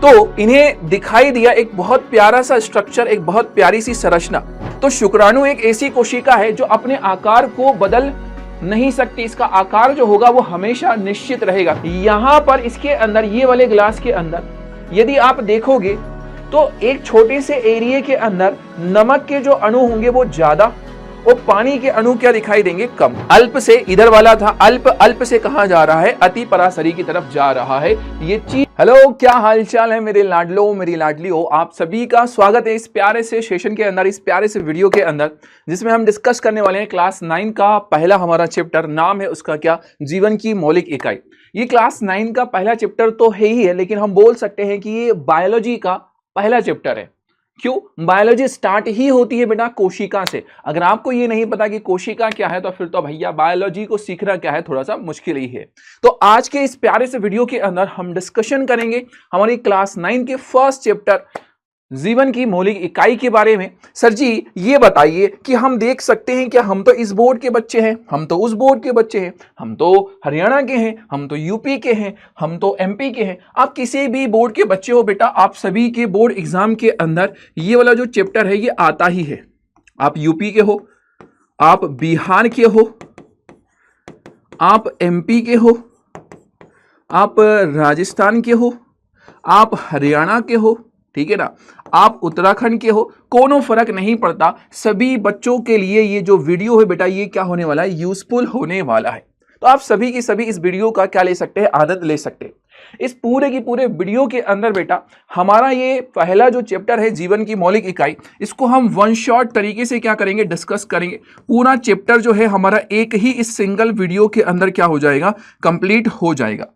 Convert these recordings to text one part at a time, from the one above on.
तो इन्हें दिखाई दिया एक बहुत प्यारा सा स्ट्रक्चर, एक बहुत प्यारी सी संरचना। तो शुक्राणु एक ऐसी कोशिका है जो अपने आकार को बदल नहीं सकती, इसका आकार जो होगा वो हमेशा निश्चित रहेगा। यहां पर इसके अंदर, ये वाले ग्लास के अंदर यदि आप देखोगे तो एक छोटे से एरिया के अंदर नमक के जो अणु होंगे वो ज्यादा और पानी के अणु क्या दिखाई देंगे, कम। अल्प से इधर वाला था, अल्प से कहां जा रहा है, अति पराशरी की तरफ जा रहा है ये चीज। हेलो, क्या हालचाल है मेरे लाडलो, मेरी लाडलियों, आप सभी का स्वागत है इस प्यारे से सेशन के अंदर, इस प्यारे से वीडियो के अंदर, जिसमें हम डिस्कस करने वाले हैं क्लास 9 का पहला हमारा चैप्टर। नाम है उसका क्या, जीवन की मौलिक इकाई। ये क्लास 9 का पहला चैप्टर तो है ही है, लेकिन हम बोल सकते हैं कि ये बायोलॉजी का पहला चैप्टर है। क्यों? बायोलॉजी स्टार्ट ही होती है बेटा कोशिका से। अगर आपको ये नहीं पता कि कोशिका क्या है तो फिर तो भैया बायोलॉजी को सीखना क्या है, थोड़ा सा मुश्किल ही है। तो आज के इस प्यारे से वीडियो के अंदर हम डिस्कशन करेंगे हमारी क्लास 9 के फर्स्ट चैप्टर जीवन की मौलिक इकाई के बारे में। सर जी ये बताइए कि हम देख सकते हैं क्या हम तो इस बोर्ड के बच्चे हैं, हम तो उस बोर्ड के बच्चे हैं, हम तो हरियाणा के हैं, हम तो यूपी के हैं, हम तो एमपी के हैं। आप किसी भी बोर्ड के बच्चे हो बेटा, आप सभी के बोर्ड एग्जाम के अंदर ये वाला जो चैप्टर है ये आता ही है। आप यूपी के हो, आप बिहार के हो, आप एमपी के हो, आप राजस्थान के हो, आप हरियाणा के हो, ठीक है ना, आप उत्तराखंड के हो, कोनो फर्क नहीं पड़ता। सभी बच्चों के लिए ये जो वीडियो है बेटा ये क्या होने वाला है, यूजफुल होने वाला है। तो आप सभी की सभी इस वीडियो का क्या ले सकते हैं, आदत ले सकते हैं। इस पूरे की पूरे वीडियो के अंदर बेटा हमारा ये पहला जो चैप्टर है जीवन की मौलिक इकाई, इसको हम वन शॉट तरीके से क्या करेंगे, डिस्कस करेंगे। पूरा चैप्टर जो है हमारा एक ही इस सिंगल वीडियो के अंदर क्या हो जाएगा, कंप्लीट हो जाएगा।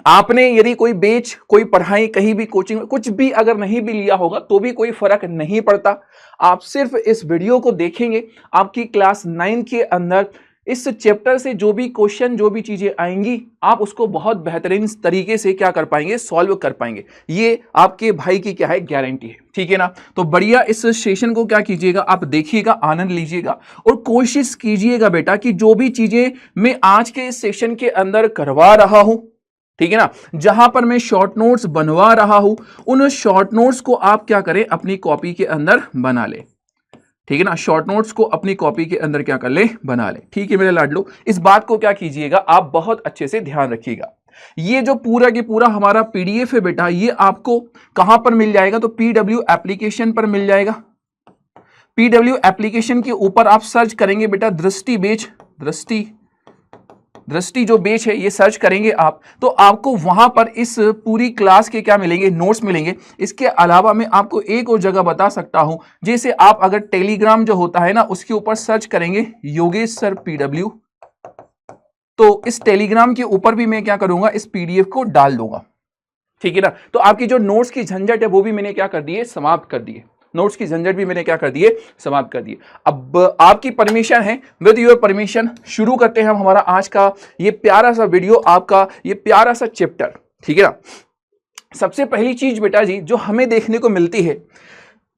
आपने यदि कोई बैच, कोई पढ़ाई, कहीं भी कोचिंग में कुछ भी अगर नहीं भी लिया होगा तो भी कोई फर्क नहीं पड़ता। आप सिर्फ इस वीडियो को देखेंगे, आपकी क्लास 9 के अंदर इस चैप्टर से जो भी क्वेश्चन, जो भी चीजें आएंगी, आप उसको बहुत बेहतरीन तरीके से क्या कर पाएंगे, सॉल्व कर पाएंगे। ये आपके भाई की क्या है, गारंटी है, ठीक है ना। तो बढ़िया इस सेशन को क्या कीजिएगा, आप देखिएगा, आनंद लीजिएगा और कोशिश कीजिएगा बेटा कि जो भी चीजें मैं आज के इस सेशन के अंदर करवा रहा हूं, ठीक है ना, जहां पर मैं शॉर्ट नोट्स बनवा रहा हूं, उन शॉर्ट नोट्स को आप क्या करें, अपनी कॉपी के अंदर बना ले, ठीक है ना। शॉर्ट नोट्स को अपनी कॉपी के अंदर क्या कर ले, बना ले, ठीक है मेरे लाडलो। इस बात को क्या कीजिएगा, आप बहुत अच्छे से ध्यान रखिएगा। ये जो पूरा के पूरा हमारा पीडीएफ है बेटा, ये आपको कहां पर मिल जाएगा, तो पीडब्ल्यू एप्लीकेशन पर मिल जाएगा। पीडब्ल्यू एप्लीकेशन के ऊपर आप सर्च करेंगे बेटा दृष्टि बैच, दृष्टि जो बैच है ये सर्च करेंगे आप, तो आपको वहां पर इस पूरी क्लास के क्या मिलेंगे, नोट्स मिलेंगे। इसके अलावा मैं आपको एक और जगह बता सकता हूं, जैसे आप अगर टेलीग्राम जो होता है ना उसके ऊपर सर्च करेंगे योगेश सर पीडब्ल्यू, तो इस टेलीग्राम के ऊपर भी मैं क्या करूंगा, इस पीडीएफ को डाल दूंगा, ठीक है ना। तो आपकी जो नोट्स की झंझट है वो भी मैंने क्या कर दी है, समाप्त कर दी है। नोट्स की झंझट भी मैंने क्या कर दिए, समाप्त कर दिए। अब आपकी परमिशन है, विद योर परमिशन शुरू करते हैं हम हमारा आज का ये प्यारा सा वीडियो, आपका ये प्यारा सा चैप्टर, ठीक है ना। सबसे पहली चीज बेटा जी जो हमें देखने को मिलती है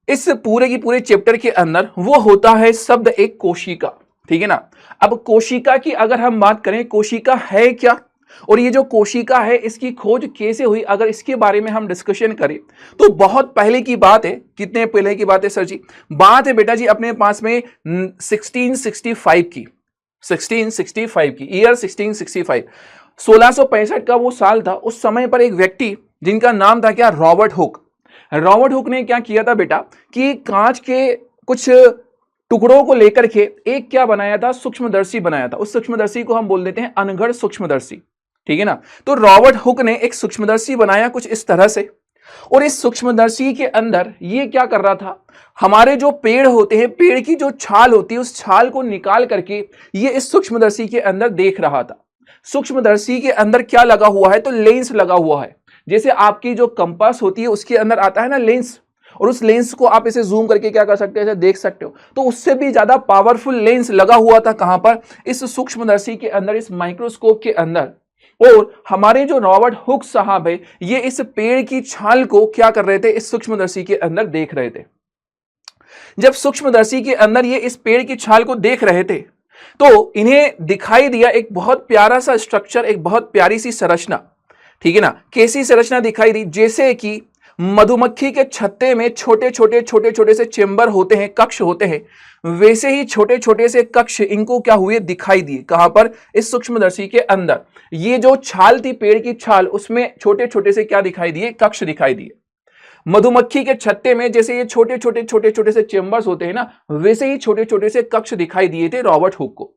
इस पूरे की पूरे चैप्टर के अंदर, वो होता है शब्द एक कोशिका, ठीक है ना। अब कोशिका की अगर हम बात करें, कोशिका है क्या और ये जो कोशिका है इसकी खोज कैसे हुई, अगर इसके बारे में हम डिस्कशन करें तो बहुत पहले की बात है। कितने पहले की बात है सर जी? बात है बेटा जी अपने पास में 1665 की, 1665 की, ईयर 1665, 1665 का वो साल था। उस समय पर एक व्यक्ति जिनका नाम था क्या, रॉबर्ट हुक। रॉबर्ट हुक ने क्या किया था बेटा कि कांच के कुछ टुकड़ों को लेकर के एक क्या बनाया था, सूक्ष्मदर्शी बनाया था। उस सूक्ष्मदर्शी को हम बोल देते हैं अनगढ़ सूक्ष्मदर्शी, ठीक है ना। तो रॉबर्ट हुक ने एक सूक्ष्मदर्शी बनाया कुछ इस तरह से, और इस सूक्ष्मदर्शी के अंदर ये क्या कर रहा था, हमारे जो पेड़ होते हैं, पेड़ की जो छाल होती है, उस छाल को निकाल करके ये इस सूक्ष्मदर्शी के अंदर देख रहा था। सूक्ष्मदर्शी के अंदर क्या लगा हुआ है, तो लेंस लगा हुआ है। जैसे आपकी जो कंपास होती है उसके अंदर आता है ना लेंस, और उस लेंस को आप इसे जूम करके क्या कर सकते हैं, देख सकते हो। तो उससे भी ज्यादा पावरफुल लेंस लगा हुआ था कहां पर, इस सूक्ष्मदर्शी के अंदर, इस माइक्रोस्कोप के अंदर। और हमारे जो रॉबर्ट हुक साहब है ये इस पेड़ की छाल को क्या कर रहे थे, इस सूक्ष्मदर्शी के अंदर देख रहे थे। जब सूक्ष्मदर्शी के अंदर ये इस पेड़ की छाल को देख रहे थे तो इन्हें दिखाई दिया एक बहुत प्यारा सा स्ट्रक्चर, एक बहुत प्यारी सी संरचना। ठीक है ना, कैसी संरचना दिखाई दी, जैसे कि मधुमक्खी के छत्ते में छोटे छोटे से चेंबर होते हैं, कक्ष होते हैं, वैसे ही छोटे छोटे से कक्ष इनको क्या हुए दिखाई दिए। कहां पर? इस सूक्ष्मदर्शी के अंदर। ये जो छाल थी पेड़ की छाल, उसमें छोटे छोटे से क्या दिखाई दिए? कक्ष दिखाई दिए। मधुमक्खी के छत्ते में जैसे ये छोटे छोटे से चेंबर्स होते हैं ना, वैसे ही छोटे छोटे से कक्ष दिखाई दिए थे रॉबर्ट हुक को।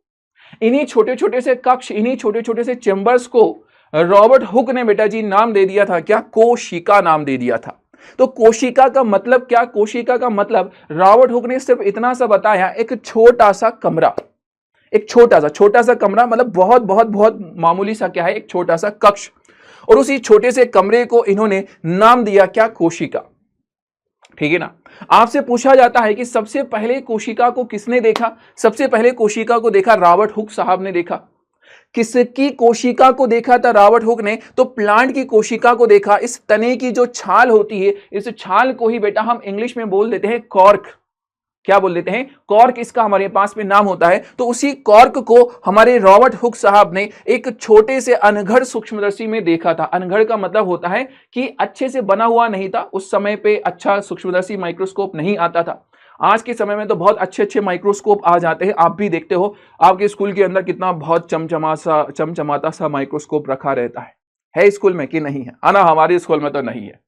इन्हीं छोटे छोटे से कक्ष, इन्हीं छोटे छोटे से चेंबर्स को रॉबर्ट हुक ने बेटा जी नाम दे दिया था क्या? कोशिका नाम दे दिया था। तो कोशिका का मतलब क्या? कोशिका का मतलब रॉबर्ट हुक ने सिर्फ इतना सा बताया, एक छोटा सा कमरा, एक छोटा सा कमरा, मतलब बहुत बहुत बहुत मामूली सा क्या है, एक छोटा सा कक्ष, और उसी छोटे से कमरे को इन्होंने नाम दिया क्या? कोशिका। ठीक है ना। आपसे पूछा जाता है कि सबसे पहले कोशिका को किसने देखा? सबसे पहले कोशिका को देखा रॉबर्ट हुक साहब ने देखा। किसकी कोशिका को देखा था रॉबर्ट हुक ने? तो प्लांट की कोशिका को देखा। इस तने की जो छाल होती है, इस छाल को ही बेटा हम इंग्लिश में बोल देते हैं कॉर्क। क्या बोल देते हैं? कॉर्क इसका हमारे पास में नाम होता है। तो उसी कॉर्क को हमारे रॉबर्ट हुक साहब ने एक छोटे से अनघड़ सूक्ष्मदर्शी में देखा था। अनघड़ का मतलब होता है कि अच्छे से बना हुआ नहीं था। उस समय पे अच्छा सूक्ष्मदर्शी माइक्रोस्कोप नहीं आता था। आज के समय में तो बहुत अच्छे अच्छे माइक्रोस्कोप आ जाते हैं। आप भी देखते हो आपके स्कूल के अंदर कितना बहुत चमचमाता सा माइक्रोस्कोप रखा रहता है स्कूल में कि नहीं है? आना, हमारे स्कूल में तो नहीं है,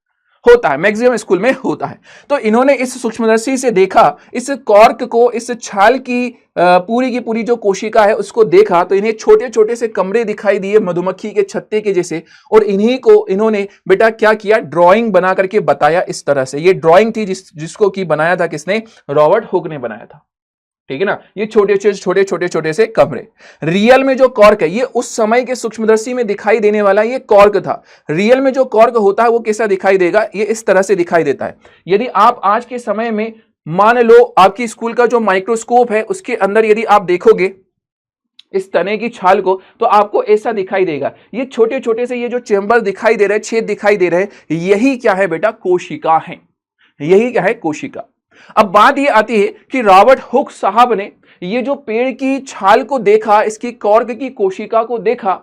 होता है, मैक्सिमम स्कूल में होता है। तो इन्होंने इस सूक्ष्मदर्शी से देखा, इस कॉर्क को, इस छाल की पूरी जो कोशिका है उसको देखा, तो इन्हें छोटे छोटे से कमरे दिखाई दिए मधुमक्खी के छत्ते के जैसे, और इन्हीं को इन्होंने बेटा क्या किया? ड्राइंग बना करके बताया इस तरह से। ये ड्राइंग थी जिसको की बनाया था किसने? रॉबर्ट हुक ने बनाया था। ठीक है ना। ये छोटे से कमरे। रियल में जो कॉर्क है, ये उस समय के सूक्ष्मदर्शी में दिखाई देने वाला ये कॉर्क था। रियल में जो कॉर्क होता है वो कैसा दिखाई देगा? ये इस तरह से दिखाई देता है। यदि आप आज के समय में मान लो आपकी स्कूल का जो माइक्रोस्कोप है उसके अंदर यदि आप देखोगे इस तने की छाल को, तो आपको ऐसा दिखाई देगा। ये छोटे छोटे से ये जो चेंबर दिखाई दे रहे हैं, छेद दिखाई दे रहे हैं, यही क्या है बेटा? कोशिका है। यही क्या है? कोशिका। अब बात ये आती है कि रॉबर्ट हुक साहब ने ये जो पेड़ की छाल को देखा, इसकी कॉर्क की कोशिका को देखा,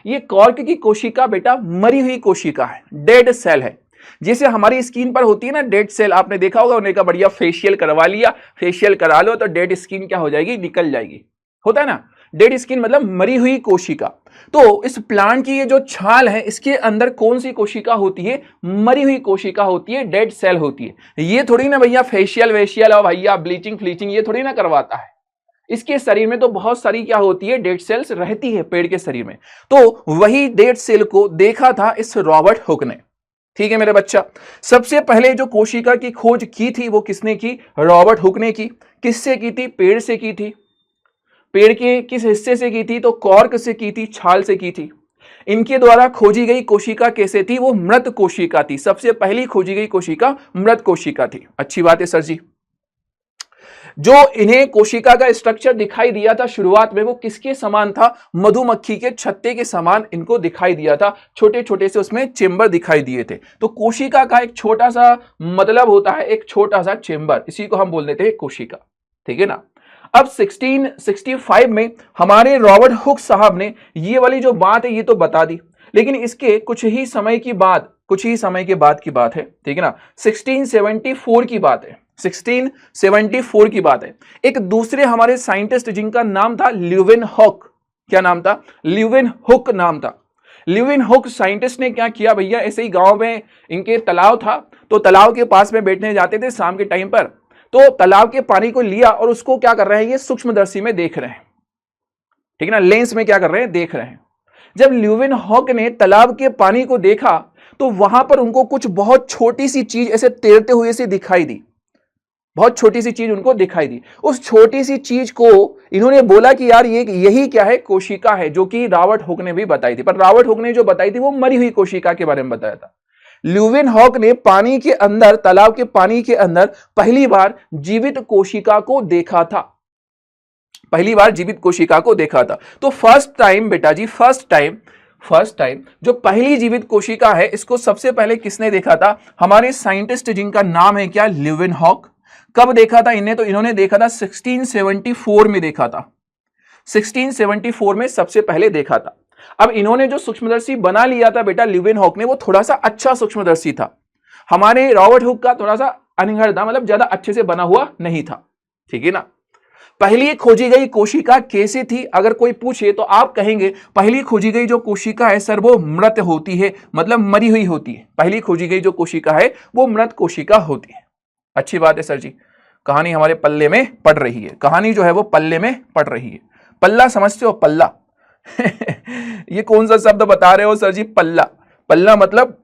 ये कॉर्क की कोशिका बेटा मरी हुई कोशिका है, डेड सेल है। जैसे हमारी स्किन पर होती है ना डेड सेल, आपने देखा होगा, उन्हें का बढ़िया फेशियल करवा लिया, फेशियल करा लो तो डेड स्किन क्या हो जाएगी? निकल जाएगी। होता है ना, डेड स्किन मतलब मरी हुई कोशिका। तो इस प्लांट की ये जो छाल है, इसके अंदर कौन सी कोशिका होती है? मरी हुई कोशिका होती है, डेड सेल होती है। ये थोड़ी ना भैया फेशियल वेशियल और भैया ब्लीचिंग फ्लीचिंग ये थोड़ी ना करवाता है। इसके शरीर में तो बहुत सारी क्या होती है? डेड सेल्स रहती है पेड़ के शरीर में। तो वही डेड सेल को देखा था इस रॉबर्ट हुक ने। ठीक है मेरे बच्चा। सबसे पहले जो कोशिका की खोज की थी वो किसने की? रॉबर्ट हुक ने की। किससे की थी? पेड़ से की थी। पेड़ के किस हिस्से से की थी? तो कॉर्क से की थी, छाल से की थी। इनके द्वारा खोजी गई कोशिका कैसे थी? वो मृत कोशिका थी। सबसे पहली खोजी गई कोशिका मृत कोशिका थी। अच्छी बात है सर जी। जो इन्हें कोशिका का स्ट्रक्चर दिखाई दिया था शुरुआत में, वो किसके समान था? मधुमक्खी के छत्ते के समान इनको दिखाई दिया था। छोटे छोटे से उसमें चेंबर दिखाई दिए थे। तो कोशिका का एक छोटा सा मतलब होता है एक छोटा सा चेंबर, इसी को हम बोल देते हैं कोशिका। ठीक है ना। अब 1665 में हमारे रॉबर्ट हुक साहब ने ये वाली जो बात है ये तो बता दी, लेकिन इसके कुछ ही समय के बाद की बात है। ठीक है ना। 1674 की बात है। 1674 की बात है। एक दूसरे हमारे साइंटिस्ट जिनका नाम था ल्यूवेनहुक। क्या नाम था? ल्यूवेनहुक नाम था। ल्यूवेनहुक साइंटिस्ट ने क्या किया भैया, ऐसे ही गांव में इनके तालाब था, तो तालाब के पास में बैठने जाते थे शाम के टाइम पर। तो तालाब के पानी को लिया और उसको क्या कर रहे हैं? ये सूक्ष्मदर्शी में देख रहे हैं। ठीक है ना, लेंस में क्या कर रहे हैं? देख रहे हैं। जब ल्यूवेनहुक ने तालाब के पानी को देखा तो वहां पर उनको कुछ बहुत छोटी सी चीज ऐसे तैरते हुए से दिखाई दी। बहुत छोटी सी चीज उनको दिखाई दी। उस छोटी सी चीज को इन्होंने बोला कि यार ये यही क्या है? कोशिका है, जो कि रॉबर्ट हुक ने भी बताई थी। पर रॉबर्ट हुक ने जो बताई थी वो मरी हुई कोशिका के बारे में बताया था। ल्यूवेनहुक ने पानी के अंदर, तालाब के पानी के अंदर पहली बार जीवित कोशिका को देखा था। पहली बार जीवित कोशिका को देखा था। तो फर्स्ट टाइम बेटा जी, फर्स्ट टाइम जो पहली जीवित कोशिका है, इसको सबसे पहले किसने देखा था? हमारे साइंटिस्ट जिनका नाम है क्या? ल्यूवेनहुक। कब देखा था इन्हें? तो इन्होंने देखा था 1674 में देखा था। 1674 में सबसे पहले देखा था। अब इन्होंने जो सूक्ष्मदर्शी बना लिया था बेटा ल्यूवेनहॉक ने, वो थोड़ा सा अच्छा सूक्ष्मदर्शी था। हमारे रॉबर्ट हुक का थोड़ा सा अनहड़ था, मतलब ज्यादा अच्छे से बना हुआ नहीं था। ठीक है ना। पहली खोजी गई कोशिका कैसी थी, अगर कोई पूछे तो आप कहेंगे पहली खोजी गई जो कोशिका है सर वो मृत होती है, मतलब मरी हुई होती है। पहली खोजी गई जो कोशिका है वो मृत कोशिका होती है। अच्छी बात है सर जी, कहानी हमारे पल्ले में पड़ रही है, कहानी जो है वो पल्ले में पड़ रही है। पल्ला समझते हो, पल्ला ये कौन सा शब्द बता रहे हो सर जी? पल्ला, पल्ला मतलब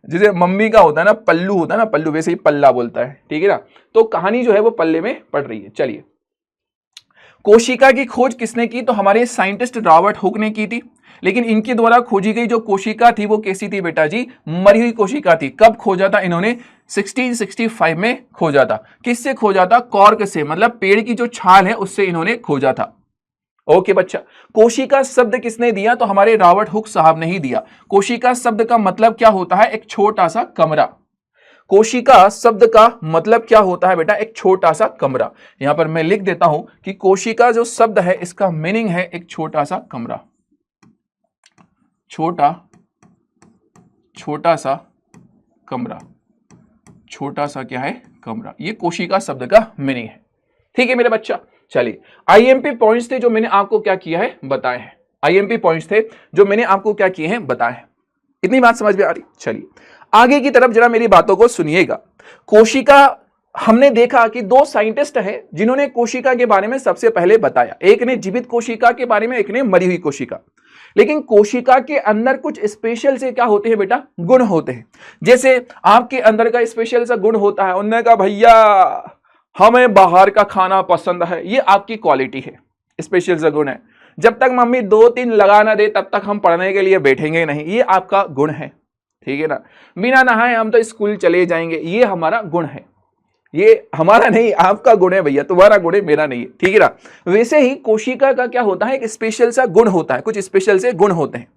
जैसे मम्मी का होता है ना पल्लू, होता है ना पल्लू, वैसे ही पल्ला बोलता है। ठीक है ना। तो कहानी जो है वो पल्ले में पड़ रही है। चलिए, कोशिका की खोज किसने की? तो हमारे साइंटिस्ट रॉबर्ट हुक ने की थी। लेकिन इनके द्वारा खोजी गई जो कोशिका थी वो कैसी थी बेटा जी? मरी हुई कोशिका थी। कब खोजा था इन्होंने? 1665 में खोजा था। किससे खोजा था? कॉर्क से, मतलब पेड़ की जो छाल है उससे इन्होंने खोजा था। ओके बच्चा, कोशिका शब्द किसने दिया? तो हमारे रॉबर्ट हुक साहब ने ही दिया। कोशिका शब्द का मतलब क्या होता है? एक छोटा सा कमरा। कोशिका शब्द का मतलब क्या होता है बेटा? एक छोटा सा कमरा। यहां पर मैं लिख देता हूं कि कोशिका जो शब्द है इसका मीनिंग है एक छोटा सा कमरा। छोटा सा कमरा, छोटा सा क्या है? कमरा। ये कोशिका शब्द का मीनिंग है। ठीक है मेरे बच्चा। चलिए, आईएमपी पॉइंट्स थे जो मैंने आपको क्या किया है? बताए हैं। आईएमपी पॉइंट्स थे जो मैंने आपको क्या किए हैं? बताए हैं। इतनी बात समझ में आ रही? चलिए आगे की तरफ जरा मेरी बातों को सुनिएगा। कोशिका, हमने देखा कि दो साइंटिस्ट हैं जिन्होंने कोशिका के बारे में सबसे पहले बताया। एक ने जीवित कोशिका के बारे में, एक ने मरी हुई कोशिका। लेकिन कोशिका के अंदर कुछ स्पेशल से क्या होते हैं बेटा? गुण होते हैं। जैसे आपके अंदर का स्पेशल सा गुण होता है, उन्होंने कहा भैया हमें बाहर का खाना पसंद है, ये आपकी क्वालिटी है, स्पेशल सा गुण है। जब तक मम्मी 2-3 लगा ना दे तब तक हम पढ़ने के लिए बैठेंगे नहीं, ये आपका गुण है। ठीक है ना। बिना नहाए हम तो स्कूल चले जाएंगे, ये हमारा गुण है। ये हमारा नहीं, आपका गुण है भैया, तुम्हारा गुण है, मेरा नहीं है। ठीक है ना। वैसे ही कोशिका का क्या होता है? एक स्पेशल सा गुण होता है, कुछ स्पेशल से गुण होते हैं।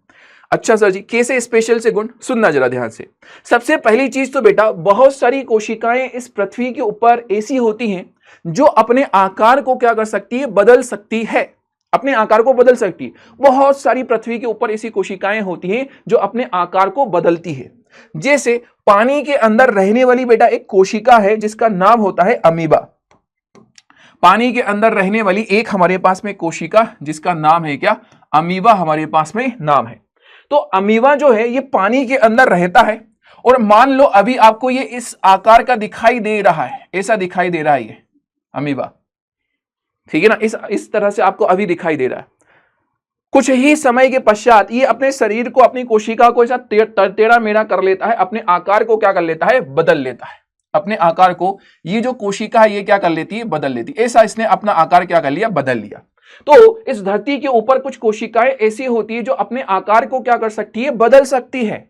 अच्छा सर जी, कैसे स्पेशल से गुण? सुनना जरा ध्यान से। सबसे पहली चीज तो बेटा, बहुत सारी कोशिकाएं इस पृथ्वी के ऊपर ऐसी होती हैं जो अपने आकार को क्या कर सकती है? बदल सकती है, अपने आकार को बदल सकती है। बहुत सारी पृथ्वी के ऊपर ऐसी कोशिकाएं होती हैं जो अपने आकार को बदलती है। जैसे पानी के अंदर रहने वाली बेटा एक कोशिका है जिसका नाम होता है अमीबा। पानी के अंदर रहने वाली एक हमारे पास में कोशिका जिसका नाम है क्या? अमीबा हमारे पास में नाम है। तो अमीबा जो है ये पानी के अंदर रहता है, और मान लो अभी आपको ये इस आकार का दिखाई दे रहा है, ऐसा दिखाई दे रहा है ये अमीबा। ठीक है ना। इस तरह से आपको अभी दिखाई दे रहा है। कुछ ही समय के पश्चात ये अपने शरीर को, अपनी कोशिका को ऐसा टेढ़ा मेढ़ा कर लेता है, अपने आकार को क्या कर लेता है? बदल लेता है। अपने आकार को ये जो कोशिका है ये क्या कर लेती है? बदल लेती है। ऐसा इसने अपना आकार क्या कर लिया? बदल लिया। तो इस धरती के ऊपर कुछ कोशिकाएं ऐसी होती है जो अपने आकार को क्या कर सकती है? बदल सकती है।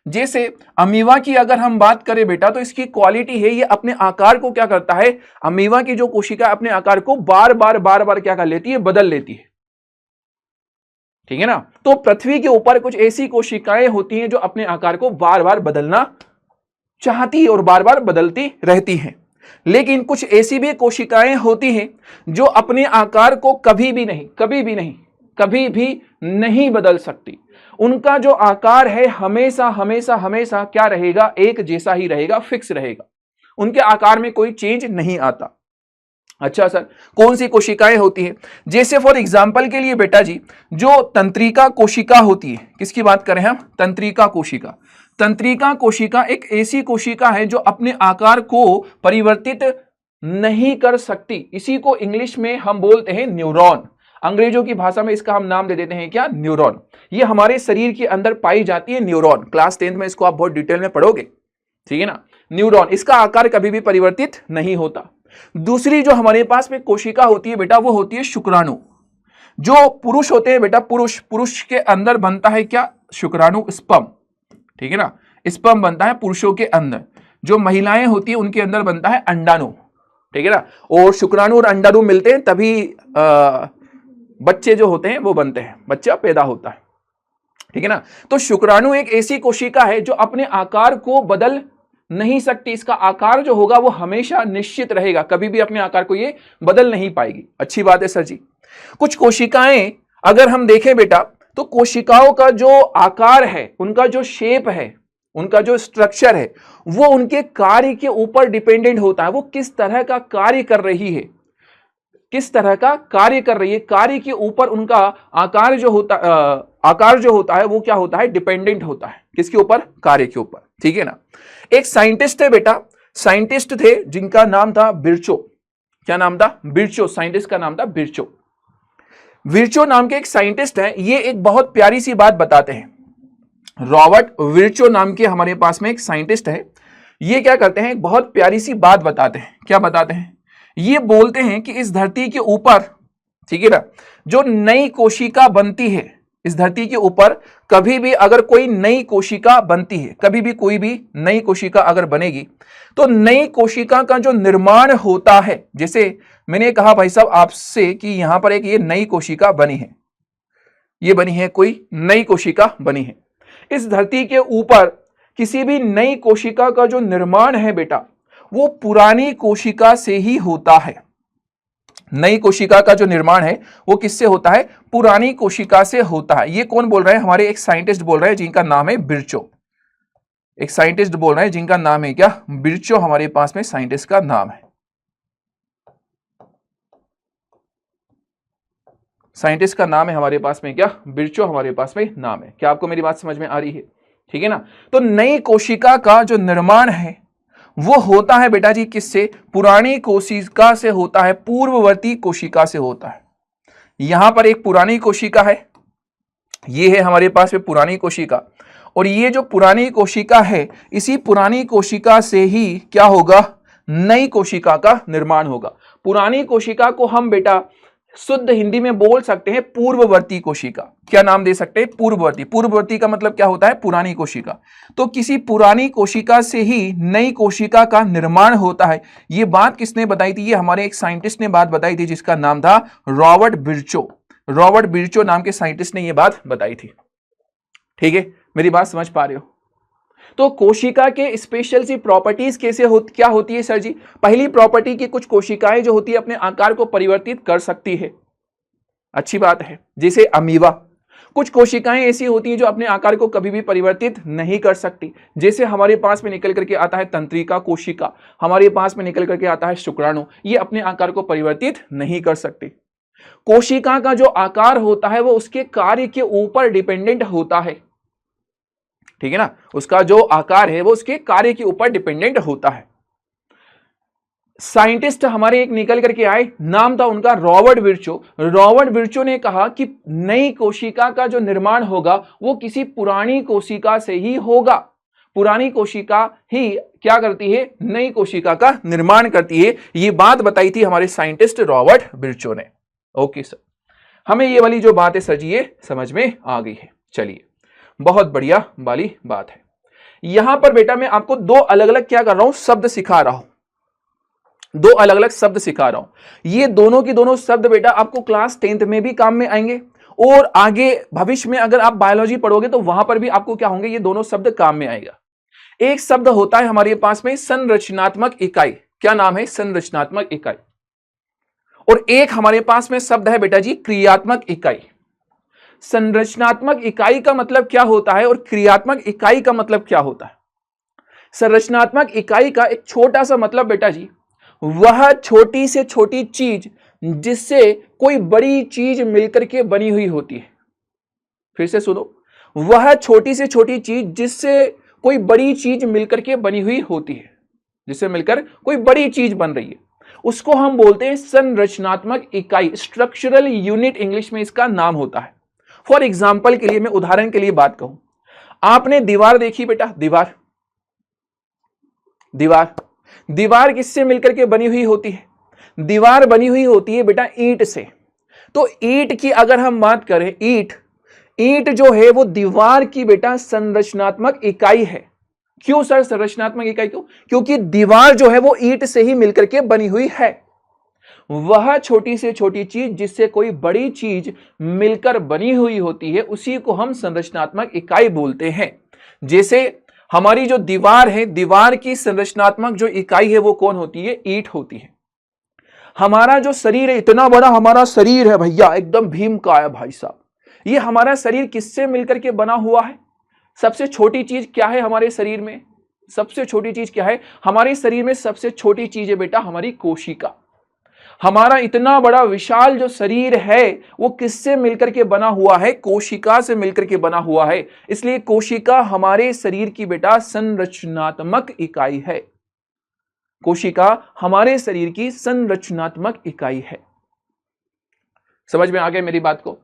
जैसे अमीबा की अगर हम बात करें बेटा, तो इसकी क्वालिटी है ये अपने आकार को क्या करता है? अमीबा की जो कोशिका अपने आकार को बार बार क्या कर लेती है? बदल लेती है। ठीक है ना। तो पृथ्वी के ऊपर कुछ ऐसी कोशिकाएं होती हैं जो अपने आकार को बार बार बदलना चाहती है और बार बार बदलती रहती हैं। लेकिन कुछ ऐसी भी कोशिकाएं होती हैं जो अपने आकार को कभी भी नहीं बदल सकती। उनका जो आकार है हमेशा क्या रहेगा? एक जैसा ही रहेगा, फिक्स रहेगा। उनके आकार में कोई चेंज नहीं आता। अच्छा सर, कौन सी कोशिकाएं होती हैं? जैसे फॉर एग्जांपल के लिए बेटा जी, जो तंत्रिका कोशिका होती है, किसकी बात करें हम? तंत्रिका कोशिका। तंत्रिका कोशिका एक ऐसी कोशिका है जो अपने आकार को परिवर्तित नहीं कर सकती। इसी को इंग्लिश में हम बोलते हैं न्यूरॉन। अंग्रेजों की भाषा में इसका हम नाम दे देते हैं क्या? न्यूरॉन। ये हमारे शरीर के अंदर पाई जाती है न्यूरॉन। क्लास 10th में इसको आप बहुत डिटेल में पढ़ोगे। ठीक है ना। न्यूरॉन, इसका आकार कभी भी परिवर्तित नहीं होता। दूसरी जो हमारे पास में कोशिका होती है बेटा, वो होती है शुक्राणु। जो पुरुष होते हैं बेटा, पुरुष के अंदर बनता है क्या? शुक्राणु, स्पर्म। ठीक है ना। स्पर्म बनता है पुरुषों के अंदर। जो महिलाएं होती है उनके अंदर बनता है अंडाणु। ठीक है ना। और शुक्राणु और अंडाणु मिलते हैं तभी बच्चे जो होते हैं वो बनते हैं, बच्चा पैदा होता है। ठीक है ना। तो शुक्राणु एक ऐसी कोशिका है जो अपने आकार को बदल नहीं सकती। इसका आकार जो होगा वो हमेशा निश्चित रहेगा, कभी भी अपने आकार को ये बदल नहीं पाएगी। अच्छी बात है सर जी। कुछ कोशिकाएं अगर हम देखें बेटा, तो कोशिकाओं का जो आकार है, उनका जो शेप है, उनका जो स्ट्रक्चर है, वो उनके कार्य के ऊपर डिपेंडेंट होता है। वो किस तरह का कार्य कर रही है, किस तरह का कार्य कर रही है, कार्य के ऊपर उनका आकार जो होता है वो क्या होता है, डिपेंडेंट होता है। किसके ऊपर? कार्य के ऊपर। ठीक है ना। एक साइंटिस्ट है बेटा, साइंटिस्ट थे जिनका नाम था बिरचो। क्या नाम था? बिरचो। साइंटिस्ट का नाम था बिरचो। विर्चो नाम के एक साइंटिस्ट है, ये एक बहुत प्यारी सी बात बताते हैं। रॉबर्ट विर्चो नाम के हमारे पास में एक साइंटिस्ट है, ये क्या करते हैं, एक बहुत प्यारी सी बात बताते हैं। क्या बताते हैं? ये बोलते हैं कि इस धरती के ऊपर, ठीक है ना, जो नई कोशिका बनती है, इस धरती के ऊपर कभी भी अगर कोई नई कोशिका बनती है, कभी भी कोई भी नई कोशिका अगर बनेगी, तो नई कोशिका का जो निर्माण होता है, जैसे मैंने कहा भाई साहब आपसे कि यहां पर एक ये नई कोशिका बनी है, ये बनी है, कोई नई कोशिका बनी है। इस धरती के ऊपर किसी भी नई कोशिका का जो निर्माण है बेटा, वो पुरानी कोशिका से ही होता है। नई कोशिका का जो निर्माण है वो किससे होता है? पुरानी कोशिका से होता है। ये कौन बोल रहे हैं? हमारे एक साइंटिस्ट बोल रहे हैं जिनका नाम है बिरचो। एक साइंटिस्ट बोल रहे हैं जिनका नाम है क्या? बिरचो। हमारे पास में साइंटिस्ट का नाम है, साइंटिस्ट का नाम है हमारे पास में क्या? बिरचो हमारे पास में नाम है। क्या आपको मेरी बात समझ में आ रही है? ठीक है ना। तो नई कोशिका का जो निर्माण है वो होता है बेटा जी किससे? पुरानी कोशिका से होता है, पूर्ववर्ती कोशिका से होता है। यहां पर एक पुरानी कोशिका है, ये है हमारे पास में पुरानी कोशिका, और ये जो पुरानी कोशिका है, इसी पुरानी कोशिका से ही क्या होगा? नई कोशिका का निर्माण होगा। पुरानी कोशिका को हम बेटा शुद्ध हिंदी में बोल सकते हैं पूर्ववर्ती कोशिका। क्या नाम दे सकते हैं? पूर्ववर्ती। पूर्ववर्ती का मतलब क्या होता है? पुरानी कोशिका। तो किसी पुरानी कोशिका से ही नई कोशिका का निर्माण होता है। ये बात किसने बताई थी? ये हमारे एक साइंटिस्ट ने बात बताई थी जिसका नाम था रॉबर्ट बिरचो। रॉबर्ट बिरचो नाम के साइंटिस्ट ने यह बात बताई थी। ठीक है, मेरी बात समझ पा रहे हो? तो कोशिका के स्पेशल सी प्रॉपर्टीज क्या होती है सर जी? पहली प्रॉपर्टी की कुछ कोशिकाएं जो होती है अपने आकार को परिवर्तित कर सकती है, अच्छी बात है, जैसे अमीबा। कुछ कोशिकाएं ऐसी होती हैं जो अपने आकार को कभी भी परिवर्तित नहीं कर सकती, जैसे हमारे पास में निकल करके आता है तंत्रिका कोशिका, हमारे पास में निकल करके आता है शुक्राणु। ये अपने आकार को परिवर्तित नहीं कर सकते। कोशिका का जो आकार होता है वो उसके कार्य के ऊपर डिपेंडेंट होता है। ठीक है ना, उसका जो आकार है वो उसके कार्य के ऊपर डिपेंडेंट होता है। साइंटिस्ट हमारे एक निकल करके आए, नाम था उनका रॉबर्ट बिरचो। रॉबर्ट बिरचो ने कहा कि नई कोशिका का जो निर्माण होगा वो किसी पुरानी कोशिका से ही होगा। पुरानी कोशिका ही क्या करती है? नई कोशिका का निर्माण करती है। ये बात बताई थी हमारे साइंटिस्ट रॉबर्ट बिरचो ने। ओके सर, हमें ये वाली जो बात है सर जी ये समझ में आ गई है। चलिए, बहुत बढ़िया वाली बात है। यहां पर बेटा मैं आपको दो अलग अलग क्या कर रहा हूं? शब्द सिखा रहा हूं, दो अलग अलग शब्द सिखा रहा हूं। ये दोनों की दोनों शब्द बेटा आपको क्लास 10th में भी काम में आएंगे, और आगे भविष्य में अगर आप बायोलॉजी पढ़ोगे तो वहां पर भी आपको क्या होंगे? ये दोनों शब्द काम में आएगा। एक शब्द होता है हमारे पास में संरचनात्मक इकाई। क्या नाम है? संरचनात्मक इकाई। और एक हमारे पास में शब्द है बेटा जी क्रियात्मक इकाई। संरचनात्मक इकाई का मतलब क्या होता है और क्रियात्मक इकाई का मतलब क्या होता है? संरचनात्मक इकाई का एक छोटा सा मतलब बेटा जी, वह छोटी से छोटी चीज जिससे कोई बड़ी चीज मिलकर के बनी हुई होती है। फिर से सुनो, वह छोटी से छोटी चीज जिससे कोई बड़ी चीज मिलकर के बनी हुई होती है, जिससे मिलकर कोई बड़ी चीज बन रही है, उसको हम बोलते हैं संरचनात्मक इकाई। स्ट्रक्चरल यूनिट इंग्लिश में इसका नाम होता है। फॉर एग्जाम्पल के लिए, मैं उदाहरण के लिए बात कहूं, आपने दीवार देखी बेटा? दीवार, दीवार, दीवार किससे मिलकर के बनी हुई होती है? दीवार बनी हुई होती है बेटा ईंट से। तो ईंट की अगर हम बात करें, ईंट जो है वो दीवार की बेटा संरचनात्मक इकाई है। क्यों सर संरचनात्मक इकाई? क्यों? क्योंकि दीवार जो है वो ईंट से ही मिलकर के बनी हुई है। वह छोटी से छोटी चीज जिससे कोई बड़ी चीज मिलकर बनी हुई होती है, उसी को हम संरचनात्मक इकाई बोलते हैं। जैसे हमारी जो दीवार है, दीवार की संरचनात्मक जो इकाई है वो कौन होती है? ईंट होती है। हमारा जो शरीर है, इतना बड़ा हमारा शरीर है भैया, एकदम भीम का है भाई साहब, ये हमारा शरीर किससे मिलकर के बना हुआ है? सबसे छोटी चीज क्या है हमारे शरीर में? सबसे छोटी चीज क्या है हमारे शरीर में? सबसे छोटी चीज है बेटा हमारी कोशिका। हमारा इतना बड़ा विशाल जो शरीर है वो किससे मिलकर के बना हुआ है? कोशिका से मिलकर के बना हुआ है। इसलिए कोशिका हमारे शरीर की बेटा संरचनात्मक इकाई है। कोशिका हमारे शरीर की संरचनात्मक इकाई है। समझ में आ गया मेरी बात को?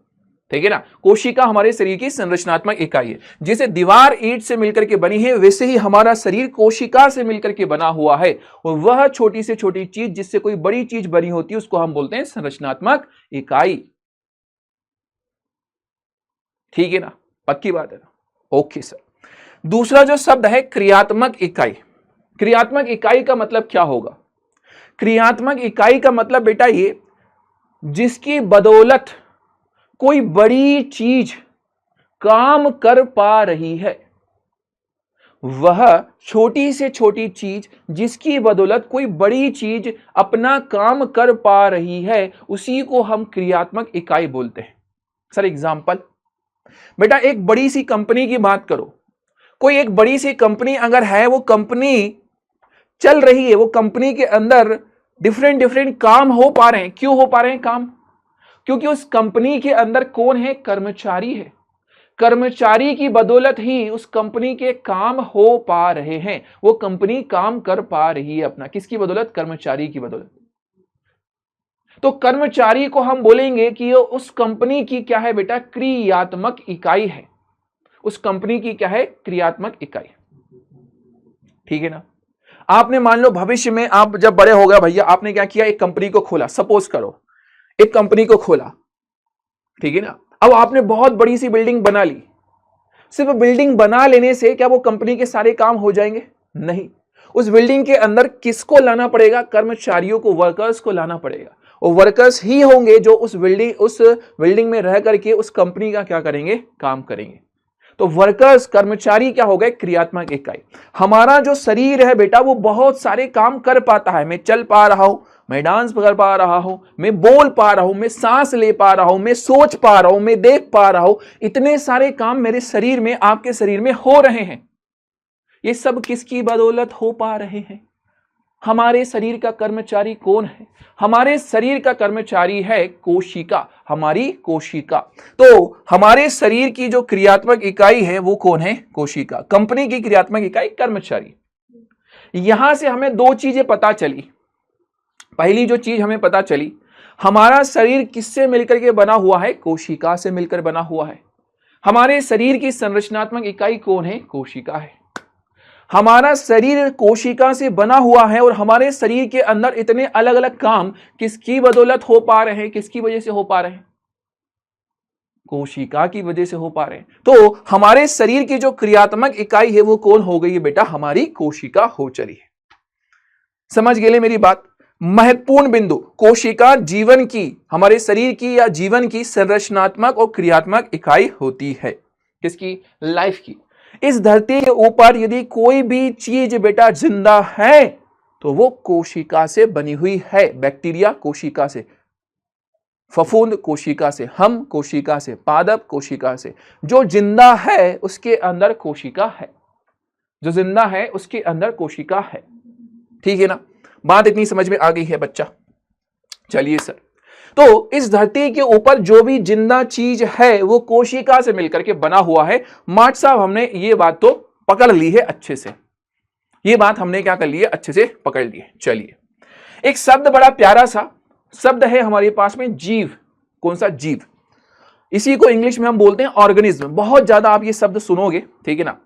ठीक है ना? कोशिका हमारे शरीर की संरचनात्मक इकाई है। जैसे दीवार ईंट से मिलकर के बनी है, वैसे ही हमारा शरीर कोशिका से मिलकर के बना हुआ है। और वह छोटी से छोटी चीज जिससे कोई बड़ी चीज बनी होती है उसको हम बोलते हैं संरचनात्मक इकाई। ठीक है ना? पक्की बात है ना? Okay sir. दूसरा जो शब्द है क्रियात्मक इकाई। क्रियात्मक इकाई का मतलब क्या होगा? क्रियात्मक इकाई का मतलब बेटा ये जिसकी बदौलत कोई बड़ी चीज काम कर पा रही है। वह छोटी से छोटी चीज जिसकी बदौलत कोई बड़ी चीज अपना काम कर पा रही है, उसी को हम क्रियात्मक इकाई बोलते हैं। सर एग्जांपल, बेटा एक बड़ी सी कंपनी की बात करो। कोई एक बड़ी सी कंपनी अगर है, वो कंपनी चल रही है, वो कंपनी के अंदर डिफरेंट काम हो पा रहे हैं। क्यों हो पा रहे हैं काम? क्योंकि उस कंपनी के अंदर कौन है? कर्मचारी है। कर्मचारी की बदौलत ही उस कंपनी के काम हो पा रहे हैं। वो कंपनी काम कर पा रही है अपना। किसकी बदौलत? कर्मचारी की बदौलत। तो कर्मचारी को हम बोलेंगे कि ये उस कंपनी की क्या है बेटा? क्रियात्मक इकाई है। उस कंपनी की क्या है? क्रियात्मक इकाई। ठीक है ना? आपने मान लो भविष्य में आप जब बड़े हो गए भैया, आपने क्या किया? एक कंपनी को खोला। सपोज करो एक कंपनी को खोला, ठीक है ना? अब आपने बहुत बड़ी सी बिल्डिंग बना ली। सिर्फ बिल्डिंग बना लेने से क्या वो कंपनी के सारे काम हो जाएंगे? नहीं। उस बिल्डिंग के अंदर किसको लाना पड़ेगा? कर्मचारियों को, वर्कर्स को लाना पड़ेगा। और वर्कर्स ही होंगे जो उस बिल्डिंग में रह करके उस कंपनी का क्या करेंगे? काम करेंगे। तो वर्कर्स, कर्मचारी क्या हो गए? क्रियात्मक इकाई। हमारा जो शरीर है बेटा वो बहुत सारे काम कर पाता है। मैं चल पा रहा हूं, मैं डांस कर पा रहा हूं, मैं बोल पा रहा हूं, मैं सांस ले पा रहा हूं, मैं सोच पा रहा हूं, मैं देख पा रहा हूं। इतने सारे काम मेरे शरीर में, आपके शरीर में हो रहे हैं। ये सब किसकी बदौलत हो पा रहे हैं? हमारे शरीर का कर्मचारी कौन है? हमारे शरीर का कर्मचारी है कोशिका, हमारी कोशिका। तो हमारे शरीर की जो क्रियात्मक इकाई है वो कौन है? कोशिका। कंपनी की क्रियात्मक इकाई कर्मचारी। यहां से हमें दो चीजें पता चली। पहली जो चीज हमें पता चली, हमारा शरीर किससे मिलकर के बना हुआ है? कोशिका से मिलकर बना हुआ है। हमारे शरीर की संरचनात्मक इकाई कौन है? कोशिका है। हमारा शरीर कोशिका से बना हुआ है और हमारे शरीर के अंदर इतने अलग अलग काम किसकी बदौलत हो पा रहे हैं? किसकी वजह से हो पा रहे हैं? कोशिका की वजह से हो पा रहे हैं। तो हमारे शरीर की जो क्रियात्मक इकाई है वो कौन हो गई है बेटा? हमारी कोशिका हो चली है। समझ गए मेरी बात? महत्वपूर्ण बिंदु, कोशिका जीवन की, हमारे शरीर की या जीवन की संरचनात्मक और क्रियात्मक इकाई होती है। किसकी? लाइफ की। इस धरती के ऊपर यदि कोई भी चीज बेटा जिंदा है तो वो कोशिका से बनी हुई है। बैक्टीरिया कोशिका से, फफूंद कोशिका से, हम कोशिका से, पादप कोशिका से। जो जिंदा है उसके अंदर कोशिका है। जो जिंदा है उसके अंदर कोशिका है। ठीक है ना? बात इतनी समझ में आ गई है बच्चा? चलिए सर, तो इस धरती के ऊपर जो भी जिंदा चीज है वो कोशिका से मिलकर के बना हुआ है। माट साहब हमने ये बात तो पकड़ ली है अच्छे से। ये बात हमने क्या कर ली है? अच्छे से पकड़ ली है। चलिए, एक शब्द, बड़ा प्यारा सा शब्द है हमारे पास में, जीव। कौन सा? जीव। इसी को इंग्लिश में हम बोलते हैं ऑर्गेनिज्म। बहुत ज्यादा आप ये शब्द सुनोगे, ठीक है ना?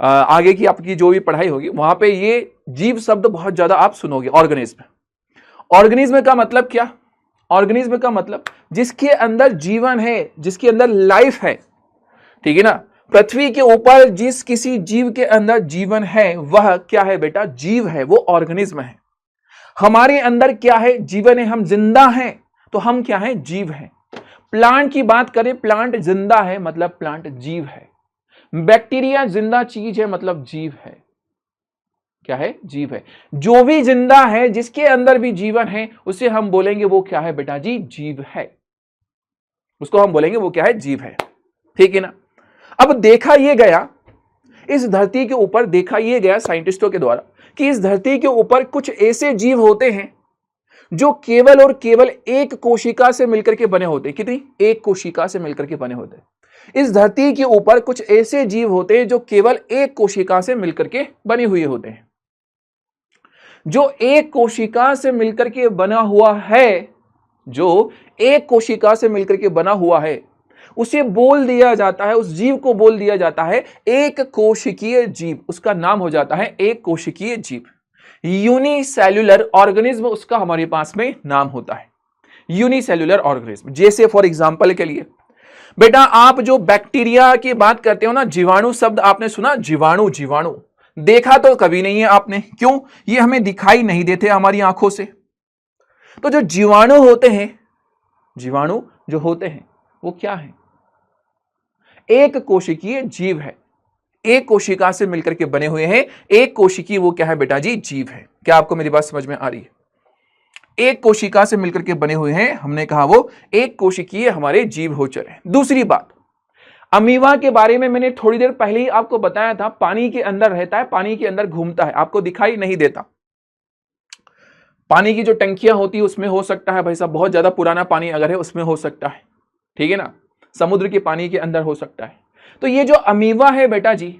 आगे की आपकी जो भी पढ़ाई होगी वहां पे ये जीव शब्द बहुत ज्यादा आप सुनोगे। ऑर्गेनिज्म। ऑर्गेनिज्म का मतलब क्या? ऑर्गेनिज्म का मतलब जिसके अंदर जीवन है, जिसके अंदर लाइफ है। ठीक है ना? पृथ्वी के ऊपर जिस किसी जीव के अंदर जीवन है वह क्या है बेटा? जीव है, वो ऑर्गेनिज्म है। हमारे अंदर क्या है? जीवन है, हम जिंदा हैं तो हम क्या है? जीव हैं। प्लांट की बात करें, प्लांट जिंदा है मतलब प्लांट जीव है। बैक्टीरिया जिंदा चीज है मतलब जीव है। क्या है? जीव है। जो भी जिंदा है, जिसके अंदर भी जीवन है, उसे हम बोलेंगे वो क्या है बेटा जी? जीव है। उसको हम बोलेंगे वो क्या है? जीव है। ठीक है ना। अब देखा यह गया इस धरती के ऊपर, देखा यह गया साइंटिस्टों के द्वारा कि इस धरती के ऊपर कुछ ऐसे जीव होते हैं जो केवल और केवल एक कोशिका से मिलकर के बने होते हैं। कितनी? एक कोशिका से मिलकर के बने होते हैं। इस धरती के ऊपर कुछ ऐसे जीव होते हैं जो केवल एक कोशिका से मिलकर के बने हुए होते हैं। जो एक कोशिका से मिलकर के बना हुआ है, जो एक कोशिका से मिलकर के बना हुआ है, उसे बोल दिया जाता है, उस जीव को बोल दिया जाता है एक कोशिकीय जीव। उसका नाम हो जाता है एक कोशिकीय जीव। यूनिसेल्युलर ऑर्गेनिज्म उसका हमारे पास में नाम होता है, यूनिसेल्युलर ऑर्गेनिज्म। जैसे फॉर एग्जांपल के लिए बेटा आप जो बैक्टीरिया की बात करते हो ना, जीवाणु शब्द आपने सुना, जीवाणु, जीवाणु देखा तो कभी नहीं है आपने। क्यों? ये हमें दिखाई नहीं देते हमारी आंखों से। तो जो जीवाणु होते हैं, जीवाणु जो होते हैं वो क्या है? एक कोशिकीय जीव है, एक कोशिका से मिलकर के बने हुए हैं। एक कोशिकीय वो क्या है बेटा जी? जीव है। क्या आपको मेरी बात समझ में आ रही है? एक कोशिका से मिलकर के बने हुए हैं, हमने कहा वो एक कोशिकीय हमारे जीव होचर है। दूसरी बात, अमीबा के बारे में मैंने थोड़ी देर पहले ही आपको बताया था, पानी के अंदर रहता है, पानी के अंदर घूमता है, आपको दिखाई नहीं देता। पानी की जो टंकियां होती है उसमें हो सकता है भाई साहब, बहुत ज्यादा पुराना पानी अगर है उसमें हो सकता है, ठीक है ना, समुद्र के पानी के अंदर हो सकता है। तो ये जो अमीबा है बेटा जी,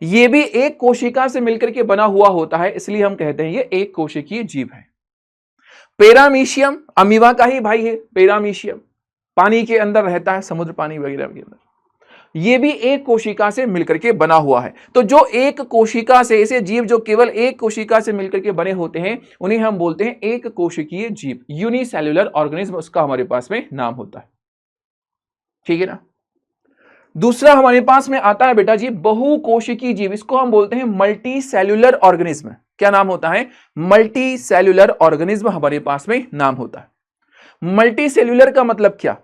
ये भी एक कोशिका से मिलकर के बना हुआ होता है, इसलिए हम कहते हैं ये एक कोशिकीय जीव है। पैरामीशियम अमीबा का ही भाई है, पैरामीशियम पानी के अंदर रहता है, समुद्र पानी वगैरह के अंदर, ये भी एक कोशिका से मिलकर के बना हुआ है। तो जो एक कोशिका से, ऐसे जीव जो केवल एक कोशिका से मिलकर के बने होते हैं, उन्हें हम बोलते हैं एक कोशिकीय जीव, यूनिसेल्युलर ऑर्गेनिज्म उसका हमारे पास में नाम होता है, ठीक है ना। दूसरा हमारे पास में आता है बेटा जी बहुकोशिकीय जीव, इसको हम बोलते हैं मल्टी सेल्युलर ऑर्गेनिज्म। क्या नाम होता है? मल्टी सेल्युलर ऑर्गेनिज्म हमारे पास में नाम होता है। मल्टी सेल्युलर का मतलब क्या?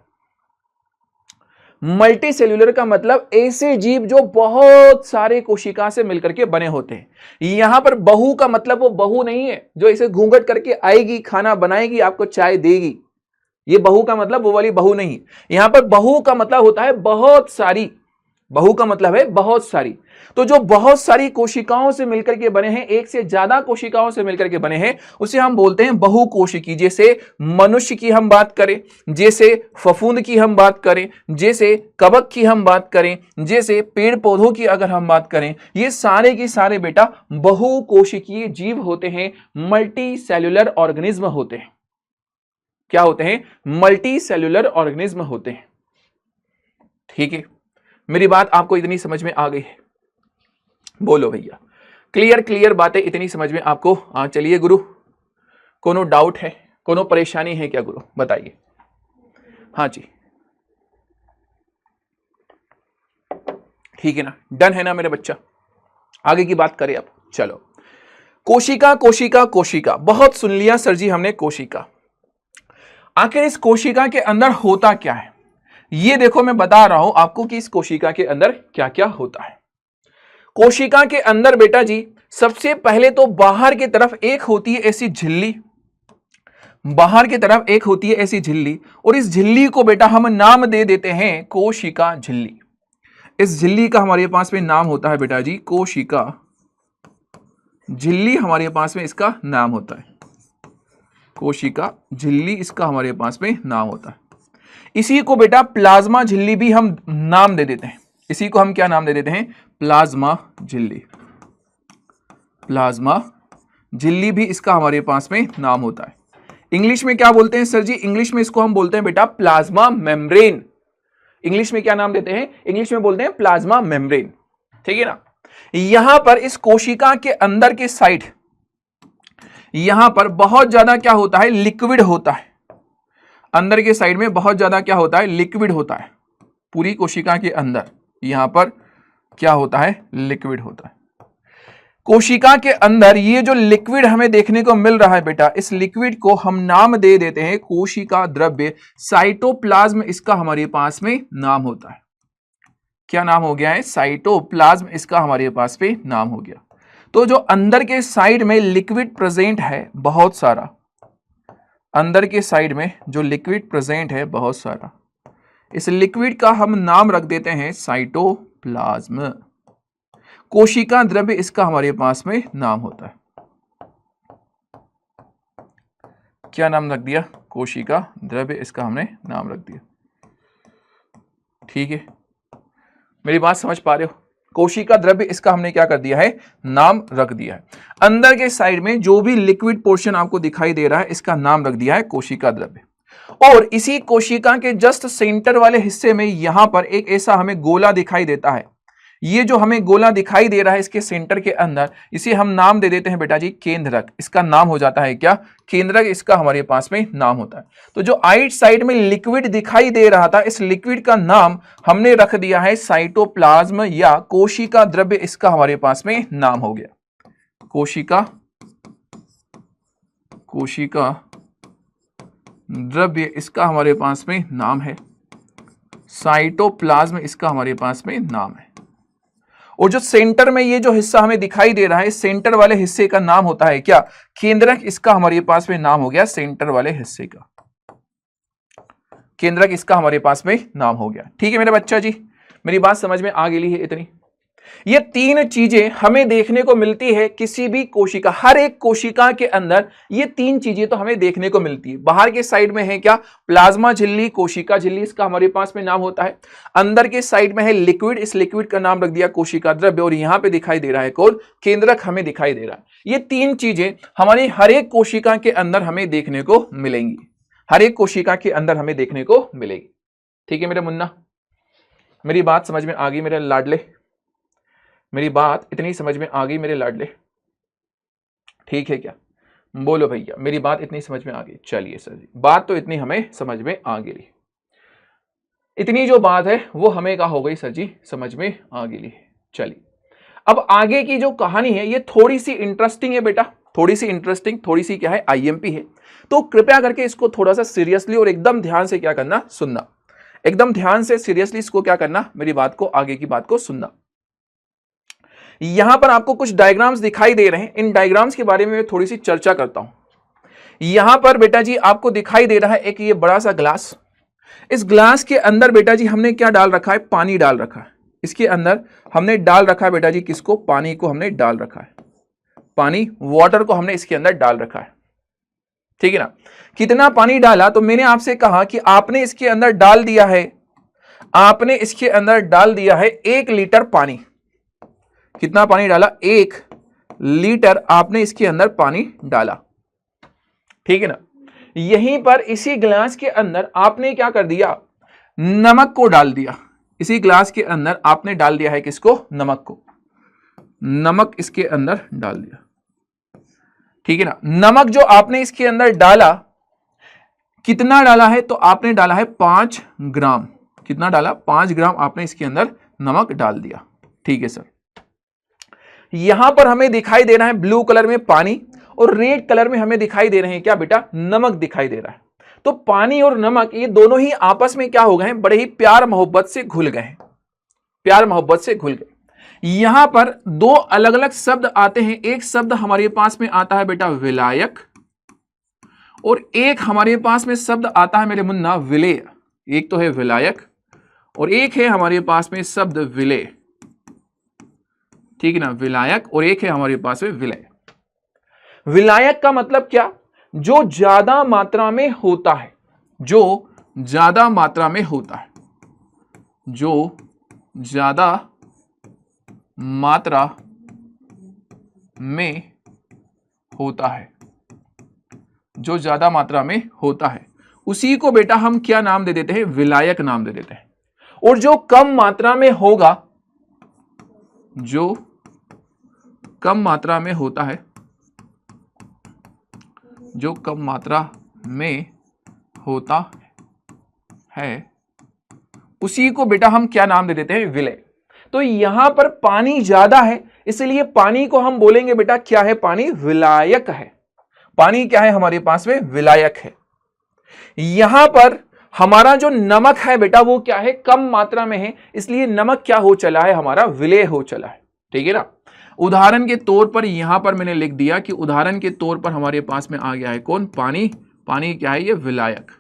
मल्टी सेल्युलर का मतलब ऐसे जीव जो बहुत सारे कोशिका से मिलकर के बने होते हैं। यहां पर बहु का मतलब वो बहु नहीं है जो ऐसे घूंघट करके आएगी, खाना बनाएगी, आपको चाय देगी, ये बहु का मतलब वो वाली बहु नहीं। यहां पर बहु का मतलब होता है बहुत सारी, बहु का मतलब है बहुत सारी। तो जो बहुत सारी कोशिकाओं से मिलकर के बने हैं, एक से ज्यादा कोशिकाओं से मिलकर के बने हैं, उसे हम बोलते हैं बहुकोशिकी। जैसे मनुष्य की हम बात करें, जैसे फफूंद की हम बात करें, जैसे कवक की हम बात करें, जैसे पेड़ पौधों की अगर हम बात करें, ये सारे के सारे बेटा बहुकोशिकीय जीव होते हैं, मल्टी सेल्युलर ऑर्गेनिज्म होते हैं। क्या होते हैं? मल्टी सेल्युलर ऑर्गेनिज्म होते हैं, ठीक है। मेरी बात आपको इतनी समझ में आ गई है? बोलो भैया, क्लियर क्लियर बातें इतनी समझ में आपको? हाँ चलिए गुरु, कोनो डाउट है, कोनो परेशानी है क्या गुरु? बताइए। हाँ जी, ठीक है ना, डन है ना मेरे बच्चा? आगे की बात करें अब। चलो, कोशिका कोशिका कोशिका, बहुत सुन लिया सर जी हमने कोशिका। आखिर इस कोशिका के अंदर होता क्या है? ये देखो मैं बता रहा हूं आपको कि इस कोशिका के अंदर क्या क्या होता है। कोशिका के अंदर बेटा जी सबसे पहले तो बाहर की तरफ एक होती है ऐसी झिल्ली, बाहर की तरफ एक होती है ऐसी झिल्ली, और इस झिल्ली को बेटा हम नाम दे देते हैं कोशिका झिल्ली। इस झिल्ली का हमारे पास में नाम होता है बेटा जी कोशिका झिल्ली, हमारे पास में इसका नाम होता है कोशिका झिल्ली, इसका हमारे पास में नाम होता है। इसी को बेटा प्लाज्मा झिल्ली भी हम नाम दे देते हैं। इसी को हम क्या नाम दे देते हैं? प्लाज्मा झिल्ली। प्लाज्मा झिल्ली भी इसका हमारे पास में नाम होता है। इंग्लिश में क्या बोलते हैं सर जी? इंग्लिश में इसको हम बोलते हैं बेटा प्लाज्मा मेम्ब्रेन। इंग्लिश में क्या नाम देते हैं? इंग्लिश में बोलते हैं प्लाज्मा मेम्ब्रेन, ठीक है ना। यहां पर इस कोशिका के अंदर के साइड, यहां पर बहुत ज्यादा क्या होता है? लिक्विड होता है। अंदर के साइड में बहुत ज्यादा क्या होता है? लिक्विड होता है। पूरी कोशिका के अंदर यहां पर क्या होता है? लिक्विड होता है। कोशिका के अंदर ये जो लिक्विड हमें देखने को मिल रहा है बेटा, इस लिक्विड को हम नाम दे देते हैं कोशिका द्रव्य, साइटोप्लाज्म इसका हमारे पास में नाम होता है। क्या नाम हो गया है? साइटोप्लाज्म इसका हमारे पास में नाम हो गया। तो जो अंदर के साइड में लिक्विड प्रेजेंट है बहुत सारा, अंदर के साइड में जो लिक्विड प्रेजेंट है बहुत सारा, इस लिक्विड का हम नाम रख देते हैं साइटोप्लाज्म। कोशिका द्रव्य इसका हमारे पास में नाम होता है। क्या नाम रख दिया? कोशिका द्रव्य इसका हमने नाम रख दिया। ठीक है, मेरी बात समझ पा रहे हो? कोशिका द्रव्य इसका हमने क्या कर दिया है? नाम रख दिया है। अंदर के साइड में जो भी लिक्विड पोर्शन आपको दिखाई दे रहा है इसका नाम रख दिया है कोशिका द्रव्य। और इसी कोशिका के जस्ट सेंटर वाले हिस्से में यहां पर एक ऐसा हमें गोला दिखाई देता है। ये जो हमें गोला दिखाई दे रहा है इसके सेंटर के अंदर, इसे हम नाम दे देते हैं बेटा जी केंद्रक। इसका नाम हो जाता है क्या? केंद्रक इसका हमारे पास में नाम होता है। तो जो आइट साइड में लिक्विड दिखाई दे रहा था, इस लिक्विड का नाम हमने रख दिया है साइटोप्लाज्म या कोशिका द्रव्य, इसका हमारे पास में नाम हो गया कोशिका द्रव्य, इसका हमारे पास में नाम है साइटोप्लाज्म, इसका हमारे पास में नाम है। और जो सेंटर में ये जो हिस्सा हमें दिखाई दे रहा है, सेंटर वाले हिस्से का नाम होता है क्या? केंद्रक, इसका हमारे पास में नाम हो गया सेंटर वाले हिस्से का केंद्रक, इसका हमारे पास में नाम हो गया। ठीक है मेरे बच्चा जी, मेरी बात समझ में आ गई है इतनी? ये तीन चीजें हमें देखने को मिलती है किसी भी कोशिका, हर एक कोशिका के अंदर ये तीन चीजें तो हमें देखने को मिलती है। बाहर के साइड में है क्या? प्लाज्मा झिल्ली, कोशिका झिल्ली, इसका हमारे पास में नाम होता है। अंदर के साइड में है लिक्विड, इस लिक्विड का नाम रख दिया कोशिका द्रव्य। और यहां पे दिखाई दे रहा है कौन? केंद्रक हमें दिखाई दे रहा है। ये तीन चीजें हमारी हर एक कोशिका के अंदर हमें देखने को मिलेंगी, हर एक कोशिका के अंदर हमें देखने को मिलेगी। ठीक है मेरे मुन्ना, मेरी बात समझ में आ गई मेरे लाडले? मेरी बात इतनी समझ में आ गई मेरे लाडले? ठीक है क्या? बोलो भैया, मेरी बात इतनी समझ में आ गई? चलिए सर जी, बात तो इतनी हमें समझ में आ गई। इतनी जो बात है वो हमें क्या हो गई सर जी? समझ में आ गई। चलिए अब आगे की जो कहानी है ये थोड़ी सी इंटरेस्टिंग है बेटा, थोड़ी सी इंटरेस्टिंग, थोड़ी सी क्या है? आईएमपी है। तो कृपया करके इसको थोड़ा सा सीरियसली और एकदम ध्यान से क्या करना? सुनना। एकदम ध्यान से सीरियसली इसको क्या करना? मेरी बात को, आगे की बात को सुनना। यहां पर आपको कुछ डायग्राम्स दिखाई दे रहे हैं, इन डायग्राम्स के बारे में मैं थोड़ी सी चर्चा करता हूं। यहां पर बेटा जी आपको दिखाई दे रहा है एक ये बड़ा सा ग्लास। इस ग्लास के अंदर बेटा जी हमने क्या डाल रखा है? पानी डाल रखा है। इसके अंदर हमने डाल रखा है बेटा जी किसको? पानी को हमने डाल रखा है। पानी, वाटर को हमने इसके अंदर डाल रखा है। ठीक है ना? कितना पानी डाला? तो मैंने आपसे कहा कि आपने इसके अंदर डाल दिया है, आपने इसके अंदर डाल दिया है 1 लीटर पानी। कितना पानी डाला? 1 लीटर आपने इसके अंदर पानी डाला। ठीक है ना? यहीं पर इसी ग्लास के अंदर आपने क्या कर दिया? नमक को डाल दिया। इसी ग्लास के अंदर आपने डाल दिया है किसको? नमक को। नमक इसके अंदर डाल दिया। ठीक है ना? नमक जो आपने इसके अंदर डाला, कितना डाला है? तो आपने डाला है 5 ग्राम। कितना डाला? 5 ग्राम आपने इसके अंदर नमक डाल दिया। ठीक है सर। यहां पर हमें दिखाई दे रहा है ब्लू कलर में पानी और रेड कलर में हमें दिखाई दे रहे हैं क्या बेटा? नमक दिखाई दे रहा है। तो पानी और नमक ये दोनों ही आपस में क्या हो गए हैं? बड़े ही प्यार मोहब्बत से घुल गए हैं, प्यार मोहब्बत से घुल गए। यहां पर 2 अलग अलग शब्द आते हैं। एक शब्द हमारे पास में आता है बेटा विलायक, और एक हमारे पास में शब्द आता है मेरे मुन्ना विलेय। एक तो है विलायक और एक है हमारे पास में शब्द विलेय। ठीक है ना? विलायक और एक है हमारे पास में विलेय। विलायक का मतलब क्या? जो ज्यादा मात्रा में होता है, जो ज्यादा मात्रा में होता है, जो ज्यादा मात्रा में होता है, जो ज्यादा मात्रा में होता है, उसी को बेटा हम क्या नाम दे देते हैं? विलायक नाम दे देते हैं। और जो कम मात्रा में होगा, जो कम मात्रा में होता है, जो कम मात्रा में होता है, उसी को बेटा हम क्या नाम दे देते हैं? विलेय। तो यहां पर पानी ज्यादा है, इसलिए पानी को हम बोलेंगे बेटा क्या है? पानी विलायक है। पानी क्या है हमारे पास में? विलायक है। यहां पर हमारा जो नमक है बेटा वो क्या है? कम मात्रा में है, इसलिए नमक क्या हो चला है? हमारा विलेय हो चला है। ठीक है ना? उदाहरण के तौर पर यहां पर मैंने लिख दिया कि उदाहरण के तौर पर हमारे पास में आ गया है कौन? पानी। पानी क्या है? ये विलायक।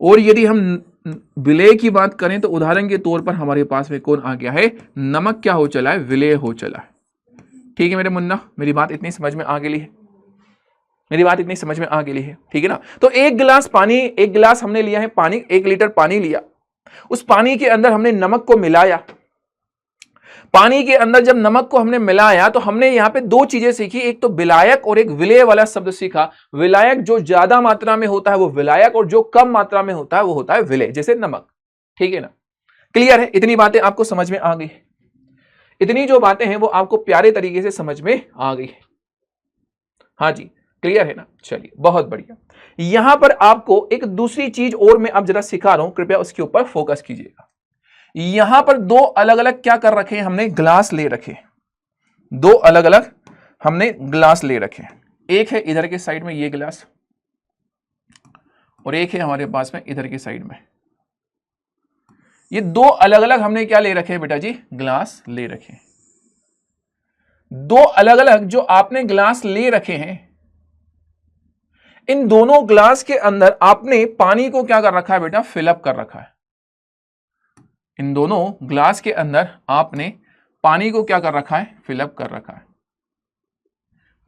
और यदि हम विलय की बात करें तो उदाहरण के तौर पर हमारे पास में कौन आ गया है, नमक क्या हो चला है, विलय हो चला है। ठीक है मेरे मुन्ना, मेरी बात इतनी समझ में आ गई है, मेरी बात इतनी समझ में आ गई है, ठीक है ना। तो एक गिलास पानी, एक गिलास हमने लिया है पानी, 1 लीटर पानी लिया, उस पानी के अंदर हमने नमक को मिलाया। पानी के अंदर जब नमक को हमने मिलाया तो हमने यहां पे 2 चीजें सीखी, एक तो विलायक और एक विलेय वाला शब्द सीखा। विलायक जो ज्यादा मात्रा में होता है वो विलायक, और जो कम मात्रा में होता है वो होता है विलेय, जैसे नमक। ठीक है ना, क्लियर है, इतनी बातें आपको समझ में आ गई, इतनी जो बातें हैं वो आपको प्यारे तरीके से समझ में आ गई। हाँ जी, क्लियर है ना, चलिए बहुत बढ़िया। यहां पर आपको एक दूसरी चीज और मैं अब जरा सिखा रहा हूं, कृपया उसके ऊपर फोकस कीजिएगा। यहां पर 2 अलग अलग क्या कर रखे हैं हमने, ग्लास ले रखे, 2 अलग अलग हमने ग्लास ले रखे। एक है इधर के साइड में ये ग्लास, और एक है हमारे पास में इधर के साइड में। ये 2 अलग अलग हमने क्या ले रखे हैं बेटा जी, ग्लास ले रखे। 2 अलग अलग जो आपने ग्लास ले रखे हैं, इन दोनों ग्लास के अंदर आपने पानी को क्या कर रखा है बेटा, फिलअप कर रखा है। इन दोनों ग्लास के अंदर आपने पानी को क्या कर रखा है, फिलअप कर रखा है।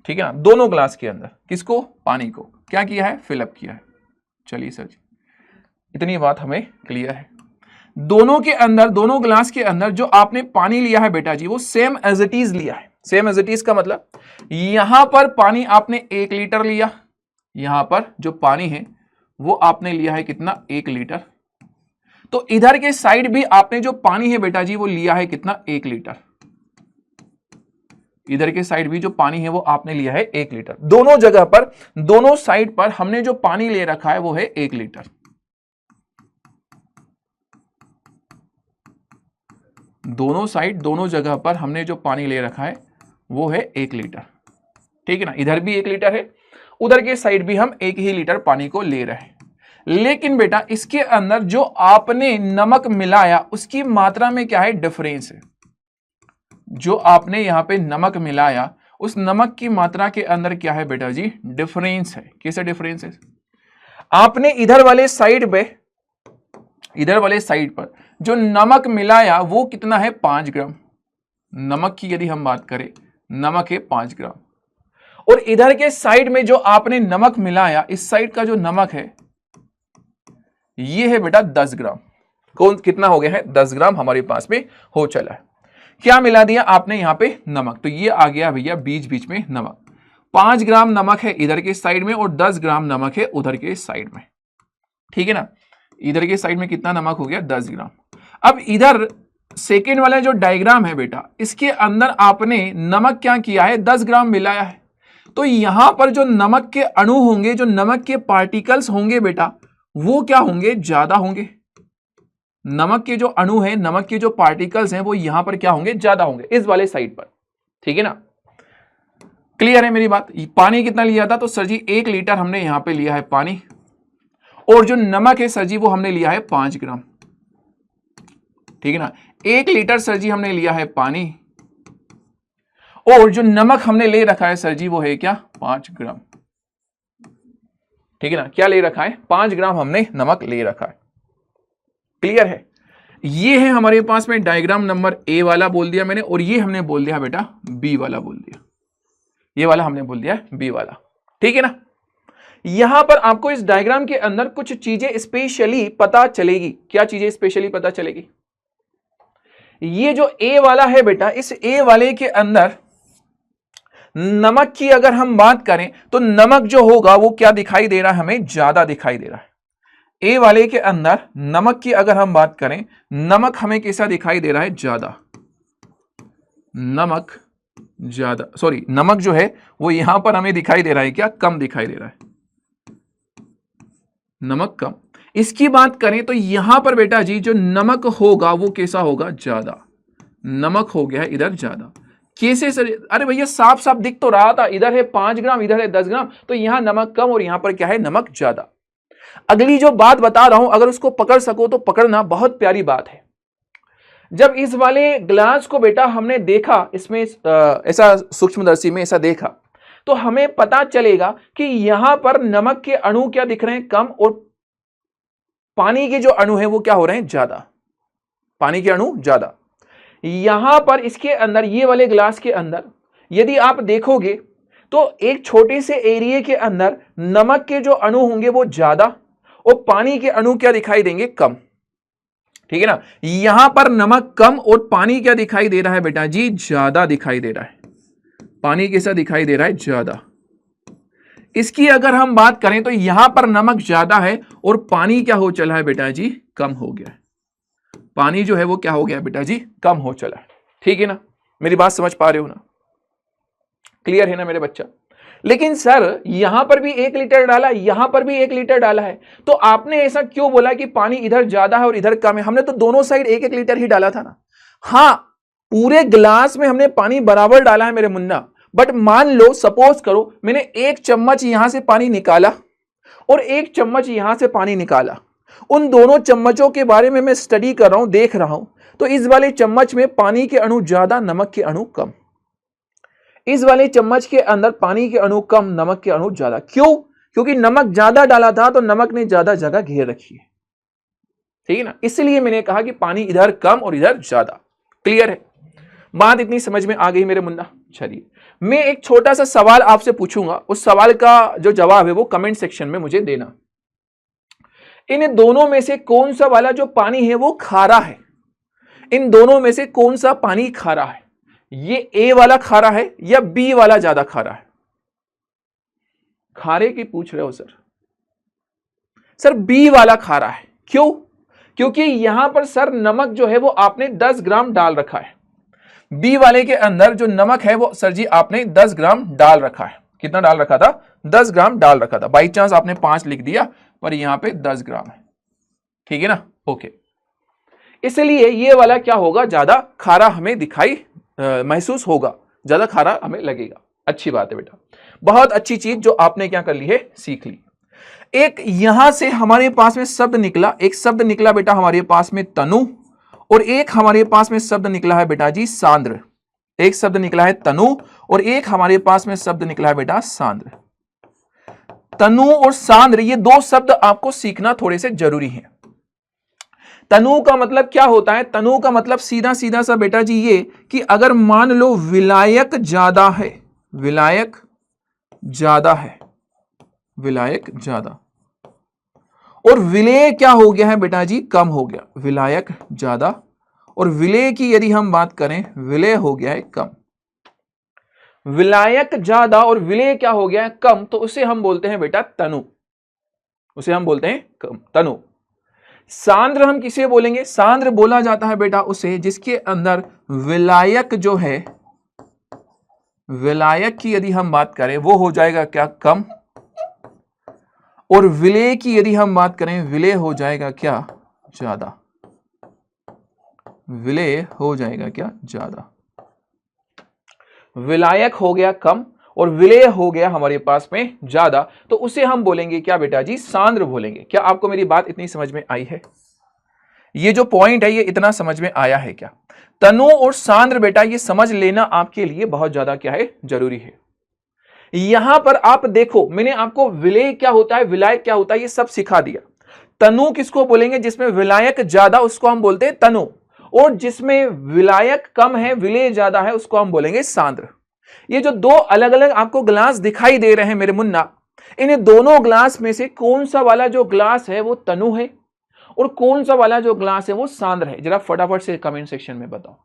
ठीक है ना, दोनों ग्लास के अंदर किसको, पानी को क्या किया है, फिलअप किया है। चलिए सर जी, इतनी बात हमें क्लियर है। दोनों के अंदर, दोनों ग्लास के अंदर जो आपने पानी लिया है बेटा जी, वो सेम एज इट इज लिया है। सेम एज इट इज का मतलब, यहां पर पानी आपने 1 लीटर लिया, यहां पर जो पानी है वो आपने लिया है कितना, 1 लीटर। तो इधर के साइड भी आपने जो पानी है बेटा जी वो लिया है कितना, 1 लीटर। इधर के साइड भी जो पानी है वो आपने लिया है 1 लीटर। दोनों जगह पर, दोनों साइड पर हमने जो पानी ले रखा है वो है 1 लीटर। दोनों साइड, दोनों जगह पर हमने जो पानी ले रखा है वो है 1 लीटर। ठीक है ना, इधर भी 1 लीटर है, उधर के साइड भी हम 1 ही लीटर पानी को ले रहे हैं। लेकिन बेटा इसके अंदर जो आपने नमक मिलाया उसकी मात्रा में क्या है, डिफरेंस है। जो आपने यहां पे नमक मिलाया उस नमक की मात्रा के अंदर क्या है बेटा जी, डिफरेंस है। कैसे डिफरेंस है, आपने इधर वाले साइड पे, इधर वाले साइड पर जो नमक मिलाया वो कितना है, 5 ग्राम। नमक की यदि हम बात करें, नमक है 5 ग्राम। और इधर के साइड में जो आपने नमक मिलाया, इस साइड का जो नमक है ये है बेटा 10 ग्राम। कौन कितना हो गया है, 10 ग्राम हमारे पास में हो चला है। क्या मिला दिया आपने यहां पे, नमक। तो ये आ गया भैया बीच बीच में नमक। 5 ग्राम नमक है इधर के साइड में और 10 ग्राम नमक है उधर के साइड में। ठीक है ना, इधर के साइड में कितना नमक हो गया, 10 ग्राम। अब इधर सेकेंड वाला जो डायग्राम है बेटा, इसके अंदर आपने नमक क्या किया है, 10 ग्राम मिलाया है। तो यहां पर जो नमक के अणु होंगे, जो नमक के पार्टिकल्स होंगे बेटा, वो क्या होंगे, ज्यादा होंगे। नमक के जो अणु हैं, नमक के जो पार्टिकल्स हैं, वो यहां पर क्या होंगे, ज्यादा होंगे इस वाले साइड पर। ठीक है ना, क्लियर है मेरी बात। पानी कितना लिया था, तो सर जी 1 लीटर हमने यहां पे लिया है पानी, और जो नमक है सर जी वो हमने लिया है 5 ग्राम। ठीक है ना, 1 लीटर सर जी हमने लिया है पानी, और जो नमक हमने ले रखा है सर जी वो है क्या, 5 ग्राम। ठीक है ना, क्या ले रखा है, 5 ग्राम हमने नमक ले रखा है। क्लियर है, ये है हमारे पास में डायग्राम नंबर ए वाला बोल दिया मैंने, और ये हमने बोल दिया बेटा बी वाला बोल दिया, ये वाला हमने बोल दिया बी वाला। ठीक है ना, यहां पर आपको इस डायग्राम के अंदर कुछ चीजें स्पेशली पता चलेगी। क्या चीजें स्पेशली पता चलेगी, ये जो ए वाला है बेटा, इस ए वाले के अंदर नमक की अगर हम बात करें तो नमक जो होगा वो क्या दिखाई दे रहा है, हमें ज्यादा दिखाई दे रहा है। ए वाले के अंदर नमक की अगर हम बात करें, नमक हमें कैसा दिखाई दे रहा है, ज्यादा। नमक ज्यादा, सॉरी नमक जो है वो यहां पर हमें दिखाई दे रहा है क्या, कम दिखाई दे रहा है, नमक कम। इसकी बात करें तो यहां पर बेटा जी जो नमक होगा वो कैसा होगा, ज्यादा। नमक हो गया है इधर ज्यादा। कैसे सर, अरे भैया साफ साफ दिख तो रहा था, इधर है 5 ग्राम इधर है 10 ग्राम, तो यहां नमक कम और यहां पर क्या है, नमक ज्यादा। अगली जो बात बता रहा हूं, अगर उसको पकड़ सको तो पकड़ना, बहुत प्यारी बात है। जब इस वाले ग्लास को बेटा हमने देखा, इसमें ऐसा सूक्ष्मदर्शी में ऐसा देखा, तो हमें पता चलेगा कि यहां पर नमक के अणु क्या दिख रहे हैं, कम, और पानी के जो अणु है वो क्या हो रहे हैं, ज्यादा, पानी के अणु ज्यादा। यहां पर इसके अंदर, ये वाले ग्लास के अंदर यदि आप देखोगे तो एक छोटे से एरिया के अंदर नमक के जो अणु होंगे वो ज्यादा और पानी के अणु क्या दिखाई देंगे, कम। ठीक है ना, यहां पर नमक कम और पानी क्या दिखाई दे रहा है बेटा जी, ज्यादा दिखाई दे रहा है। पानी कैसा दिखाई दे रहा है, ज्यादा। इसकी अगर हम बात करें तो यहां पर नमक ज्यादा है और पानी क्या हो चला है बेटा जी, कम हो गया है। पानी जो है वो क्या हो गया बेटा जी, कम हो चला है। ठीक है ना, मेरी बात समझ पा रहे हो ना, क्लियर है ना मेरे बच्चा। लेकिन सर यहां पर भी 1 लीटर डाला, यहां पर भी 1 लीटर डाला है, तो आपने ऐसा क्यों बोला कि पानी इधर ज्यादा है और इधर कम है? हमने तो दोनों साइड 1-1 लीटर ही डाला था ना। हाँ, पूरे ग्लास में हमने पानी बराबर डाला है मेरे मुन्ना, बट मान लो सपोज करो मैंने 1 चम्मच यहां से पानी निकाला और 1 चम्मच यहां से पानी निकाला। उन दोनों चम्मचों के बारे में मैं स्टडी कर रहा हूं, देख रहा हूं, तो इस वाले चम्मच में पानी के अणु ज्यादा, नमक के अणु कम। इस वाले चम्मच के अंदर पानी के अणु कम, नमक के अणु ज्यादा। क्यों? क्योंकि नमक ज्यादा डाला था तो नमक ने ज्यादा जगह घेर रखी है। ठीक है ना, इसलिए मैंने कहा कि पानी इधर कम और इधर ज्यादा। क्लियर है बात, इतनी समझ में आ गई मेरे मुन्ना? चलिए मैं एक छोटा सा सवाल आपसे पूछूंगा, उस सवाल का जो जवाब है वो कमेंट सेक्शन में मुझे देना। इन दोनों में से कौन सा वाला जो पानी है वो खारा है? इन दोनों में से कौन सा पानी खारा है? ये ए वाला खारा है या बी वाला ज्यादा खारा है? खारे की पूछ रहे हो सर? सर बी वाला खारा है। क्यों? क्योंकि यहां पर सर नमक जो है वो आपने 10 ग्राम डाल रखा है। बी वाले के अंदर जो नमक है वो सर जी आपने 10 ग्राम डाल रखा है। कितना डाल रखा था? 10 ग्राम डाल रखा था। बाई चांस आपने 5 लिख दिया पर यहां पे 10 ग्राम है। ठीक है ना, ओके। इसलिए ये वाला क्या होगा, ज्यादा खारा हमें दिखाई महसूस होगा, ज्यादा खारा हमें लगेगा। अच्छी बात है बेटा, बहुत अच्छी चीज जो आपने क्या कर ली है, सीख ली। एक यहां से हमारे पास में शब्द निकला, एक शब्द निकला बेटा हमारे पास में तनु, और एक हमारे पास में शब्द निकला है बेटा जी सांद्र। एक शब्द निकला है तनु और एक हमारे पास में शब्द निकला है बेटा सांद्र। तनु और सांद्र ये 2 शब्द आपको सीखना थोड़े से जरूरी है। तनु का मतलब क्या होता है? तनु का मतलब सीधा सीधा सा बेटा जी ये कि अगर मान लो विलायक ज्यादा है, विलायक ज्यादा है, विलायक ज्यादा, और विलेय क्या हो गया है बेटा जी, कम हो गया। विलायक ज्यादा और विलेय की यदि हम बात करें, विलेय हो गया है कम। विलायक ज्यादा और विलेय क्या हो गया है, कम, तो उसे हम बोलते हैं बेटा तनु, उसे हम बोलते हैं कम, तनु। सांद्र हम किसे बोलेंगे? सांद्र बोला जाता है बेटा उसे जिसके अंदर विलायक जो है, विलायक की यदि हम बात करें वो हो जाएगा क्या, कम, और विलेय की यदि हम बात करें, विलेय हो जाएगा क्या, ज्यादा। विलेय हो जाएगा क्या, ज्यादा। विलायक हो गया कम और विलेय हो गया हमारे पास में ज्यादा, तो उसे हम बोलेंगे क्या बेटा जी, सांद्र बोलेंगे। क्या आपको मेरी बात इतनी समझ में आई है? ये जो पॉइंट है ये इतना समझ में आया है क्या? तनु और सांद्र बेटा ये समझ लेना आपके लिए बहुत ज्यादा क्या है, जरूरी है। यहां पर आप देखो मैंने आपको विलेय क्या होता है, विलायक क्या होता है, ये सब सिखा दिया। तनु किसको बोलेंगे? जिसमें विलायक ज्यादा उसको हम बोलते हैं तनु, और जिसमें विलायक कम है, विलेय ज्यादा है, उसको हम बोलेंगे सांद्र। ये जो 2 अलग अलग आपको ग्लास दिखाई दे रहे हैं मेरे मुन्ना, इन दोनों ग्लास में से कौन सा वाला जो ग्लास है वो तनु है और कौन सा वाला जो ग्लास है वो सांद्र है? जरा फटाफट से कमेंट सेक्शन में बताओ,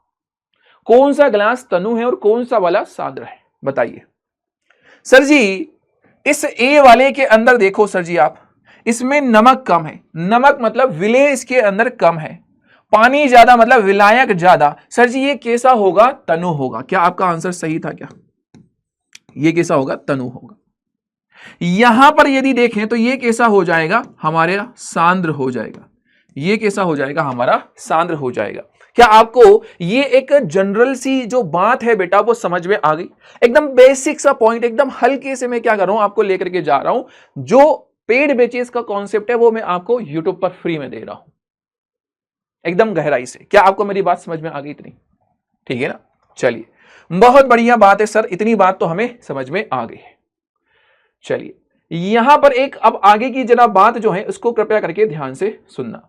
कौन सा ग्लास तनु है और कौन सा वाला सांद्र है, बताइए। सर जी इस ए वाले के अंदर देखो सर जी आप, इसमें नमक कम है, नमक मतलब विलेय इसके अंदर कम है, पानी ज्यादा मतलब विलायक ज्यादा। सर जी ये कैसा होगा, तनु होगा। क्या आपका आंसर सही था क्या? ये कैसा होगा, तनु होगा। यहां पर यदि देखें तो ये कैसा हो जाएगा, हमारे सांद्र हो जाएगा। ये कैसा हो जाएगा, हमारा सांद्र हो जाएगा। क्या आपको ये एक जनरल सी जो बात है बेटा वो समझ में आ गई? एकदम बेसिक सा पॉइंट, एकदम हल्के से मैं क्या कर रहा हूं, आपको लेकर के जा रहा हूं। जो पेड बैचेस का कॉन्सेप्ट है वो मैं आपको यूट्यूब पर फ्री में दे रहा हूं, एकदम गहराई से। क्या आपको मेरी बात समझ में आ गई इतनी? ठीक है ना, चलिए बहुत बढ़िया बात है सर, इतनी बात तो हमें समझ में आ गई है। चलिए यहां पर एक अब आगे की जरा बात जो है उसको कृपया करके ध्यान से सुनना।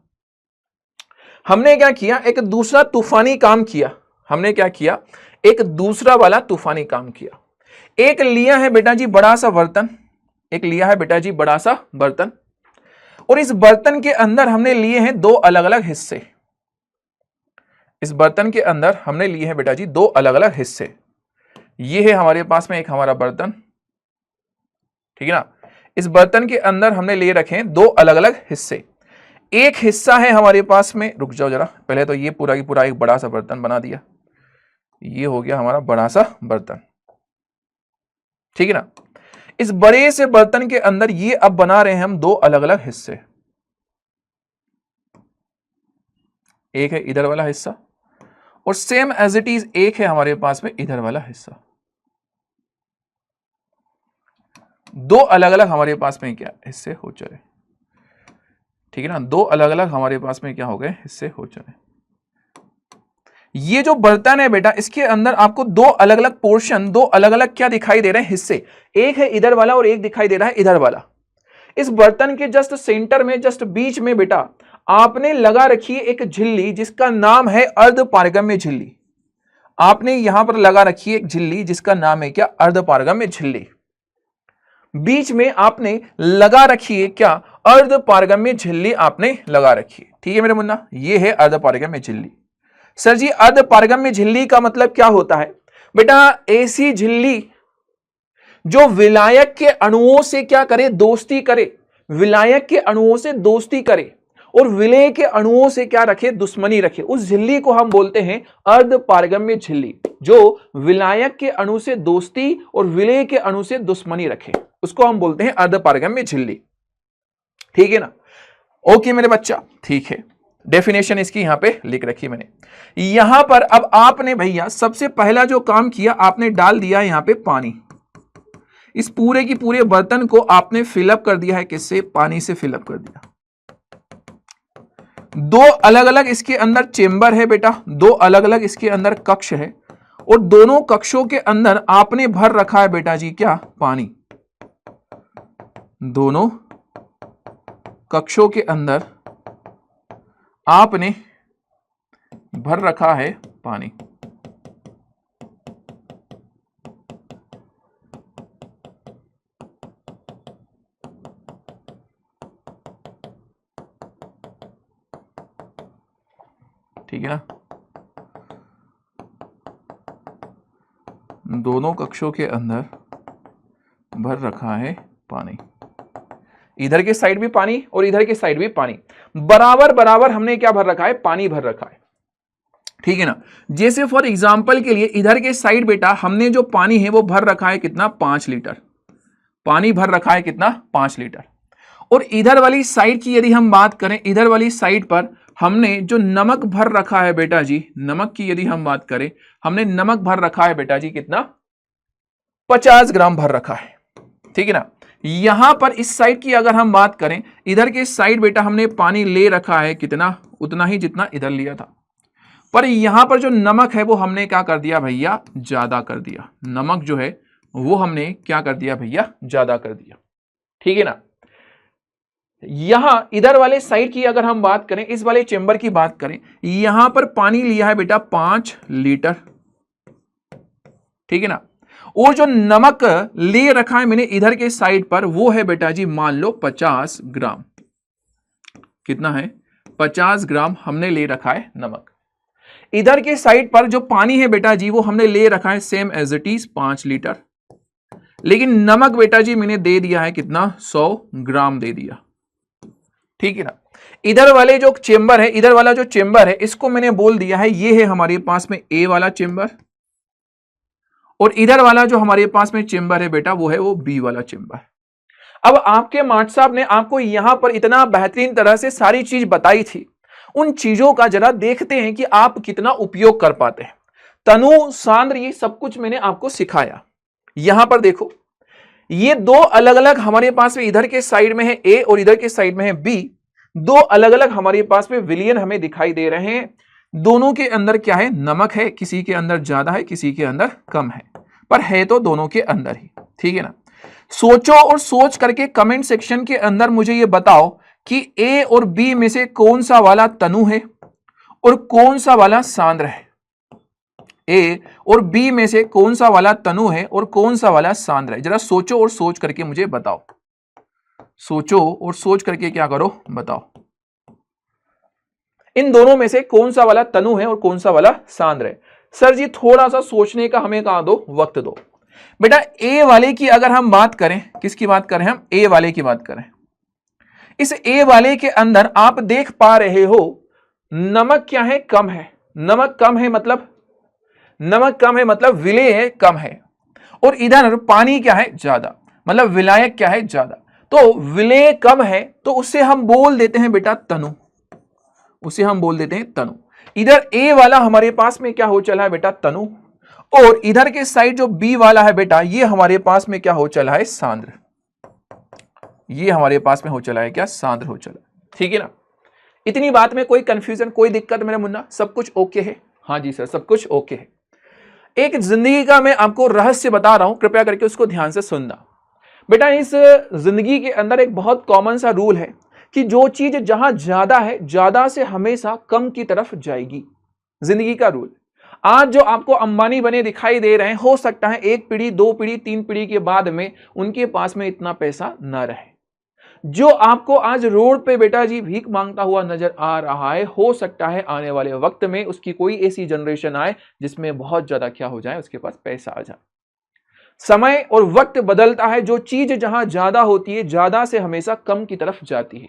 हमने क्या किया, एक दूसरा तूफानी काम किया। हमने क्या किया, एक दूसरा वाला तूफानी काम किया। एक लिया है बेटा जी बड़ा सा बर्तन, एक लिया है बेटा जी बड़ा सा बर्तन, और इस बर्तन के अंदर हमने लिए हैं दो अलग अलग हिस्से। इस बर्तन के अंदर हमने लिए हैं बेटा जी दो अलग अलग हिस्से। ये है हमारे पास में एक हमारा बर्तन, ठीक है ना। इस बर्तन के अंदर हमने लिए रखे हैं दो अलग अलग हिस्से। एक हिस्सा है हमारे पास में, रुक जाओ जरा, पहले तो ये पूरा की पूरा एक बड़ा सा बर्तन बना दिया। ये हो गया हमारा बड़ा सा बर्तन, ठीक है ना। इस बड़े से बर्तन के अंदर ये अब बना रहे हैं हम दो अलग अलग हिस्से। एक है इधर वाला हिस्सा और सेम एज इट इज एक है हमारे पास में इधर वाला हिस्सा। दो अलग अलग हमारे पास में क्या हिस्से हो चले, ठीक है ना। दो अलग अलग हमारे पास में क्या हो गए हिस्से हो चले। ये जो बर्तन है बेटा इसके अंदर आपको दो अलग अलग पोर्शन, दो अलग अलग क्या दिखाई दे रहे हैं हिस्से। एक है इधर वाला और एक दिखाई दे रहा है इधर वाला। इस बर्तन के जस्ट सेंटर में, जस्ट बीच में बेटा आपने लगा रखी है एक झिल्ली जिसका नाम है अर्धपारगम्य झिल्ली। आपने यहां पर लगा रखी है एक झिल्ली जिसका नाम है क्या, अर्धपारगम्य झिल्ली। बीच में आपने लगा रखी है क्या, अर्धपारगम्य झिल्ली आपने लगा रखी है, ठीक है मेरे मुन्ना। ये है अर्धपारगम्य झिल्ली। सर जी अर्धपारगम्य झिल्ली का मतलब क्या होता है बेटा, ऐसी झिल्ली जो विलायक के अणुओं से क्या करे, दोस्ती करे, विलायक के अणुओं से दोस्ती करे और विलय के अणुओं से क्या रखे, दुश्मनी रखे। उस झिल्ली को हम बोलते हैं अर्धपारगम्य झिल्ली। जो विलायक के अणु से दोस्ती और विलय के अणु से दुश्मनी रखे उसको हम बोलते हैं अर्धपारगम्य झिल्ली, ठीक है ना। ओके मेरे बच्चा, ठीक है, डेफिनेशन इसकी यहां पे लिख रखी मैंने। यहां पर अब आपने भैया सबसे पहला जो काम किया, आपने डाल दिया यहां पे पानी। इस पूरे की पूरे बर्तन को आपने फिलअप कर दिया है, किससे, पानी से फिलअप कर दिया। दो अलग अलग इसके अंदर चेंबर है बेटा, दो अलग अलग इसके अंदर कक्ष है और दोनों कक्षों के अंदर आपने भर रखा है बेटा जी क्या, पानी। दोनों कक्षों के अंदर आपने भर रखा है पानी। ठीक है ना, दोनों कक्षों के अंदर भर रखा है पानी। इधर के साइड भी पानी और इधर के साइड भी पानी, बराबर बराबर हमने क्या भर रखा है, पानी भर रखा है, ठीक है ना। जैसे फॉर एग्जांपल के लिए इधर के साइड बेटा हमने जो पानी है वो भर रखा है कितना, 5 लीटर पानी भर रखा है, कितना, 5 लीटर। और इधर वाली साइड की यदि हम बात करें, इधर वाली साइड पर हमने जो नमक भर रखा है बेटा जी, नमक की यदि हम बात करें, हमने नमक भर रखा है बेटा जी कितना, 50 ग्राम भर रखा है, ठीक है ना। यहां पर इस साइड की अगर हम बात करें, इधर के साइड बेटा हमने पानी ले रखा है कितना, उतना ही जितना इधर लिया था। पर यहां पर जो नमक है वो हमने क्या कर दिया भैया, ज्यादा कर दिया। नमक जो है वो हमने क्या कर दिया भैया, ज्यादा कर दिया, ठीक है ना। यहां इधर वाले साइड की अगर हम बात करें, इस वाले चेंबर की बात करें, यहां पर पानी लिया है बेटा 5 लीटर, ठीक है ना। और जो नमक ले रखा है मैंने इधर के साइड पर वो है बेटा जी मान लो 50 ग्राम। कितना है, 50 ग्राम हमने ले रखा है नमक। इधर के साइड पर जो पानी है बेटा जी वो हमने ले रखा है same as it is 5 litre, लेकिन नमक बेटा जी मैंने दे दिया है कितना, 100 ग्राम दे दिया, ठीक है ना। इधर वाले जो चेंबर है, इधर वाला जो चेंबर है इसको मैंने बोल दिया है ये है हमारे पास में ए वाला चेंबर, और इधर वाला जो हमारे पास में चेंबर है बेटा वो है वो बी वाला चेंबर। अब आपके माट साहब ने आपको यहां पर इतना बेहतरीन तरह से सारी चीज बताई थी, उन चीजों का जरा देखते हैं कि आप कितना उपयोग कर पाते हैं। तनु सांद्र ये सब कुछ मैंने आपको सिखाया। यहां पर देखो ये दो अलग अलग हमारे पास में, इधर के साइड में है ए और इधर के साइड में है बी। दो अलग अलग हमारे पास में विलियन हमें दिखाई दे रहे हैं। दोनों के अंदर क्या है, नमक है, किसी के अंदर ज्यादा है किसी के अंदर कम है, पर है तो दोनों के अंदर ही, ठीक है ना। सोचो और सोच करके कमेंट सेक्शन के अंदर मुझे ये बताओ कि ए और बी में से कौन सा वाला तनु है और कौन सा वाला सांद्र है। ए और बी में से कौन सा वाला तनु है और कौन सा वाला सांद्र है। जरा सोचो और सोच करके मुझे बताओ। सोचो और सोच करके क्या करो, बताओ इन दोनों में से कौन सा वाला तनु है और कौन सा वाला सांद्र है। सर जी थोड़ा सा सोचने का हमें कहां दो, वक्त दो। बेटा ए वाले की अगर हम बात करें, किसकी बात करें हम, ए वाले की बात करें। इस ए वाले के अंदर आप देख पा रहे हो नमक क्या है, कम है। नमक कम है मतलब, नमक कम है मतलब विलेय कम है। और इधर पानी क्या है, ज्यादा, मतलब विलायक क्या है, ज्यादा। तो विलेय कम है तो उसे हम बोल देते हैं बेटा तनु, उसे हम बोल देते हैं तनु। इधर ए वाला हमारे पास में क्या हो चला है बेटा, तनु। और इधर के साइड जो बी वाला है बेटा, ये हमारे पास में क्या हो चला है, सांद्र। ये हमारे पास में हो चला है क्या, सांद्र हो चला। ठीक है ना, इतनी बात में कोई कंफ्यूजन, कोई दिक्कत मेरा मुन्ना, सब कुछ ओके है। हाँ जी सर, सब कुछ ओके है। एक जिंदगी का मैं आपको रहस्य बता रहा हूं, कृपया करके उसको ध्यान से सुनना। बेटा इस जिंदगी के अंदर एक बहुत कॉमन सा रूल है कि जो चीज जहां ज्यादा है, ज्यादा से हमेशा कम की तरफ जाएगी। जिंदगी का रूल। आज जो आपको अंबानी बने दिखाई दे रहे हैं, हो सकता है एक पीढ़ी, दो पीढ़ी, तीन पीढ़ी के बाद में उनके पास में इतना पैसा ना रहे। जो आपको आज रोड पे बेटा जी भीख मांगता हुआ नजर आ रहा है, हो सकता है आने वाले वक्त में उसकी कोई ऐसी जनरेशन आए जिसमें बहुत ज्यादा क्या हो जाए, उसके पास पैसा आ जाए। समय और वक्त बदलता है, जो चीज जहां ज्यादा होती है, ज्यादा से हमेशा कम की तरफ जाती है।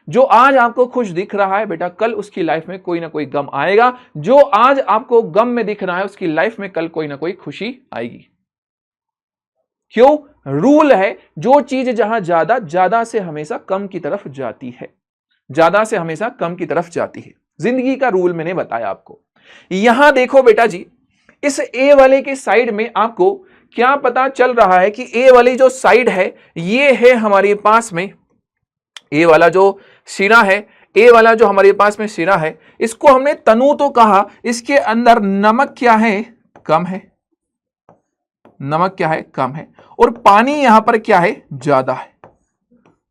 जो आज आपको खुश दिख रहा है बेटा, कल उसकी लाइफ में कोई ना कोई गम आएगा। जो आज आपको गम में दिख रहा है, उसकी लाइफ में कल कोई ना कोई खुशी आएगी। क्यों? रूल है, जो चीज जहां ज्यादा, ज्यादा से हमेशा कम की तरफ जाती है, ज्यादा से हमेशा कम की तरफ जाती है। जिंदगी का रूल मैंने बताया आपको। यहां देखो बेटा जी, इस ए वाले के साइड में आपको क्या पता चल रहा है कि ए वाली जो साइड है, ये है हमारे पास में ए वाला जो सिरा है, ए वाला जो हमारे पास में सिरा है, इसको हमने तनु तो कहा, इसके अंदर नमक क्या है, कम है। नमक क्या है, कम है। और पानी यहां पर क्या है, ज्यादा है।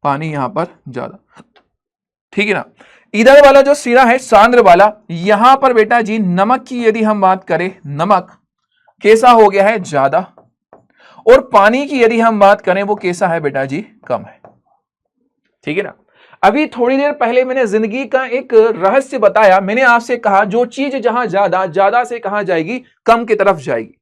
पानी यहां पर ज्यादा। ठीक है ना। इधर वाला जो सिरा है सांद्र वाला, यहां पर बेटा जी नमक की यदि हम बात करें, नमक कैसा हो गया है, ज्यादा। और पानी की यदि हम बात करें, वो कैसा है बेटा जी, कम है। ठीक है ना। अभी थोड़ी देर पहले मैंने जिंदगी का एक रहस्य बताया। मैंने आपसे कहा जो चीज जहां ज्यादा, ज्यादा से कहां जाएगी, कम की तरफ जाएगी।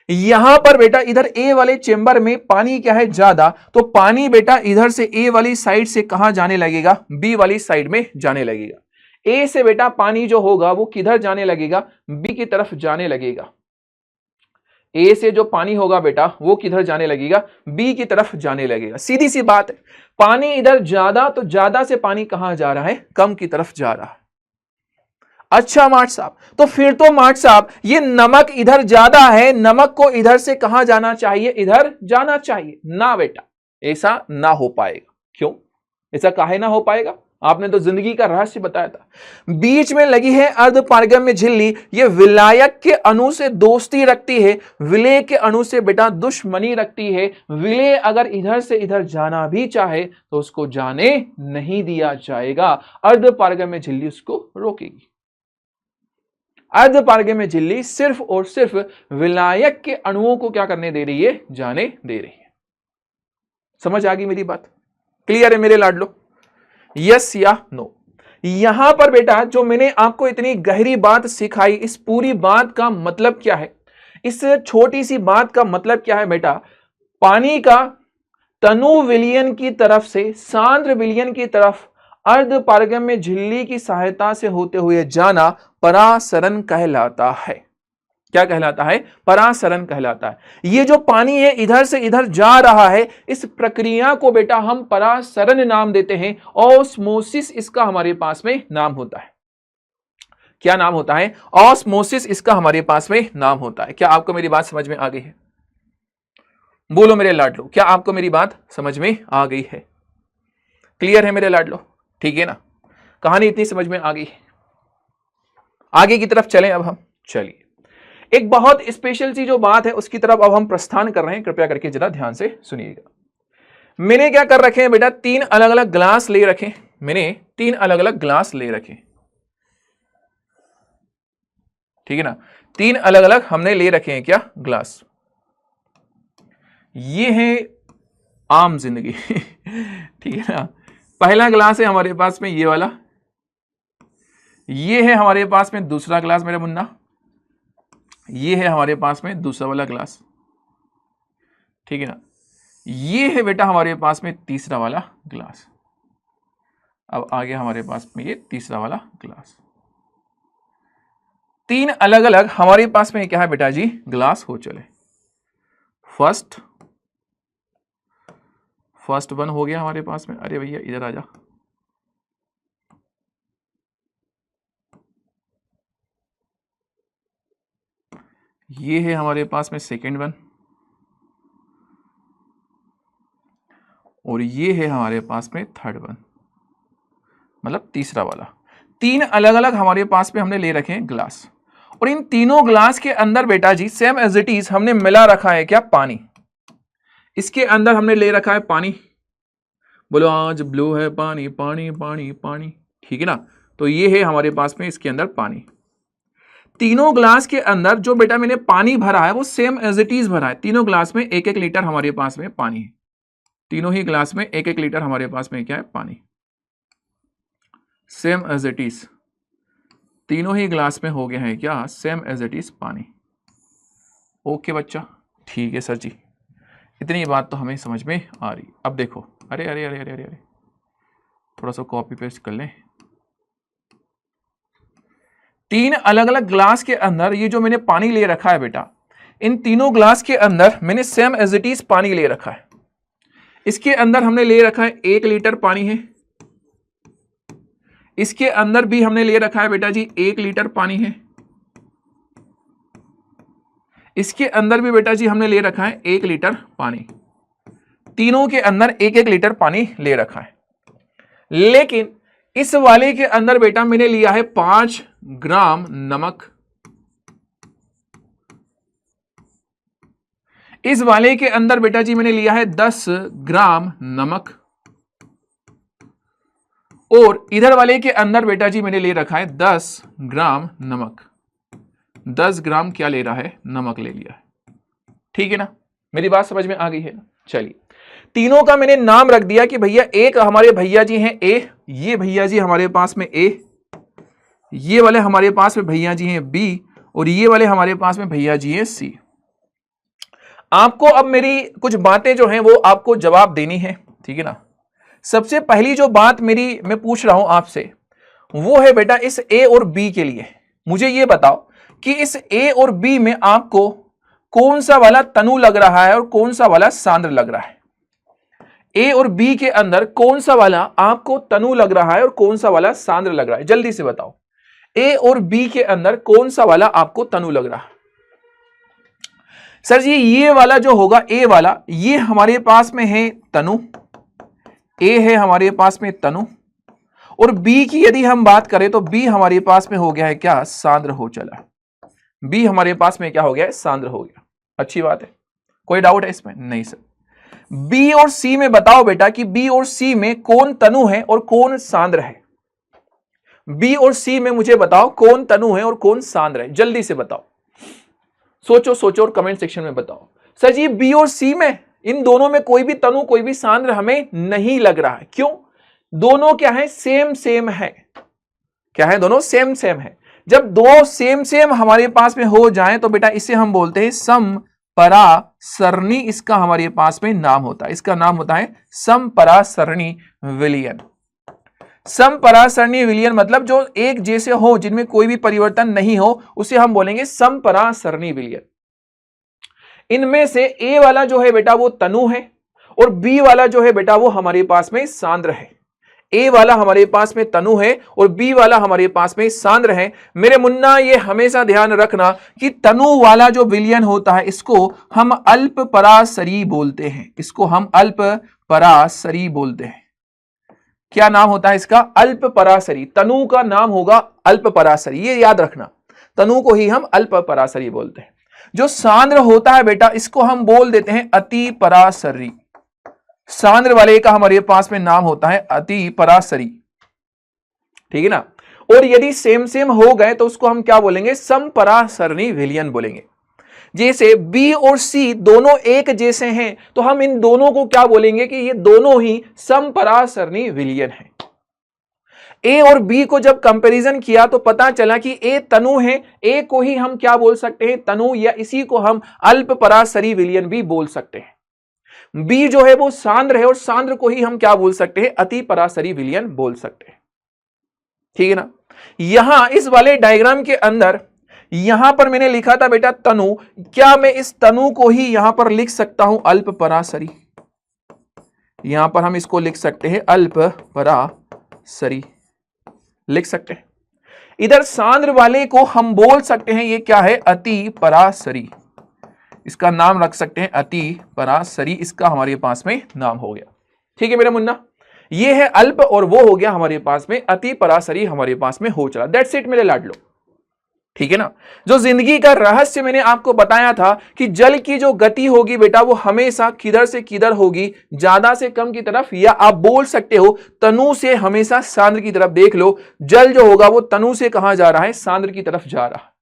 यहां पर बेटा इधर ए वाले चेंबर में पानी क्या है, ज्यादा। तो पानी बेटा इधर से ए वाली साइड से कहां जाने लगेगा, बी वाली साइड में जाने लगेगा। ए से बेटा पानी जो होगा वो किधर जाने लगेगा, बी की तरफ जाने लगेगा। ए से जो पानी होगा बेटा वो किधर जाने लगेगा, बी की तरफ जाने लगेगा। सीधी सी बात है, पानी इधर ज्यादा, तो ज्यादा से पानी कहां जा रहा है, कम की तरफ जा रहा है। अच्छा मार्ट साहब, तो फिर तो मार्ट साहब ये नमक इधर ज्यादा है, नमक को इधर से कहां जाना चाहिए, इधर जाना चाहिए ना बेटा, ऐसा ना हो पाएगा। क्यों ऐसा काहे ना हो पाएगा, आपने तो जिंदगी का रहस्य बताया था। बीच में लगी है अर्धपारगम्य झिल्ली, ये विलायक के अणु से दोस्ती रखती है, विलेय के अणु से बेटा दुश्मनी रखती है। विलेय अगर इधर से इधर जाना भी चाहे तो उसको जाने नहीं दिया जाएगा, अर्धपारगम्य झिल्ली उसको रोकेगी। अर्धपारगम्य झिल्ली सिर्फ और सिर्फ विलायक के अणुओं को क्या करने दे रही है, जाने दे रही है। समझ आ गई मेरी बात, क्लियर है मेरे लाडलो, यस या नो। यहां पर बेटा जो मैंने आपको इतनी गहरी बात सिखाई, इस पूरी बात का मतलब क्या है, इस छोटी सी बात का मतलब क्या है बेटा, पानी का तनु विलयन की तरफ से सांद्र विलयन की तरफ अर्धपारगम्य झिल्ली की सहायता से होते हुए जाना परासरण कहलाता है। क्या कहलाता है, परासरण कहलाता है। ये जो पानी है इधर से इधर जा रहा है, इस प्रक्रिया को बेटा हम परासरण नाम देते हैं। ऑस्मोसिस इसका हमारे पास में नाम होता है। क्या नाम होता है, ऑस्मोसिस इसका हमारे पास में नाम होता है। क्या आपको मेरी बात समझ में आ गई है, बोलो मेरे लाडलो, क्या आपको मेरी बात समझ में आ गई है, क्लियर है मेरे लाडलो, ठीक है ना। कहानी इतनी समझ में आ गई, आगे की तरफ चलें अब हम। चलिए एक बहुत स्पेशल सी जो बात है उसकी तरफ अब हम प्रस्थान कर रहे हैं, कृपया करके जरा ध्यान से सुनिएगा। मैंने क्या कर रखे हैं बेटा, 3 अलग अलग ग्लास ले रखे, मैंने 3 अलग अलग ग्लास ले रखे, ठीक है ना, 3 अलग अलग हमने ले रखे हैं क्या, ग्लास। ये है आम जिंदगी ठीक है ना। पहला ग्लास है हमारे पास में ये वाला, ये है हमारे पास में दूसरा ग्लास मेरा मुन्ना, ये है हमारे पास में दूसरा वाला ग्लास, ठीक है ना। ये है बेटा हमारे पास में तीसरा वाला ग्लास। अब आ गया हमारे पास में ये तीसरा वाला ग्लास। 3 अलग अलग हमारे पास में क्या है बेटा जी, ग्लास हो चले। फर्स्ट वन हो गया हमारे पास में, अरे भैया इधर आ जा, ये है हमारे पास में सेकेंड वन, और ये है हमारे पास में थर्ड वन, मतलब तीसरा वाला। 3 अलग अलग हमारे पास में हमने ले रखे हैं ग्लास, और इन तीनों ग्लास के अंदर बेटा जी सेम एज इट इज हमने मिला रखा है क्या, पानी। इसके अंदर हमने ले रखा है पानी, बोलो आज ब्लू है पानी पानी पानी पानी, ठीक है ना। तो ये है हमारे पास में इसके अंदर पानी। तीनों ग्लास के अंदर जो बेटा मैंने पानी भरा है वो सेम एज इट इज भरा है। तीनों ग्लास में 1-1 लीटर हमारे पास में पानी है, तीनों ही ग्लास में 1-1 लीटर हमारे पास में क्या है, पानी, सेम एज इट इज। तीनों ही ग्लास में हो गया है क्या, सेम एज इट इज पानी। ओके बच्चा, ठीक है सर जी, इतनी बात तो हमें समझ में आ रही। अब देखो, अरे अरे अरे अरे अरे अरे थोड़ा सा कॉपी पेस्ट कर लें। 3 अलग अलग ग्लास के अंदर ये जो मैंने पानी ले रखा है बेटा, इन तीनों ग्लास के अंदर मैंने सेम एज इट इज पानी ले रखा है। इसके अंदर हमने ले रखा है 1 लीटर पानी है, इसके अंदर भी हमने ले रखा है बेटा जी 1 लीटर पानी है, इसके अंदर भी बेटा जी हमने ले रखा है 1 लीटर पानी। तीनों के अंदर 1-1 लीटर पानी ले रखा है। लेकिन इस वाले के अंदर बेटा मैंने लिया है 5 ग्राम नमक, इस वाले के अंदर बेटा जी मैंने लिया है 10 ग्राम नमक, और इधर वाले के अंदर बेटा जी मैंने ले रखा है 10 ग्राम नमक। 10 ग्राम क्या ले रहा है, नमक ले लिया है, ठीक है ना। मेरी बात समझ में आ गई है ना। चलिए, तीनों का मैंने नाम रख दिया कि भैया एक हमारे भैया जी हैं ए, ये भैया जी हमारे पास में ए, ये वाले हमारे पास में भैया जी हैं बी, और ये वाले हमारे पास में भैया जी हैं सी। आपको अब मेरी कुछ बातें जो हैं वो आपको जवाब देनी है, ठीक है ना। सबसे पहली जो बात मैं पूछ रहा हूं आपसे वो है बेटा इस ए और बी के लिए मुझे ये बताओ कि इस ए और बी में आपको कौन सा वाला तनु लग रहा है और कौन सा वाला सांद्र लग रहा है। ए और बी के अंदर कौन सा वाला आपको तनु लग रहा है और कौन सा वाला सांद्र लग रहा है, जल्दी से बताओ। ए और बी के अंदर कौन सा वाला आपको तनु लग रहा है। सर जी ये वाला जो होगा ए वाला, ये हमारे पास में है तनु, ए है हमारे पास में तनु, और बी की यदि हम बात करें तो बी हमारे पास में हो गया है क्या, सांद्र हो चला। बी हमारे पास में क्या हो गया है, सांद्र हो गया। अच्छी बात है, कोई डाउट है इसमें? नहीं सर। बी और सी में बताओ बेटा कि बी और सी में कौन तनु है और कौन सांद्र है। बी और सी में मुझे बताओ कौन तनु है और कौन सांद्र है, जल्दी से बताओ। सोचो सोचो और कमेंट सेक्शन में बताओ। सर जी बी और सी में इन दोनों में कोई भी तनु कोई भी सांद्र हमें नहीं लग रहा है। क्यों? दोनों क्या है, सेम सेम है। क्या है, दोनों सेम सेम है। जब दो सेम सेम हमारे पास में हो जाएं तो बेटा इसे हम बोलते हैं समपरासरणी। इसका हमारे पास में नाम होता है, इसका नाम होता है समपरासरणी विलयन। समपरासरणी विलयन मतलब जो एक जैसे हो, जिनमें कोई भी परिवर्तन नहीं हो, उसे हम बोलेंगे समपरासरणी विलयन। इनमें से ए वाला जो है बेटा वो तनु है और बी वाला जो है बेटा वो हमारे पास में सांद्र है। ए वाला हमारे पास में तनु है और बी वाला हमारे पास में सांद्र है। मेरे मुन्ना ये हमेशा ध्यान रखना कि तनु वाला जो विलयन होता है इसको हम अल्प परासरी बोलते हैं, इसको हम अल्प परासरी बोलते हैं। क्या नाम होता है इसका? अल्प परासरी। तनु का नाम होगा अल्प परासरी, ये याद रखना। तनु को ही हम अल्प पराशरी बोलते हैं। जो सांद्र होता है बेटा इसको हम बोल देते हैं अति पराशरी। सांद्र वाले का हमारे पास में नाम होता है अति पराशरी, ठीक है ना। और यदि सेम सेम हो गए तो उसको हम क्या बोलेंगे, समपरासरणी विलयन बोलेंगे। जैसे बी और सी दोनों एक जैसे हैं तो हम इन दोनों को क्या बोलेंगे कि ये दोनों ही समपरासरणी विलयन हैं। ए और बी को जब कंपैरिजन किया तो पता चला कि ए तनु है, ए को ही हम क्या बोल सकते हैं, तनु, या इसी को हम अल्प पराशरी विलयन भी बोल सकते हैं। बी जो है वो सांद्र है और सांद्र को ही हम क्या बोल सकते हैं, अति पराशरी विलयन बोल सकते हैं, ठीक है ना। यहां इस वाले डायग्राम के अंदर यहां पर मैंने लिखा था बेटा तनु, क्या मैं इस तनु को ही यहां पर लिख सकता हूं अल्प पराशरी? यहां पर हम इसको लिख सकते हैं अल्प पराशरी, लिख सकते हैं। इधर सांद्र वाले को हम बोल सकते हैं ये क्या है, अति पराशरी। इसका नाम रख सकते हैं अति पराशरी, इसका हमारे पास में नाम हो गया, ठीक है मेरा मुन्ना। ये है अल्प और वो हो गया हमारे पास में अति पराशरी, हमारे पास में हो चला। दैट्स इट मेरे लाडलो, ठीक है ना। जो जिंदगी का रहस्य मैंने आपको बताया था कि जल की जो गति होगी बेटा वो हमेशा किधर से किधर होगी, ज्यादा से कम की तरफ, या आप बोल सकते हो तनु से हमेशा सांद्र की तरफ। देख लो जल जो होगा वो तनु से कहां जा रहा है, सांद्र की तरफ जा रहा है,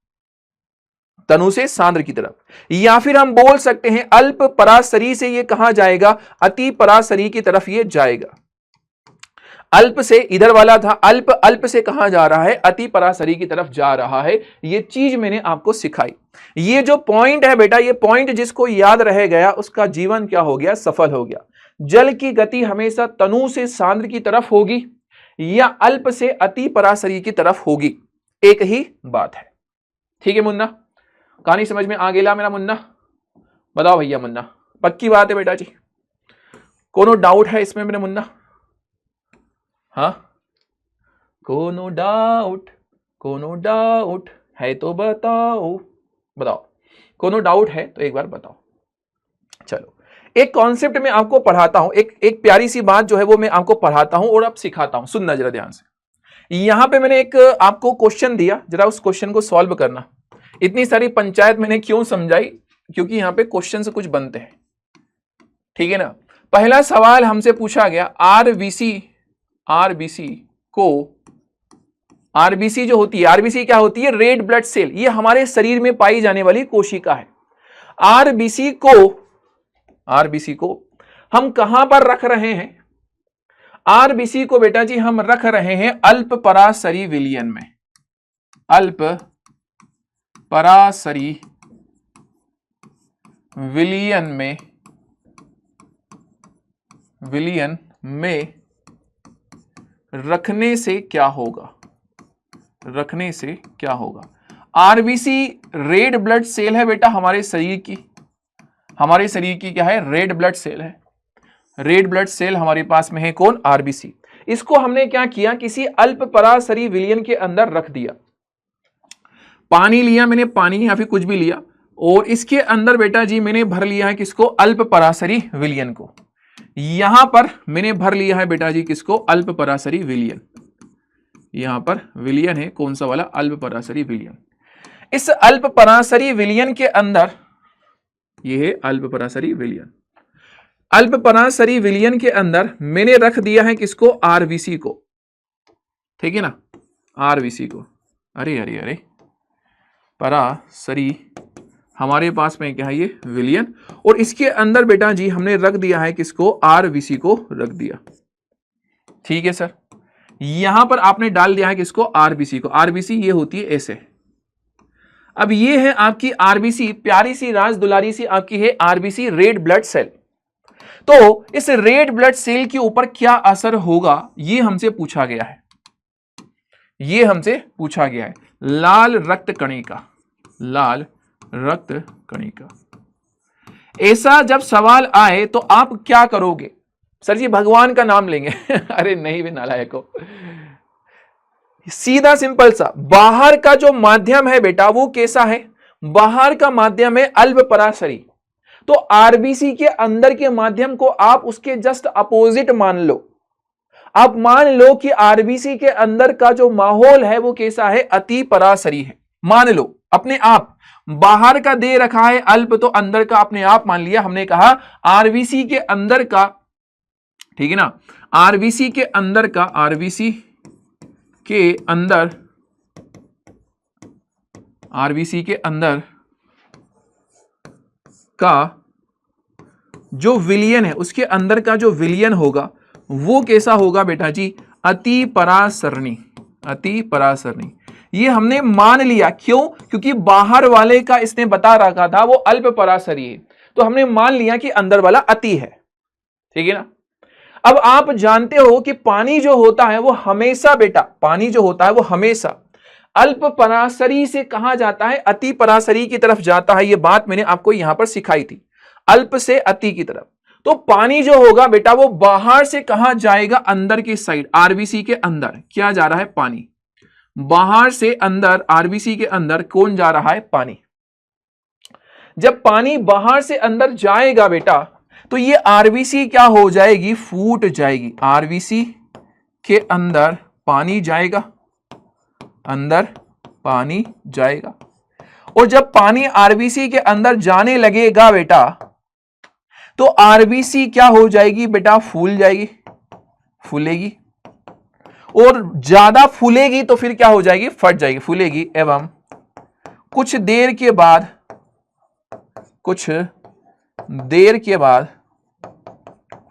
तनु से सांद्र की तरफ। या फिर हम बोल सकते हैं अल्प पराशरी से ये कहां जाएगा, अति पराशरी की तरफ ये जाएगा। अल्प से इधर वाला था, अल्प अल्प से कहां जा रहा है, अति पराशरी की तरफ जा रहा है। ये चीज मैंने आपको सिखाई। ये जो पॉइंट है बेटा, ये पॉइंट जिसको याद रह गया उसका जीवन क्या हो गया, सफल हो गया। जल की गति हमेशा तनु से सांद्र की तरफ होगी या अल्प से अति पराशरी की तरफ होगी, एक ही बात है, ठीक है मुन्ना। कहानी समझ में आ गया मेरा मुन्ना? बताओ भैया मुन्ना, पक्की बात है बेटा जी? कोनो डाउट है इसमें मेरे मुन्ना? हाँ, कोनो डाउट है तो बताओ, बताओ कोनो डाउट है तो एक बार बताओ। चलो एक कॉन्सेप्ट में आपको पढ़ाता हूं, एक प्यारी सी बात जो है वो मैं आपको पढ़ाता हूं और अब सिखाता हूं। सुनना जरा ध्यान से। यहां पे मैंने एक आपको क्वेश्चन दिया, जरा उस क्वेश्चन को सॉल्व करना। इतनी सारी पंचायत मैंने क्यों समझाई, क्योंकि यहां पे क्वेश्चन से कुछ बनते हैं, ठीक है ना। पहला सवाल हमसे पूछा गया, आरबीसी को, आरबीसी जो होती है, आरबीसी क्या होती है, रेड ब्लड सेल, ये हमारे शरीर में पाई जाने वाली कोशिका है। आरबीसी को हम कहां पर रख रहे हैं, आरबीसी को बेटा जी हम रख रहे हैं अल्प पराशरी विलयन में, अल्प पराशरी विलयन में रखने से क्या होगा, आरबीसी रेड ब्लड सेल है बेटा हमारे शरीर की क्या है, रेड ब्लड सेल है। रेड ब्लड सेल हमारे पास में है कौन, आरबीसी। इसको हमने क्या किया, किसी अल्प पराशरी विलयन के अंदर रख दिया। पानी लिया मैंने, पानी या फिर कुछ भी लिया, और इसके अंदर बेटा जी मैंने भर लिया है किसको, अल्प पराशरी विलयन को। यहां पर मैंने भर लिया है बेटा जी किसको, अल्प पराशरी विलयन। यहां पर विलयन है कौन सा वाला, अल्प पराशरी विलयन। इस अल्प पराशरी विलयन के अंदर, यह है अल्प पराशरी विलयन, अल्प पराशरी विलयन के अंदर मैंने रख दिया है किसको, आरबीसी को, ठीक है ना, आरबीसी को। अरे पराशरी हमारे पास में क्या है, ये विलयन, और इसके अंदर बेटा जी हमने रख दिया है किसको, आरबीसी को रख दिया, ठीक है सर। यहां पर आपने डाल दिया है किसको, आरबीसी को। आरबीसी ये होती है ऐसे। अब ये है आपकी आरबीसी, प्यारी सी राज दुलारी सी आपकी है आरबीसी, रेड ब्लड सेल। तो इस रेड ब्लड सेल के ऊपर क्या असर होगा, ये हमसे पूछा गया है, लाल रक्त कणिका, लाल रक्त कणिका। ऐसा जब सवाल आए तो आप क्या करोगे, सर जी भगवान का नाम लेंगे अरे नहीं भी नालायको, सीधा सिंपल सा, बाहर का जो माध्यम है बेटा वो कैसा है, बाहर का माध्यम है अल्प पराशरी। तो आरबीसी के अंदर के माध्यम को आप उसके जस्ट अपोजिट मान लो। आप मान लो कि आरबीसी के अंदर का जो माहौल है वो कैसा है, अति पराशरी है। मान लो अपने आप, बाहर का दे रखा है अल्प, तो अंदर का अपने आप मान लिया। हमने कहा आरबीसी के अंदर का, ठीक है ना, आरबीसी के अंदर का, आरबीसी के अंदर, आरबीसी के अंदर का जो विलियन है, उसके अंदर का जो विलियन होगा वो कैसा होगा बेटा जी, अति परासरणी, अति परासरणी। ये हमने मान लिया, क्यों? क्योंकि बाहर वाले का इसने बता रखा था वो अल्प परासरी है, तो हमने मान लिया कि अंदर वाला अति है, ठीक है ना। अब आप जानते हो कि पानी जो होता है वो हमेशा बेटा, पानी जो होता है वो हमेशा अल्प परासरी से कहां जाता है, अति परासरी की तरफ जाता है। ये बात मैंने आपको यहां पर सिखाई थी, अल्प से अति की तरफ। तो पानी जो होगा बेटा वो बाहर से कहां जाएगा, अंदर की साइड, आरबीसी के अंदर क्या जा रहा है, पानी। बाहर से अंदर, आरबीसी के अंदर कौन जा रहा है, पानी। जब पानी बाहर से अंदर जाएगा बेटा, तो ये आरबीसी क्या हो जाएगी, फूट जाएगी। आरबीसी के अंदर पानी जाएगा, अंदर पानी जाएगा, और जब पानी आरबीसी के अंदर जाने लगेगा बेटा, तो आरबीसी क्या हो जाएगी बेटा, फूल जाएगी, फूलेगी, और ज्यादा फूलेगी तो फिर क्या हो जाएगी, फट जाएगी, फूलेगी, एवं कुछ देर के बाद, कुछ देर के बाद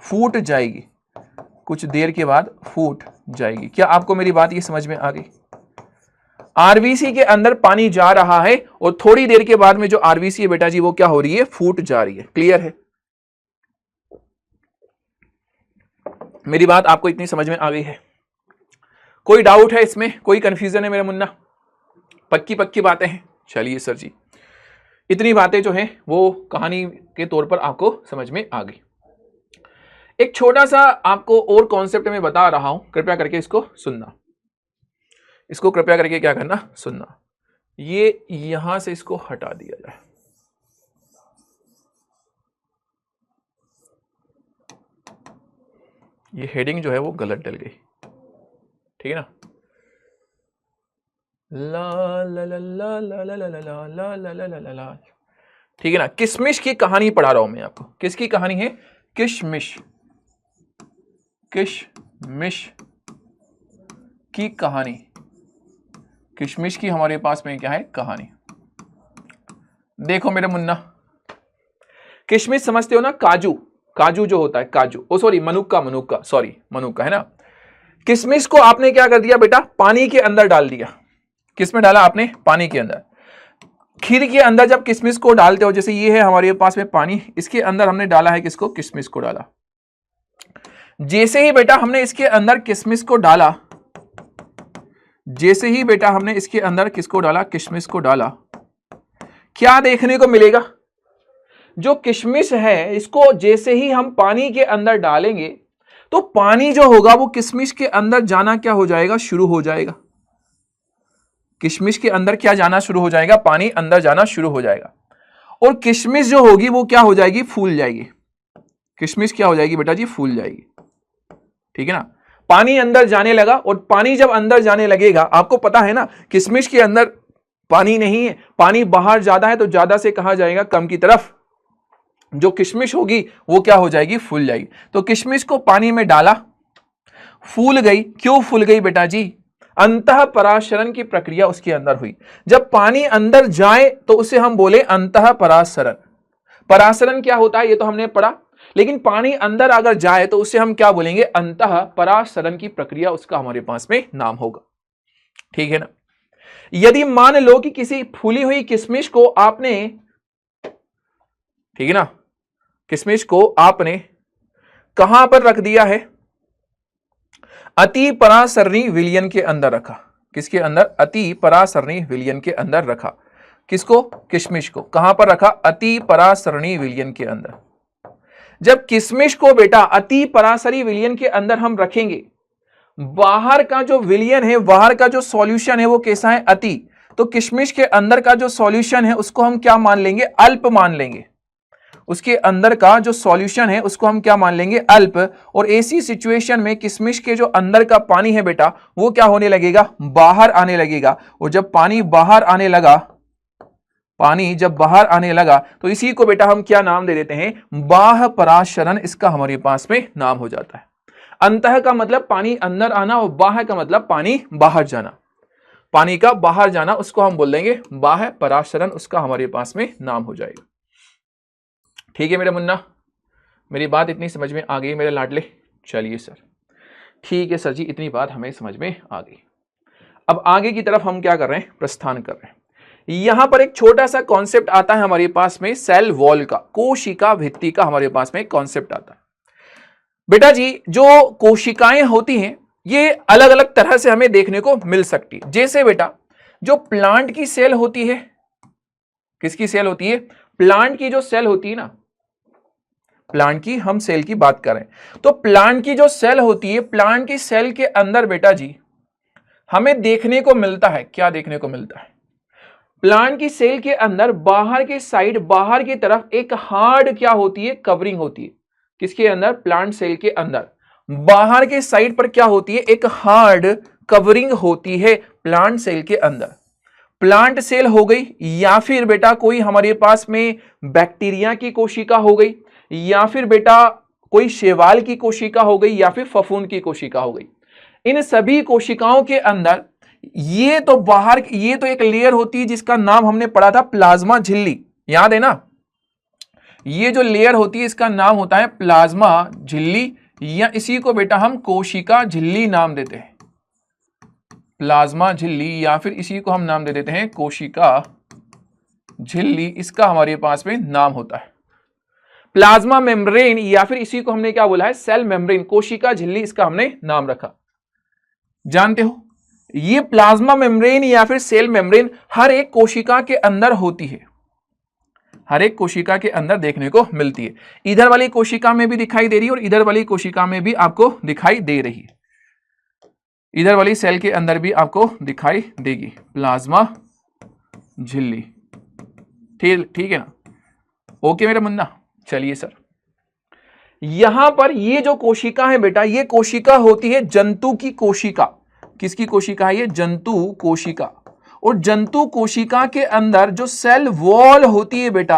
फूट जाएगी, कुछ देर के बाद फूट जाएगी। क्या आपको मेरी बात ये समझ में आ गई? आरबीसी के अंदर पानी जा रहा है और थोड़ी देर के बाद में जो आरबीसी है बेटा जी वो क्या हो रही है, फूट जा रही है। क्लियर है? मेरी बात आपको इतनी समझ में आ गई है? कोई डाउट है इसमें, कोई कंफ्यूजन है मेरा मुन्ना? पक्की पक्की बातें हैं? चलिए सर जी, इतनी बातें जो हैं वो कहानी के तौर पर आपको समझ में आ गई। एक छोटा सा आपको और कॉन्सेप्ट में बता रहा हूं, कृपया करके इसको सुनना, इसको कृपया करके क्या करना, सुनना। ये यहां से इसको हटा दिया जाए, ये हेडिंग जो है वो गलत डल गई, ठीक है ना। ला ला ला ला ला ला ला ला ला ला ला ला ला, ठीक है ना। किशमिश की कहानी पढ़ा रहा हूं मैं आपको। किसकी कहानी है? किशमिश, किशमिश की कहानी। किशमिश की हमारे पास में क्या है, कहानी। देखो मेरे मुन्ना, किशमिश समझते हो ना, काजू, काजू जो होता है, काजू, ओ सॉरी मनुक्का, मनुक्का, सॉरी मनुक्का है ना। किशमिश को आपने क्या कर दिया बेटा, पानी के अंदर डाल दिया। किसमें डाला आपने? पानी के अंदर। खीर के अंदर जब किशमिश को डालते हो, जैसे ये है हमारे पास में पानी, इसके अंदर हमने डाला है किसको, किशमिश को डाला। जैसे ही बेटा हमने इसके अंदर किशमिश को डाला, जैसे ही बेटा हमने इसके अंदर किसको डाला, किशमिश को डाला, क्या देखने को मिलेगा? जो किशमिश है इसको जैसे ही हम पानी के अंदर डालेंगे तो पानी जो होगा वो किशमिश के अंदर जाना क्या हो जाएगा, शुरू हो जाएगा। किशमिश के अंदर क्या जाना शुरू हो जाएगा, पानी अंदर जाना शुरू हो जाएगा, और किशमिश जो होगी वो क्या हो जाएगी, फूल जाएगी। किशमिश क्या हो जाएगी बेटा जी, फूल जाएगी, ठीक है ना। पानी अंदर जाने लगा, और पानी जब अंदर जाने लगेगा, आपको पता है ना किशमिश के अंदर पानी नहीं है, पानी बाहर ज्यादा है, तो ज्यादा से कहां जाएगा, कम की तरफ। जो किशमिश होगी वो क्या हो जाएगी, फूल जाएगी। तो किशमिश को पानी में डाला, फूल गई। क्यों फूल गई बेटा जी? अंतः पराशरण की प्रक्रिया उसके अंदर हुई। जब पानी अंदर जाए तो उसे हम बोले अंतः पराशरण। पराशरण क्या होता है ये तो हमने पढ़ा, लेकिन पानी अंदर अगर जाए तो उसे हम क्या बोलेंगे, अंतः पराशरण की प्रक्रिया उसका हमारे पास में नाम होगा, ठीक है ना। यदि मान लो कि किसी फूली हुई किशमिश को आपने, ठीक है ना, किशमिश को आपने कहां पर रख दिया है, अति परासरणी विलयन के अंदर रखा। किसके अंदर? अति परासरणी विलयन के अंदर रखा। किसको? किशमिश को। कहां पर रखा? अति परासरणी विलयन के अंदर। जब किशमिश को बेटा अति परासरी विलयन के अंदर हम रखेंगे, बाहर का जो विलयन है, बाहर का जो सॉल्यूशन है वो कैसा है, अति। तो किशमिश के अंदर का जो सॉल्यूशन है उसको हम क्या मान लेंगे, अल्प मान लेंगे। उसके अंदर का जो सॉल्यूशन है उसको हम क्या मान लेंगे, अल्प। और ऐसी सिचुएशन में किशमिश के जो अंदर का पानी है बेटा वो क्या होने लगेगा, बाहर आने लगेगा। और जब पानी बाहर आने लगा, पानी जब बाहर आने लगा तो इसी को बेटा हम क्या नाम दे देते हैं, बाह्य पराशरण, इसका हमारे पास में नाम हो जाता है। अंतः का मतलब पानी अंदर आना और बाह्य का मतलब पानी बाहर जाना। पानी का बाहर जाना उसको हम बोल देंगे बाह्य पराशरण, उसका हमारे पास में नाम हो जाएगा। ठीक है मेरे मुन्ना, मेरी बात इतनी समझ में आ गई मेरे लाडले? चलिए सर, ठीक है सर जी, इतनी बात हमें समझ में आ गई। अब आगे की तरफ हम क्या कर रहे हैं, प्रस्थान कर रहे हैं। यहां पर एक छोटा सा कॉन्सेप्ट आता है हमारे पास में, सेल वॉल का, कोशिका भित्ति का हमारे पास में कॉन्सेप्ट आता है। बेटा जी जो कोशिकाएं होती हैं ये अलग अलग तरह से हमें देखने को मिल सकती है। जैसे बेटा जो प्लांट की सेल होती है, किसकी सेल होती है, प्लांट की जो सेल होती है ना, प्लांट की हम सेल की बात करें तो प्लांट की जो सेल होती है, प्लांट की सेल के अंदर बेटा जी हमें देखने को मिलता है, क्या देखने को मिलता है, प्लांट की सेल के अंदर बाहर के साइड, बाहर की तरफ एक हार्ड क्या होती है, कवरिंग होती है। किसके अंदर, प्लांट सेल के अंदर बाहर के साइड पर क्या होती है, एक हार्ड कवरिंग होती है प्लांट सेल के अंदर। प्लांट सेल हो गई, या फिर बेटा कोई हमारे पास में बैक्टीरिया की कोशिका हो गई, या फिर बेटा कोई शैवाल की कोशिका हो गई, या फिर फफूंद की कोशिका हो गई। इन सभी कोशिकाओं के अंदर ये तो बाहर, ये तो एक लेयर होती है जिसका नाम हमने पढ़ा था प्लाज्मा झिल्ली, याद है ना। ये जो लेयर होती है इसका नाम होता है प्लाज्मा झिल्ली, या इसी को बेटा हम कोशिका झिल्ली नाम देते हैं, प्लाज्मा झिल्ली, या फिर इसी को हम नाम दे देते हैं कोशिका झिल्ली, इसका हमारे पास में नाम होता है प्लाज्मा मेम्ब्रेन, या फिर इसी को हमने क्या बोला है, सेल मेम्ब्रेन। कोशिका झिल्ली इसका हमने नाम रखा। जानते हो ये प्लाज्मा मेम्ब्रेन या फिर सेल मेम्ब्रेन हर एक कोशिका के अंदर होती है, हर एक कोशिका के अंदर देखने को मिलती है। इधर वाली कोशिका में भी दिखाई दे रही है और इधर वाली कोशिका में भी आपको दिखाई दे रही है, इधर वाली सेल के अंदर भी आपको दिखाई देगी प्लाज्मा झिल्ली। ठीक है ना, ओके मेरा मुन्ना। चलिए सर, यहां पर ये जो कोशिका है बेटा, ये कोशिका होती है जंतु की कोशिका। किसकी कोशिका है ये, जंतु कोशिका। और जंतु कोशिका के अंदर जो सेल वॉल होती है बेटा,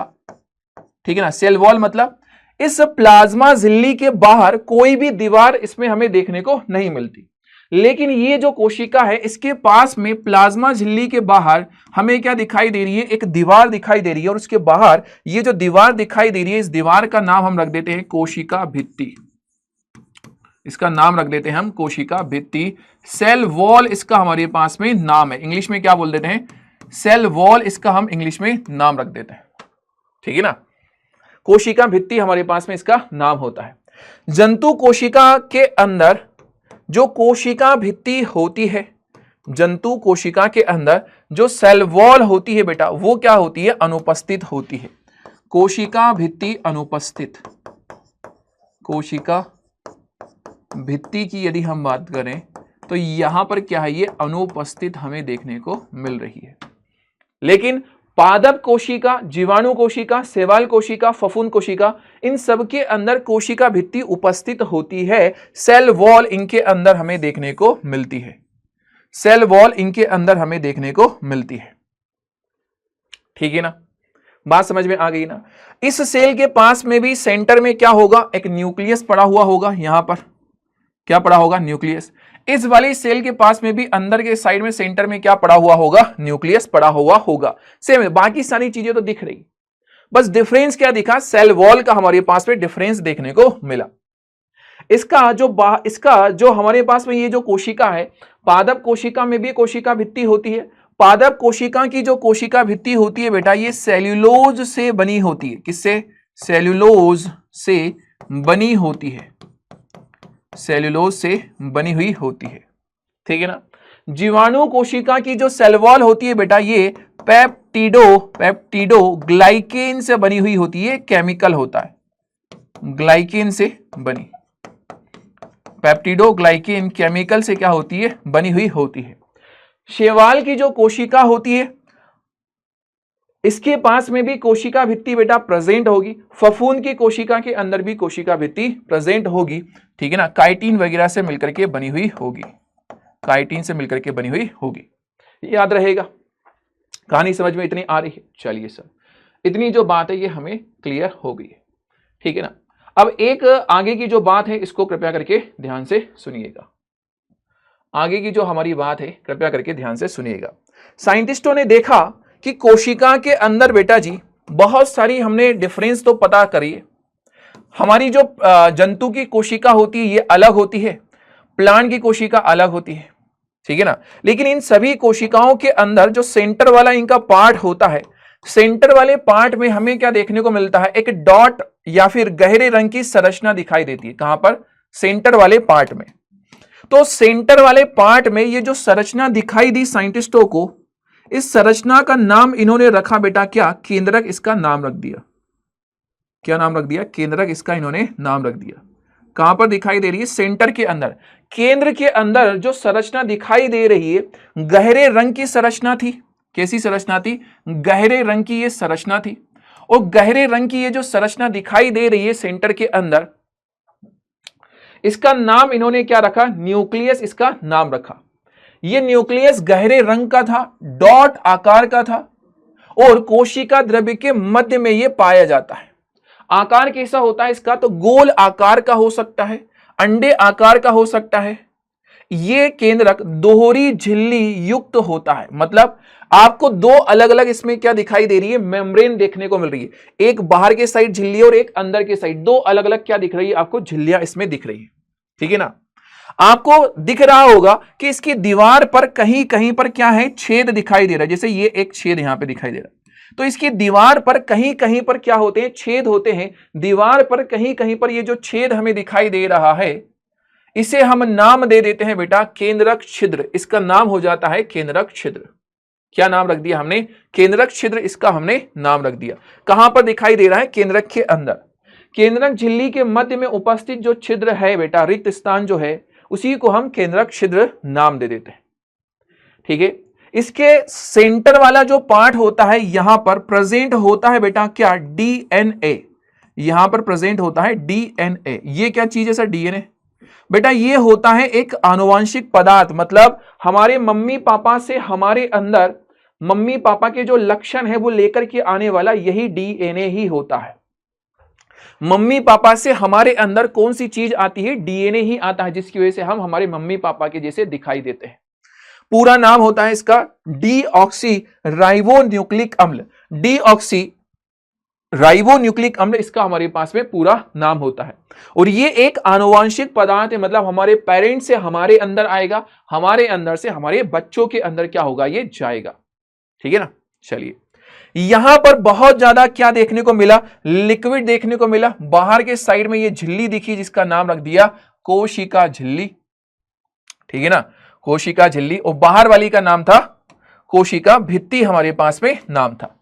ठीक है ना, सेल वॉल मतलब इस प्लाज्मा झिल्ली के बाहर कोई भी दीवार इसमें हमें देखने को नहीं मिलती। लेकिन ये जो कोशिका है इसके पास में प्लाज्मा झिल्ली के बाहर हमें क्या दिखाई दे रही है, एक दीवार दिखाई दे रही है। और उसके बाहर ये जो दीवार दिखाई दे रही है, इस दीवार का नाम हम रख देते हैं कोशिका भित्ति, इसका नाम रख देते हैं हम कोशिका भित्ति। सेल वॉल इसका हमारे पास में नाम है, इंग्लिश में क्या बोल देते हैं, सेल वॉल, इसका हम इंग्लिश में नाम रख देते हैं। ठीक है ना, कोशिका भित्ति हमारे पास में इसका नाम होता है। जंतु कोशिका के अंदर जो कोशिका भित्ति होती है, जंतु कोशिका के अंदर जो सेल वॉल होती है बेटा, वो क्या होती है, अनुपस्थित होती है। कोशिका भित्ति अनुपस्थित, कोशिका भित्ति की यदि हम बात करें तो यहां पर क्या है, ये अनुपस्थित हमें देखने को मिल रही है। लेकिन पादप कोशिका, जीवाणु कोशिका, शैवाल कोशिका, फफूंद कोशिका, इन सब के अंदर कोशिका भित्ति उपस्थित होती है। सेल वॉल इनके अंदर हमें देखने को मिलती है, सेल वॉल इनके अंदर हमें देखने को मिलती है। ठीक है ना, बात समझ में आ गई ना। इस सेल के पास में भी सेंटर में क्या होगा, एक न्यूक्लियस पड़ा हुआ होगा। यहां पर क्या पड़ा होगा, न्यूक्लियस। इस वाली सेल के पास में भी अंदर के साइड में सेंटर में क्या पड़ा हुआ होगा, न्यूक्लियस पड़ा हुआ होगा। सेम है, बाकी सारी चीजें तो दिख रही, बस डिफरेंस क्या दिखा, सेल वॉल का हमारे पास में डिफरेंस देखने को मिला। इसका जो हमारे पास में ये जो कोशिका है, पादप कोशिका में भी कोशिका भित्ति होती है। पादप कोशिका की जो कोशिका भित्ति होती है बेटा, ये सेल्यूलोज से बनी होती है। किससे, सेल्यूलोज से बनी होती है, सेल्यूलोज से बनी हुई होती है। ठीक है ना। जीवाणु कोशिका की जो सेल वॉल होती है बेटा, ये पेप्टिडो ग्लाइकेन से बनी हुई होती है, केमिकल होता है, ग्लाइकेन से बनी, पेप्टिडो ग्लाइकेन केमिकल से क्या होती है, बनी हुई होती है। शैवाल की जो कोशिका होती है, इसके पास में भी कोशिका भित्ति बेटा प्रेजेंट होगी, फफूंद की कोशिका के अंदर भी कोशिका भित्ति प्रेजेंट होगी, ठीक है ना, काइटिन वगैरह से मिलकर के बनी हुई होगी, काइटिन से मिलकर के बनी हुई होगी। याद रहेगा, कहानी समझ में इतनी आ रही है? चलिए सर, इतनी जो बात है ये हमें क्लियर हो गई है, ठीक है ना। अब एक आगे की जो बात है इसको कृपया करके ध्यान से सुनिएगा, आगे की जो हमारी बात है कृपया करके ध्यान से सुनिएगा। साइंटिस्टों ने देखा कि कोशिका के अंदर बेटा जी बहुत सारी, हमने डिफरेंस तो पता करिए, हमारी जो जंतु की कोशिका होती है ये अलग होती है, प्लांट की कोशिका अलग होती है, ठीक है ना। लेकिन इन सभी कोशिकाओं के अंदर जो सेंटर वाला इनका पार्ट होता है, सेंटर वाले पार्ट में हमें क्या देखने को मिलता है, एक डॉट या फिर गहरे रंग की संरचना दिखाई देती है। कहां पर? सेंटर वाले पार्ट में। तो सेंटर वाले पार्ट में ये जो संरचना दिखाई दी साइंटिस्टों को, इस संरचना का नाम इन्होंने रखा बेटा क्या? केंद्रक इसका नाम रख दिया। क्या नाम रख दिया? केंद्रक इसका इन्होंने नाम रख दिया। कहां पर दिखाई दे रही है? सेंटर के अंदर, केंद्र के अंदर जो संरचना दिखाई दे रही है गहरे रंग की संरचना थी। कैसी संरचना थी? गहरे रंग की ये संरचना थी। और गहरे रंग की ये जो संरचना दिखाई दे रही है सेंटर के अंदर, इसका नाम इन्होंने क्या रखा? न्यूक्लियस इसका नाम रखा। ये न्यूक्लियस गहरे रंग का था, डॉट आकार का था और कोशिका द्रव्य के मध्य में ये पाया जाता है। आकार कैसा होता है इसका? तो गोल आकार का हो सकता है, अंडे आकार का हो सकता है। ये केंद्रक दोहरी झिल्ली युक्त होता है, मतलब आपको दो अलग अलग इसमें क्या दिखाई दे रही है? मेम्ब्रेन देखने को मिल रही है। एक बाहर के साइड झिल्ली और एक अंदर के साइड, दो अलग अलग क्या दिख रही है आपको? झिल्लियां इसमें दिख रही है, ठीक है ना। आपको दिख रहा होगा कि इसकी दीवार पर कहीं कहीं पर क्या है? छेद दिखाई दे रहा है। जैसे ये एक छेद यहां पे दिखाई दे रहा है, तो इसकी दीवार पर कहीं कहीं पर क्या होते हैं? छेद होते हैं। दीवार पर कहीं कहीं पर ये जो छेद हमें दिखाई दे रहा है, इसे हम नाम दे देते हैं बेटा केंद्रक छिद्र। इसका नाम हो जाता है केंद्रक छिद्र। क्या नाम रख दिया हमने? केंद्रक छिद्र, इसका हमने नाम रख दिया। कहां पर दिखाई दे रहा है? केंद्रक के अंदर। केंद्रक झिल्ली के मध्य में उपस्थित जो छिद्र है बेटा, रिक्त स्थान जो है, उसी को हम केंद्रक छिद्र नाम दे देते हैं, ठीक है। इसके सेंटर वाला जो पार्ट होता है यहां पर प्रेजेंट होता है बेटा क्या? डीएनए। यहां पर प्रेजेंट होता है डीएनए। ये क्या चीज है सर? डीएनए बेटा ये होता है एक आनुवांशिक पदार्थ, मतलब हमारे मम्मी पापा से हमारे अंदर मम्मी पापा के जो लक्षण है वो लेकर के आने वाला यही डीएनए ही होता है। मम्मी पापा से हमारे अंदर कौन सी चीज आती है? डीएनए ही आता है, जिसकी वजह से हम हमारे मम्मी पापा के जैसे दिखाई देते हैं। पूरा नाम होता है इसका डीऑक्सी राइबोन्यूक्लिक अम्ल। डीऑक्सी राइबोन्यूक्लिक अम्ल इसका हमारे पास में पूरा नाम होता है। और ये एक आनुवांशिक पदार्थ है, मतलब हमारे पेरेंट्स से हमारे अंदर आएगा, हमारे अंदर से हमारे बच्चों के अंदर क्या होगा? ये जाएगा, ठीक है ना। चलिए, यहां पर बहुत ज्यादा क्या देखने को मिला? लिक्विड देखने को मिला। बाहर के साइड में ये झिल्ली दिखी, जिसका नाम रख दिया कोशिका झिल्ली, ठीक है ना, कोशिका झिल्ली। और बाहर वाली का नाम था कोशिका भित्ति, हमारे पास में नाम था।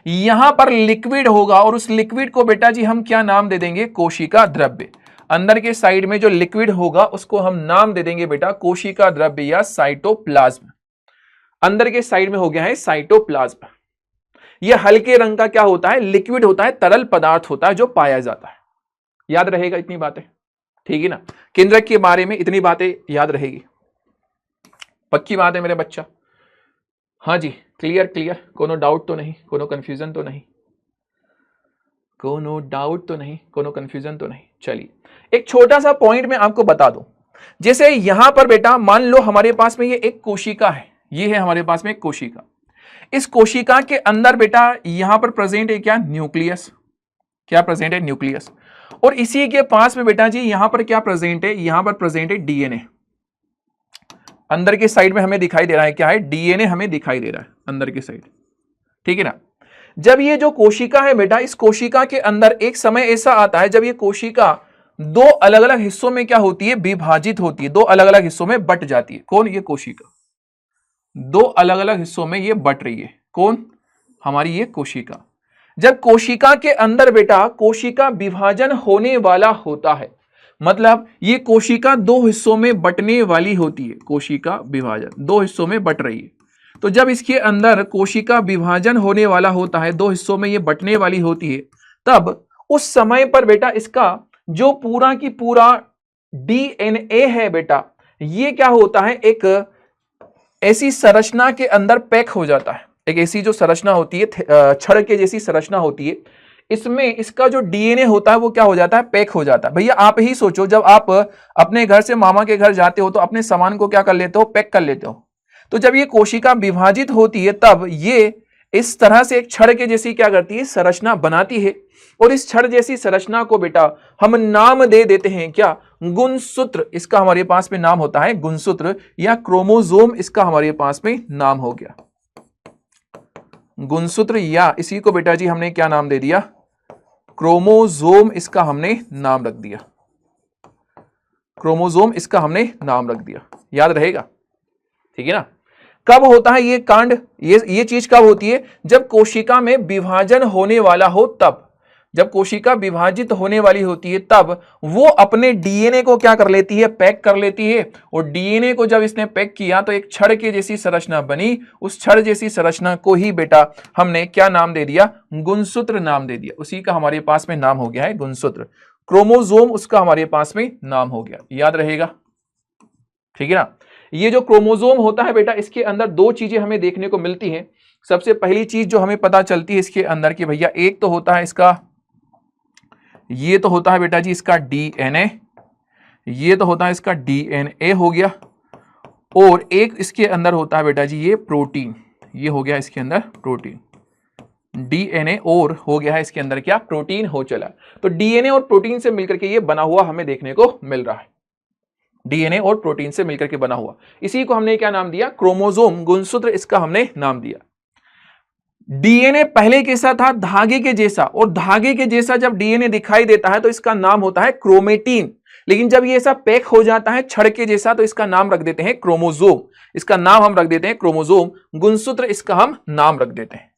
यहां पर लिक्विड होगा और उस लिक्विड को बेटा जी हम क्या नाम दे देंगे? कोशिका द्रव्य। अंदर के साइड में जो लिक्विड होगा उसको हम नाम दे देंगे बेटा कोशिका द्रव्य या साइटोप्लाज्म। अंदर के साइड में हो गया है साइटोप्लाज्म। यह हल्के रंग का क्या होता है? लिक्विड होता है, तरल पदार्थ होता है जो पाया जाता है। याद रहेगा इतनी बातें, ठीक है ना। केंद्रक के बारे में इतनी बातें याद रहेगी, पक्की बात है मेरे बच्चा? हाँ जी, क्लियर क्लियर, कोनो डाउट तो नहीं, कोनो कंफ्यूजन तो नहीं, कोनो डाउट तो नहीं, कोनो कंफ्यूजन तो नहीं। चलिए, एक छोटा सा पॉइंट मैं आपको बता दूं। जैसे यहां पर बेटा मान लो हमारे पास में ये एक कोशिका है, ये है हमारे पास में एक कोशिका। इस कोशिका के अंदर बेटा यहां पर प्रेजेंट है क्या? न्यूक्लियस। क्या प्रेजेंट है? न्यूक्लियस। और इसी के पास में बेटा जी यहां पर क्या प्रेजेंट है? यहां पर प्रेजेंट है डीएनए। अंदर के साइड में हमें दिखाई दे रहा है क्या है? डीएनए हमें दिखाई दे रहा है अंदर की साइड, ठीक है ना। जब ये जो कोशिका है बेटा, इस कोशिका के अंदर एक समय ऐसा आता है जब ये कोशिका दो अलग अलग हिस्सों में क्या होती है? विभाजित होती है, दो अलग अलग हिस्सों में बट जाती है। कौन? ये कोशिका दो अलग अलग हिस्सों में ये बट रही है। कौन? हमारी ये कोशिका। जब कोशिका के अंदर बेटा कोशिका विभाजन होने वाला होता है, मतलब ये कोशिका दो हिस्सों में बटने वाली होती है, कोशिका विभाजन दो हिस्सों में बट रही है, तो जब इसके अंदर कोशिका विभाजन होने वाला होता है, दो हिस्सों में ये बंटने वाली होती है, तब उस समय पर बेटा इसका जो पूरा की पूरा डीएनए है बेटा, ये क्या होता है, एक ऐसी संरचना के अंदर पैक हो जाता है। एक ऐसी जो संरचना होती है, छड़ के जैसी संरचना होती है, इसमें इसका जो डीएनए होता है वो क्या हो जाता है, पैक हो जाता है। भैया आप ही सोचो, जब आप अपने घर से मामा के घर जाते हो तो अपने सामान को क्या कर लेते हो, पैक कर लेते हो। तो जब ये कोशिका विभाजित होती है तब ये इस तरह से एक छड़ के जैसी क्या करती है, संरचना बनाती है। और इस छड़ जैसी संरचना को बेटा हम नाम दे देते हैं क्या, गुणसूत्र। इसका हमारे पास में नाम होता है गुणसूत्र, या क्रोमोसोम इसका हमारे पास में नाम हो गया गुणसूत्र, या इसी को बेटा जी हमने क्या नाम दे दिया, क्रोमोसोम इसका हमने नाम रख दिया। क्रोमोसोम इसका हमने नाम रख दिया, याद रहेगा, ठीक है ना। कब होता है ये कांड, ये चीज कब होती है, जब कोशिका में विभाजन होने वाला हो तब। जब कोशिका विभाजित होने वाली होती है तब वो अपने डीएनए को क्या कर लेती है, पैक कर लेती है। और डीएनए को जब इसने पैक किया तो एक छड़ के जैसी संरचना बनी। उस छड़ जैसी संरचना को ही बेटा हमने क्या नाम दे दिया, गुणसूत्र नाम दे दिया। उसी का हमारे पास में नाम हो गया है गुणसूत्र। क्रोमोसोम उसका हमारे पास में नाम हो गया, याद रहेगा, ठीक है ना। ये जो क्रोमोसोम होता है बेटा, इसके अंदर दो चीजें हमें देखने को मिलती हैं। सबसे पहली चीज जो हमें पता चलती है इसके अंदर की भैया, एक तो होता है इसका, ये तो होता है बेटा जी इसका डीएनए, ये तो होता है इसका डीएनए हो गया। और एक इसके अंदर होता है बेटा जी ये प्रोटीन, ये हो गया इसके अंदर प्रोटीन। डीएनए और हो गया है इसके अंदर क्या, प्रोटीन हो चला। तो डीएनए और प्रोटीन से मिलकर के ये बना हुआ हमें देखने को मिल रहा है। डीएनए और प्रोटीन से मिलकर के बना हुआ, इसी को हमने क्या नाम दिया, क्रोमोसोम, गुणसूत्र इसका हमने नाम दिया। डीएनए पहले कैसा था, धागे के जैसा। और धागे के जैसा जब डीएनए दिखाई देता है तो इसका नाम होता है क्रोमेटीन। लेकिन जब ये ऐसा पैक हो जाता है छड़ के जैसा तो इसका नाम रख देते हैं क्रोमोसोम। इसका नाम हम रख देते हैं क्रोमोसोम, गुणसूत्र इसका हम नाम रख देते हैं।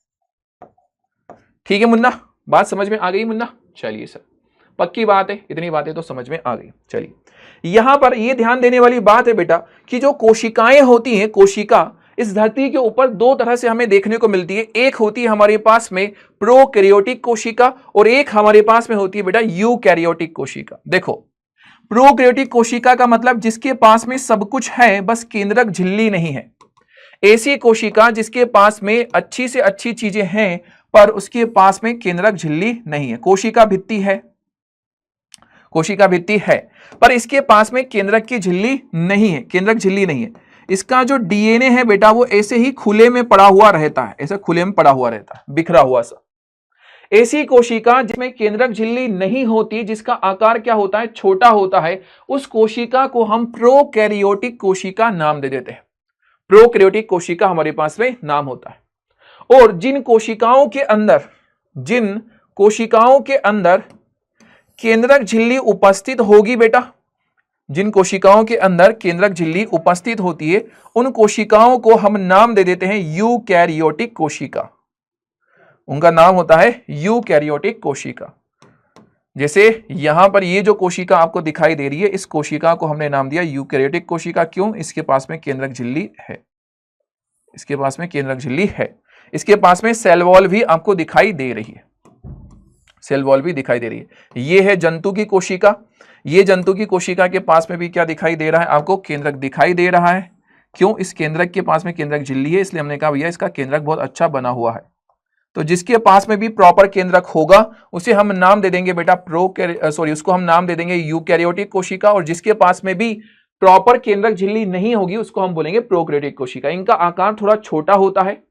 ठीक है मुन्ना, बात समझ में आ गई मुन्ना? चलिए सर, पक्की बात है, इतनी बातें तो समझ में आ गई। चलिए यहां पर ये ध्यान देने वाली बात है बेटा कि जो कोशिकाएं होती हैं, कोशिका इस धरती के ऊपर दो तरह से हमें देखने को मिलती है। एक होती है हमारे पास में प्रोकैरियोटिक कोशिका और एक हमारे पास में होती है बेटा यूकैरियोटिक कोशिका। देखो, प्रोकैरियोटिक कोशिका का मतलब जिसके पास में सब कुछ है बस केंद्रक झिल्ली नहीं है। ऐसी कोशिका जिसके पास में अच्छी से अच्छी चीजें हैं पर उसके पास में केंद्रक झिल्ली नहीं है। कोशिका भित्ति है, कोशिका भित्ति है पर इसके पास में केंद्रक की झिल्ली नहीं है, केंद्रक झिल्ली नहीं है। इसका जो डीएनए है बेटा वो ऐसे ही खुले में पड़ा हुआ रहता है, ऐसे खुले में पड़ा हुआ रहता है, बिखरा हुआ सा। ऐसी कोशिका जिसमें केंद्रक झिल्ली नहीं होती, जिसका आकार क्या होता है, छोटा होता है, उस कोशिका को हम प्रोकैरियोटिक कोशिका नाम दे देते हैं। प्रोकैरियोटिक कोशिका हमारे पास में नाम होता है। और जिन कोशिकाओं के अंदर केंद्रक झिल्ली उपस्थित होगी बेटा, जिन कोशिकाओं के अंदर केंद्रक झिल्ली उपस्थित होती है उन कोशिकाओं को हम नाम दे देते हैं यूकैरियोटिक कोशिका। उनका नाम होता है यूकैरियोटिक कोशिका। जैसे यहां पर ये जो कोशिका आपको दिखाई दे रही है, इस कोशिका को हमने नाम दिया यूकैरियोटिक कोशिका। क्यों? इसके पास में केंद्रक झिल्ली है, इसके पास में केंद्रक झिल्ली है। इसके पास में सेल वॉल भी आपको दिखाई दे रही है, सेल वॉल भी दिखाई दे रही है। ये है जंतु की कोशिका। ये जंतु की कोशिका के पास में भी क्या दिखाई दे रहा है आपको, केंद्रक दिखाई दे रहा है। क्यों? इस केंद्रक के पास में केंद्रक झिल्ली है, इसलिए हमने कहा भैया इसका केंद्रक बहुत अच्छा बना हुआ है। तो जिसके पास में भी प्रॉपर केंद्रक होगा उसे हम नाम दे देंगे बेटा उसको हम नाम दे देंगे यूकैरियोटिक कोशिका। और जिसके पास में भी प्रॉपर केंद्रक झिल्ली नहीं होगी उसको हम बोलेंगे प्रोकैरियोटिक कोशिका। इनका आकार थोड़ा छोटा होता है,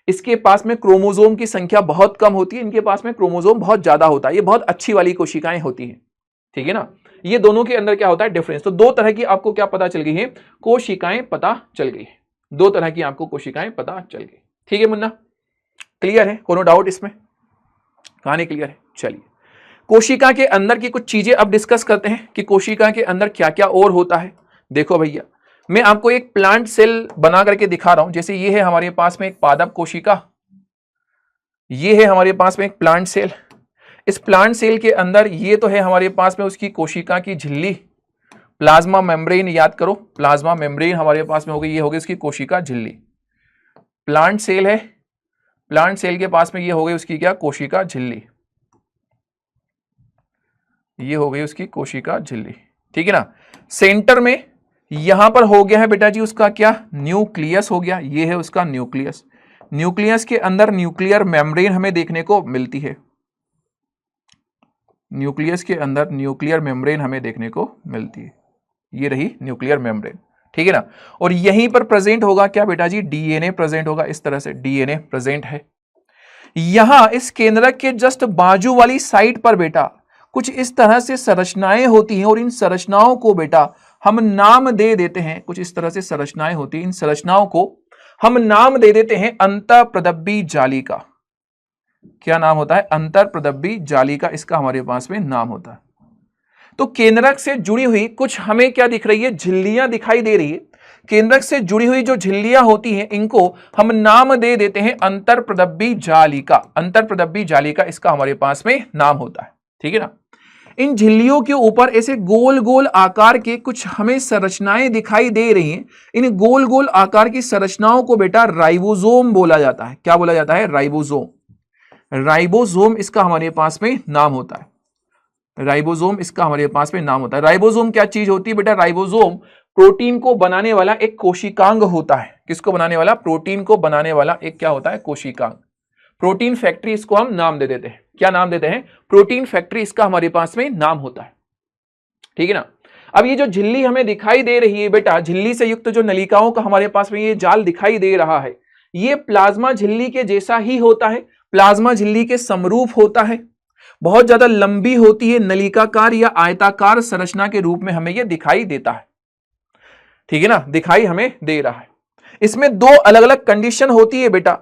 इसके पास में क्रोमोसोम की संख्या बहुत कम होती है, इनके पास में क्रोमोसोम बहुत ज्यादा होता है। ये बहुत अच्छी वाली कोशिकाएं होती हैं, ठीक है ना। ये दोनों के अंदर क्या होता है डिफरेंस। तो दो तरह की आपको क्या पता चल गई है, कोशिकाएं पता चल गई है। दो तरह की आपको कोशिकाएं पता चल गई, ठीक है मुन्ना? क्लियर है, कोनो डाउट इसमें? कहानी क्लियर है? चलिए कोशिका के अंदर की कुछ चीजें अब डिस्कस करते हैं कि कोशिका के अंदर क्या क्या और होता है। देखो भैया, मैं आपको एक प्लांट सेल बना करके दिखा रहा हूं। जैसे ये है हमारे पास में एक पादप कोशिका, ये है हमारे पास में एक प्लांट सेल। इस प्लांट सेल के अंदर ये तो है हमारे पास में उसकी कोशिका की झिल्ली, प्लाज्मा मेम्ब्रेन। याद करो, प्लाज्मा मेम्ब्रेन हमारे पास में हो गई, ये हो गई उसकी कोशिका झिल्ली। प्लांट सेल है, प्लांट सेल के पास में ये हो गई उसकी क्या, कोशिका झिल्ली, ये हो गई उसकी कोशिका झिल्ली, ठीक है ना। सेंटर में यहां पर हो गया है बेटा जी उसका क्या, न्यूक्लियस हो गया, ये है उसका न्यूक्लियस। न्यूक्लियस के अंदर न्यूक्लियर मेम्ब्रेन हमें देखने को मिलती है, न्यूक्लियस के अंदर न्यूक्लियर मेम्ब्रेन हमें देखने को मिलती है, ये रही न्यूक्लियर मेम्ब्रेन, ठीक है ना। और यहीं पर प्रेजेंट होगा क्या बेटा जी, डीएनए प्रेजेंट होगा, इस तरह से डीएनए प्रेजेंट है। यहां इस केंद्रक के जस्ट बाजू वाली साइड पर बेटा कुछ इस तरह से संरचनाएं होती हैं, और इन संरचनाओं को बेटा हम नाम दे देते हैं, कुछ इस तरह से संरचनाएं होती हैं, इन संरचनाओं को हम नाम दे देते हैं अंतःप्रदब्बी जालिका। क्या नाम होता है, अंतःप्रदब्बी जालिका, इसका हमारे पास में नाम होता है। तो केंद्रक से जुड़ी हुई कुछ हमें क्या दिख रही है, झिल्लियां दिखाई दे रही है। केंद्रक से जुड़ी हुई जो झिल्लियां होती हैं इनको हम नाम दे देते हैं अंतःप्रदब्बी जालिका, अंतःप्रदब्बी जालिका इसका हमारे पास में नाम होता है, ठीक है ना। इन झिल्लियों के ऊपर ऐसे गोल गोल आकार के कुछ हमें संरचनाएं दिखाई दे रही हैं। इन गोल गोल आकार की संरचनाओं को बेटा राइबोसोम बोला जाता है। क्या बोला जाता है, राइबोसोम। राइबोसोम इसका हमारे पास में नाम होता है, राइबोसोम इसका हमारे पास में नाम होता है। राइबोसोम क्या चीज होती है बेटा, राइबोसोम प्रोटीन को बनाने वाला एक कोशिकांग होता है। किसको बनाने वाला, प्रोटीन को बनाने वाला एक क्या होता है, कोशिकांग। प्रोटीन फैक्ट्री इसको हम नाम दे देते हैं, क्या नाम देते हैं, प्रोटीन फैक्ट्री इसका हमारे पास में नाम होता है, ठीक है ना। अब ये जो झिल्ली हमें दिखाई दे रही है बेटा, झिल्ली से युक्त जो नलिकाओं का हमारे पास में ये जाल दिखाई दे रहा है, ये प्लाज्मा झिल्ली के जैसा ही होता है, प्लाज्मा झिल्ली के समरूप होता है, बहुत ज्यादा लंबी होती है, नलिकाकार या आयताकार संरचना के रूप में हमें यह दिखाई देता है, ठीक है ना, दिखाई हमें दे रहा है। इसमें दो अलग अलग कंडीशन होती है बेटा।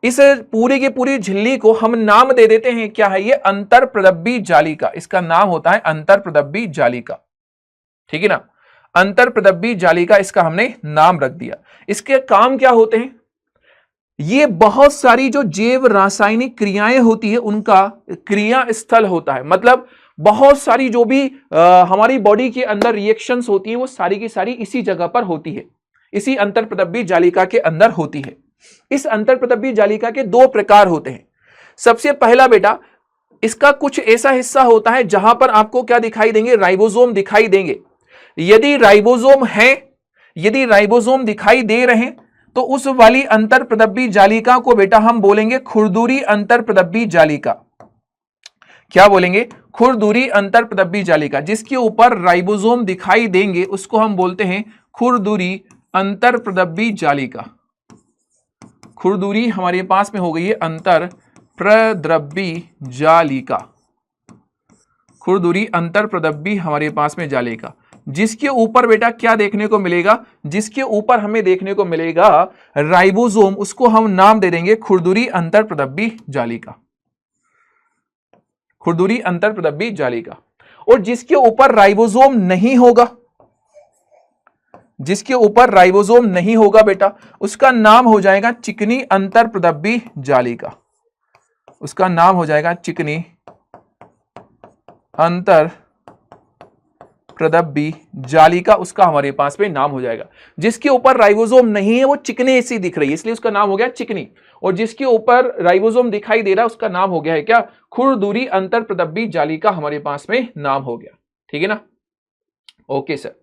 इस पूरी की पूरी झिल्ली को हम नाम दे देते हैं, क्या है ये, अंतःप्रदब्बी जालिका, इसका नाम होता है अंतःप्रदब्बी जालिका, ठीक है ना। अंतःप्रदब्बी जालिका इसका हमने नाम रख दिया। इसके काम क्या होते हैं, ये बहुत सारी जो जैव रासायनिक क्रियाएं होती है उनका क्रिया स्थल होता है। मतलब बहुत सारी जो भी हमारी बॉडी के अंदर रिएक्शंस होती है वो सारी की सारी इसी जगह पर होती है, इसी अंतःप्रदब्बी जालिका के अंदर होती है। इस अंतःप्रदब्बी जालिका के दो प्रकार होते हैं। सबसे पहला बेटा, इसका कुछ ऐसा हिस्सा होता है जहां पर आपको क्या दिखाई देंगे, राइबोसोम दिखाई देंगे। यदि राइबोसोम है, यदि राइबोसोम दिखाई दे रहे हैं तो उस वाली अंतःप्रदब्बी जालिका को बेटा हम बोलेंगे खुरदुरी अंतःप्रदब्बी जालिका। क्या बोलेंगे, खुरदुरी अंतःप्रदब्बी जालिका। जिसके ऊपर राइबोसोम दिखाई देंगे उसको हम बोलते हैं खुरदुरी अंतःप्रदब्बी जालिका। खुरदुरी हमारे पास में हो गई है अंतःप्रदब्बी जालिका, खुरदुरी अंतःप्रदब्बी हमारे पास में जालिका। जिसके ऊपर बेटा क्या देखने को मिलेगा, जिसके ऊपर हमें देखने को मिलेगा राइबोसोम, उसको हम नाम दे देंगे खुरदुरी अंतःप्रदब्बी जालिका, खुरदुरी अंतःप्रदब्बी जालिका। और जिसके ऊपर राइबोसोम नहीं होगा, जिसके ऊपर राइबोसोम नहीं होगा बेटा, उसका नाम हो जाएगा चिकनी अंतःप्रदब्बी जालिका, उसका नाम हो जाएगा चिकनी अंतःप्रदब्बी जालिका, उसका हमारे पास में नाम हो जाएगा। जिसके ऊपर राइबोसोम नहीं है वो चिकनी सी दिख रही है, इसलिए उसका नाम हो गया चिकनी। और जिसके ऊपर राइबोसोम दिखाई दे रहा है उसका नाम हो गया है क्या, खुरदुरी अंतःप्रदब्बी जालिका हमारे पास में नाम हो गया, ठीक है ना। ओके सर,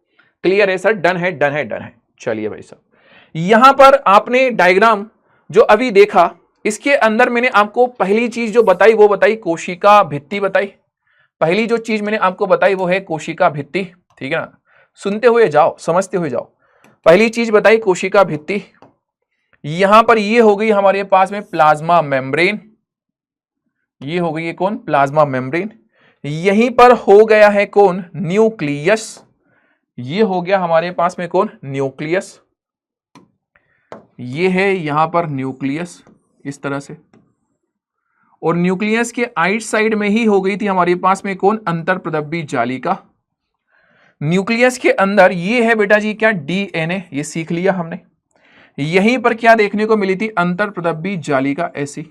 क्लियर है सर, डन है, डन है, डन है। चलिए भाई साहब, यहां पर आपने डायग्राम जो अभी देखा, इसके अंदर मैंने आपको पहली चीज जो बताई वो बताई कोशिका भित्ति बताई। पहली जो चीज मैंने आपको बताई वो है कोशिका भित्ति, ठीक है ना। सुनते हुए जाओ, समझते हुए जाओ। पहली चीज बताई कोशिका भित्ति। यहां पर ये हो गई हमारे पास में प्लाज्मा मेम्ब्रेन, ये हो गई है कौन, प्लाज्मा मेम्ब्रेन। यहीं पर हो गया है कौन, न्यूक्लियस, ये हो गया हमारे पास में कौन, न्यूक्लियस। ये है यहां पर न्यूक्लियस, इस तरह से। और न्यूक्लियस के आइट साइड में ही हो गई थी हमारे पास में कौन, अंतःप्रदब्बी जालिका। न्यूक्लियस के अंदर ये है बेटा जी क्या, डीएनए, ये सीख लिया हमने। यहीं पर क्या देखने को मिली थी, अंतःप्रदब्बी जालिका, ऐसी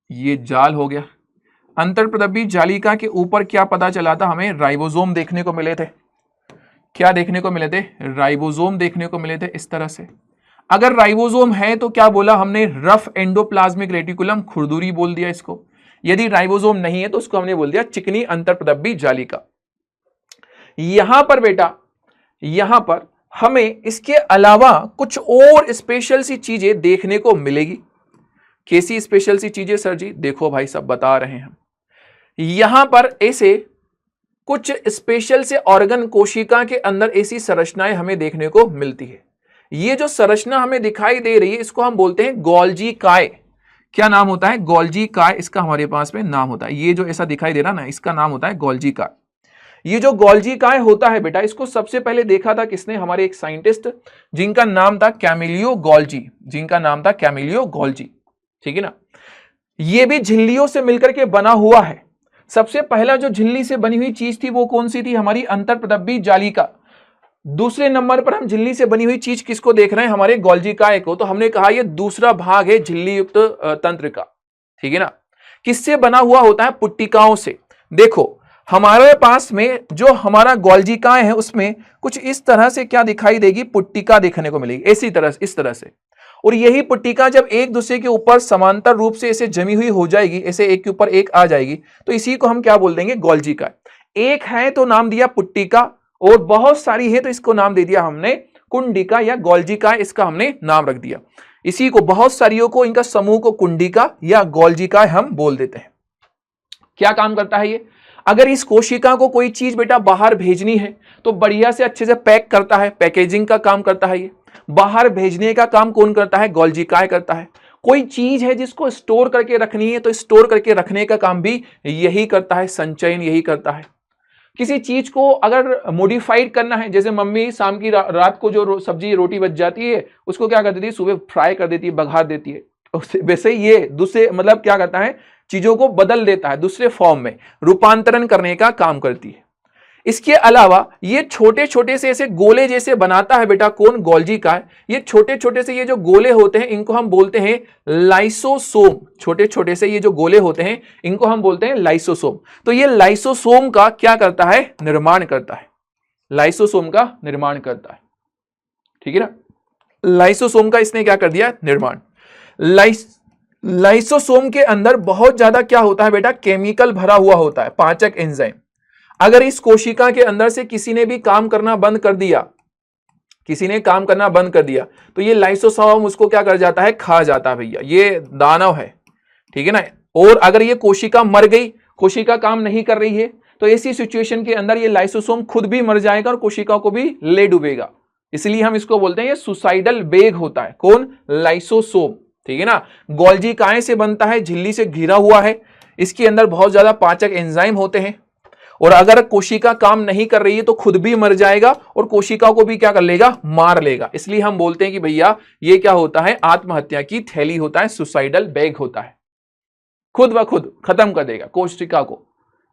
ये जाल हो गया। अंतःप्रदब्बी जालिका के ऊपर क्या पता चला था हमें, राइबोसोम देखने को मिले थे। क्या देखने को मिले थे, राइबोसोम देखने को मिले थे, इस तरह से। अगर राइबोसोम है तो क्या बोला हमने, रफ एंडोप्लाज्मिक रेटिकुलम, खुरदुरी बोल दिया इसको। यदि राइबोसोम नहीं है तो उसको हमने बोल दिया चिकनी अंतरपदब्बी जालिका। यहां पर बेटा, यहां पर हमें इसके अलावा कुछ और स्पेशल सी चीजें देखने को मिलेगी। कैसी स्पेशल सी चीजें सर जी? देखो भाई सब बता रहे हैं हम। यहां पर ऐसे कुछ स्पेशल से ऑर्गन कोशिका के अंदर ऐसी संरचनाएं हमें देखने को मिलती है। ये जो संरचना हमें दिखाई दे रही है इसको हम बोलते हैं गोल्जी काय। क्या नाम होता है? गोल्जी काय इसका हमारे पास में नाम होता है। ये जो ऐसा दिखाई दे रहा ना, इसका नाम होता है गोल्जी काय। ये जो गोल्जी काय होता है बेटा, इसको सबसे पहले देखा था किसने? हमारे एक साइंटिस्ट जिनका नाम था कैमिलियो गोल्जी, जिनका नाम था कैमिलियो गोल्जी, ठीक है ना। ये भी झिल्लियों से मिलकर के बना हुआ है। सबसे पहला जो झिल्ली से बनी हुई चीज थी वो कौन सी थी? हमारी अंतरपदब्बी जालिका। दूसरे नंबर पर हम झिल्ली से बनी हुई चीज किसको देख रहे हैं? हमारे गोल्जी काय को। तो हमने कहा ये दूसरा भाग है झिल्ली युक्त तंत्र का, ठीक है ना। किससे बना हुआ होता है? पुट्टिकाओं से। देखो हमारे पास में जो हमारा गोल्जी काय है उसमें कुछ इस तरह से क्या दिखाई देगी? पुट्टिका देखने को मिलेगी, इसी तरह, इस तरह से। और यही पुट्टिका जब एक दूसरे के ऊपर समांतर रूप से ऐसे जमी हुई हो जाएगी, ऐसे एक के ऊपर एक आ जाएगी, तो इसी को हम क्या बोल देंगे? गोल्जी काय। एक है तो नाम दिया पुट्टिका, और बहुत सारी है तो इसको नाम दे दिया हमने कुंडिका या गोल्जी काय, इसका हमने नाम रख दिया। इसी को, बहुत सारियों को, इनका समूह को कुंडिका या गोल्जी काय हम बोल देते हैं। क्या काम करता है ये? अगर इस कोशिका को कोई चीज बेटा बाहर भेजनी है तो बढ़िया से अच्छे से पैक करता है, पैकेजिंग का काम करता है ये। बाहर भेजने का काम कौन करता है? गोल्जी काय करता है। कोई चीज है जिसको स्टोर करके रखनी है तो स्टोर करके रखने का काम भी यही करता है, संचयन यही करता है। किसी चीज को अगर मॉडिफाइड करना है, जैसे मम्मी शाम की रात को जो सब्जी रोटी बच जाती है उसको क्या कर देती है? सुबह फ्राई कर देती है, बघार देती है। वैसे ही ये दूसरे मतलब क्या करता है? चीजों को बदल देता है, दूसरे फॉर्म में रूपांतरण करने का काम करती है। इसके अलावा ये छोटे छोटे से ऐसे गोले जैसे बनाता है बेटा, कौन? गोल्जी काय। ये छोटे छोटे से ये जो गोले होते हैं इनको हम बोलते हैं लाइसोसोम। छोटे छोटे से ये जो गोले होते हैं इनको हम बोलते हैं लाइसोसोम। तो ये लाइसोसोम का क्या करता है? निर्माण करता है। लाइसोसोम का निर्माण करता है, ठीक है ना। लाइसोसोम का इसने क्या कर दिया? निर्माण। लाइसोसोम के अंदर बहुत ज्यादा क्या होता है बेटा? केमिकल भरा हुआ होता है, पाचक एंजाइम। अगर इस कोशिका के अंदर से किसी ने भी काम करना बंद कर दिया, किसी ने काम करना बंद कर दिया, तो ये लाइसोसोम उसको क्या कर जाता है? खा जाता है भैया। ये दानव है, ठीक है ना। और अगर ये कोशिका मर गई, कोशिका काम नहीं कर रही है, तो ऐसी सिचुएशन के अंदर ये लाइसोसोम खुद भी मर जाएगा और कोशिका को भी ले डूबेगा। इसलिए हम इसको बोलते हैं ये सुसाइडल बेग होता है। कौन? लाइसोसोम, ठीक है ना। गोल्जी काय से बनता है, झिल्ली से घिरा हुआ है। इसके अंदर बहुत ज्यादा पाचक एंजाइम होते हैं, और अगर कोशिका काम नहीं कर रही है तो खुद भी मर जाएगा और कोशिका को भी क्या कर लेगा? मार लेगा। इसलिए हम बोलते हैं कि भैया ये क्या होता है? आत्महत्या की थैली होता है, सुसाइडल बैग होता है। खुद ब खुद खत्म कर देगा कोशिका को।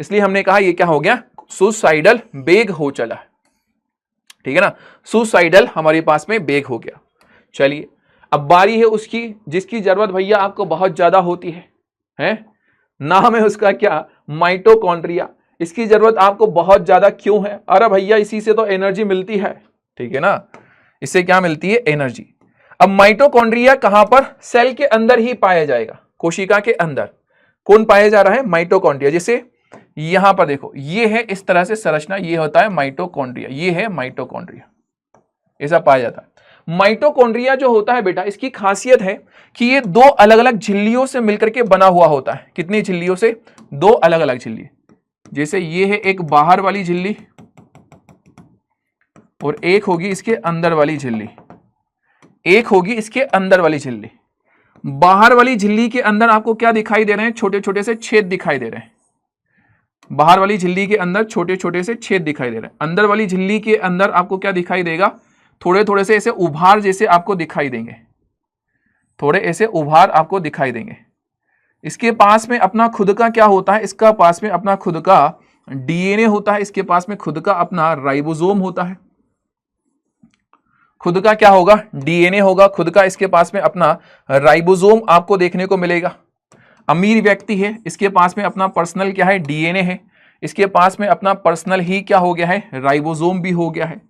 इसलिए हमने कहा ये क्या हो गया? सुसाइडल बैग हो चला है, ठीक है ना। सुसाइडल हमारे पास में बैग हो गया। चलिए अब बारी है उसकी जिसकी जरूरत भैया आपको बहुत ज्यादा होती है? नाम है उसका क्या? माइटोकॉन्ड्रिया। इसकी जरूरत आपको बहुत ज्यादा क्यों है? अरे भैया इसी से तो एनर्जी मिलती है, ठीक है ना। इससे क्या मिलती है? एनर्जी। अब माइटोकॉन्ड्रिया कहां पर? सेल के अंदर ही पाया जाएगा, कोशिका के अंदर। कौन पाया जा रहा है? माइटोकॉन्ड्रिया। जैसे यहां पर देखो, ये है इस तरह से संरचना, ये होता है माइटोकॉन्ड्रिया, ये है माइटोकॉन्ड्रिया, ऐसा पाया जाता है। माइटोकॉन्ड्रिया जो होता है बेटा, इसकी खासियत है कि ये दो अलग अलग झिल्लियों से मिलकर के बना हुआ होता है। कितनी झिल्लियों से? दो अलग अलग झिल्ली। जैसे ये है एक बाहर वाली झिल्ली और एक होगी इसके अंदर वाली झिल्ली, एक होगी इसके अंदर वाली झिल्ली। बाहर वाली झिल्ली के अंदर आपको क्या दिखाई दे रहे हैं? छोटे छोटे से छेद दिखाई दे रहे हैं। बाहर वाली झिल्ली के अंदर छोटे छोटे से छेद दिखाई दे रहे हैं। अंदर वाली झिल्ली के अंदर आपको क्या दिखाई देगा? थोड़े थोड़े से ऐसे उभार जैसे आपको दिखाई देंगे, थोड़े ऐसे उभार आपको दिखाई देंगे। इसके पास में अपना खुद का क्या होता है? इसका पास में अपना खुद का डीएनए होता है, इसके पास में खुद का अपना राइबोसोम होता है। खुद का क्या होगा? डीएनए होगा खुद का, इसके पास में अपना राइबोसोम आपको देखने को मिलेगा। अमीर व्यक्ति है, इसके पास में अपना पर्सनल क्या है? डीएनए है। इसके पास में अपना पर्सनल ही क्या हो गया है? राइबोसोम भी हो गया है।